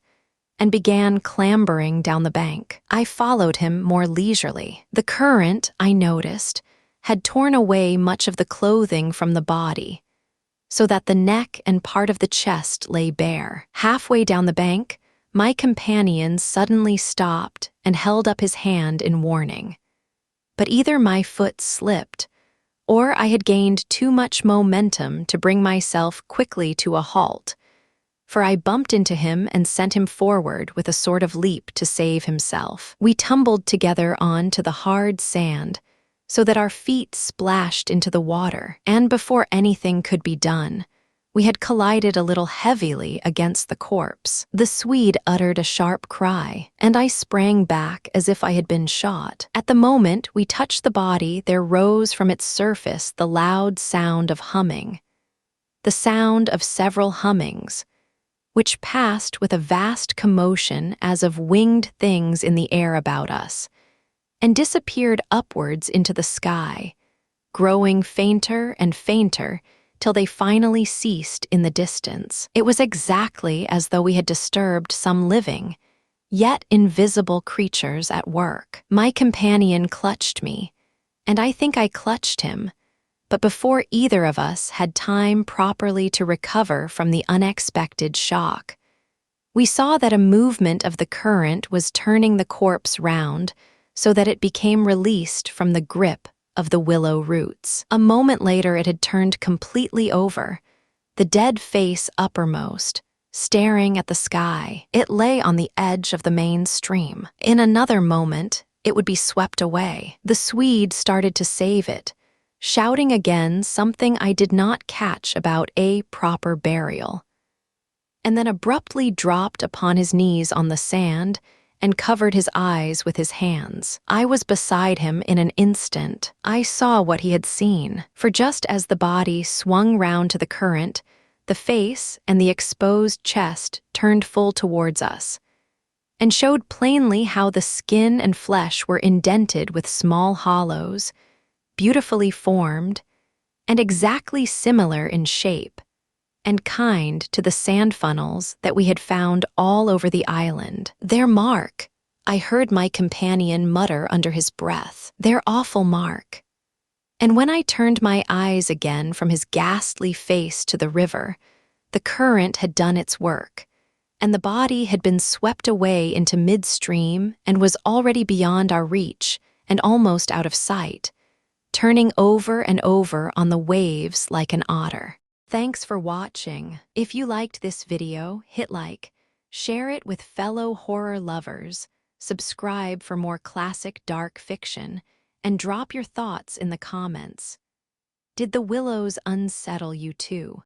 and began clambering down the bank. I followed him more leisurely. The current, I noticed, had torn away much of the clothing from the body, so that the neck and part of the chest lay bare. Halfway down the bank, my companion suddenly stopped and held up his hand in warning. But either my foot slipped, or I had gained too much momentum to bring myself quickly to a halt, for I bumped into him and sent him forward with a sort of leap to save himself. We tumbled together on to the hard sand, so that our feet splashed into the water, and before anything could be done, we had collided a little heavily against the corpse. The Swede uttered a sharp cry, and I sprang back as if I had been shot. At the moment we touched the body, there rose from its surface the loud sound of humming, the sound of several hummings, which passed with a vast commotion as of winged things in the air about us, and disappeared upwards into the sky, growing fainter and fainter till they finally ceased in the distance. It was exactly as though we had disturbed some living, yet invisible creatures at work. My companion clutched me, and I think I clutched him, but before either of us had time properly to recover from the unexpected shock, we saw that a movement of the current was turning the corpse round so that it became released from the grip of the willow roots. A moment later it had turned completely over, the dead face uppermost, staring at the sky. It lay on the edge of the main stream. In another moment, it would be swept away. The Swede started to save it, shouting again something I did not catch about a proper burial, and then abruptly dropped upon his knees on the sand and covered his eyes with his hands. I was beside him in an instant. I saw what he had seen, for just as the body swung round to the current, the face and the exposed chest turned full towards us, and showed plainly how the skin and flesh were indented with small hollows, beautifully formed, and exactly similar in shape, and kind to the sand funnels that we had found all over the island. Their mark, I heard my companion mutter under his breath, their awful mark. And when I turned my eyes again from his ghastly face to the river, the current had done its work, and the body had been swept away into midstream and was already beyond our reach and almost out of sight, turning over and over on the waves like an otter. Thanks for watching. If you liked this video, hit like, share it with fellow horror lovers, subscribe for more classic dark fiction, and drop your thoughts in the comments. Did the Willows unsettle you too?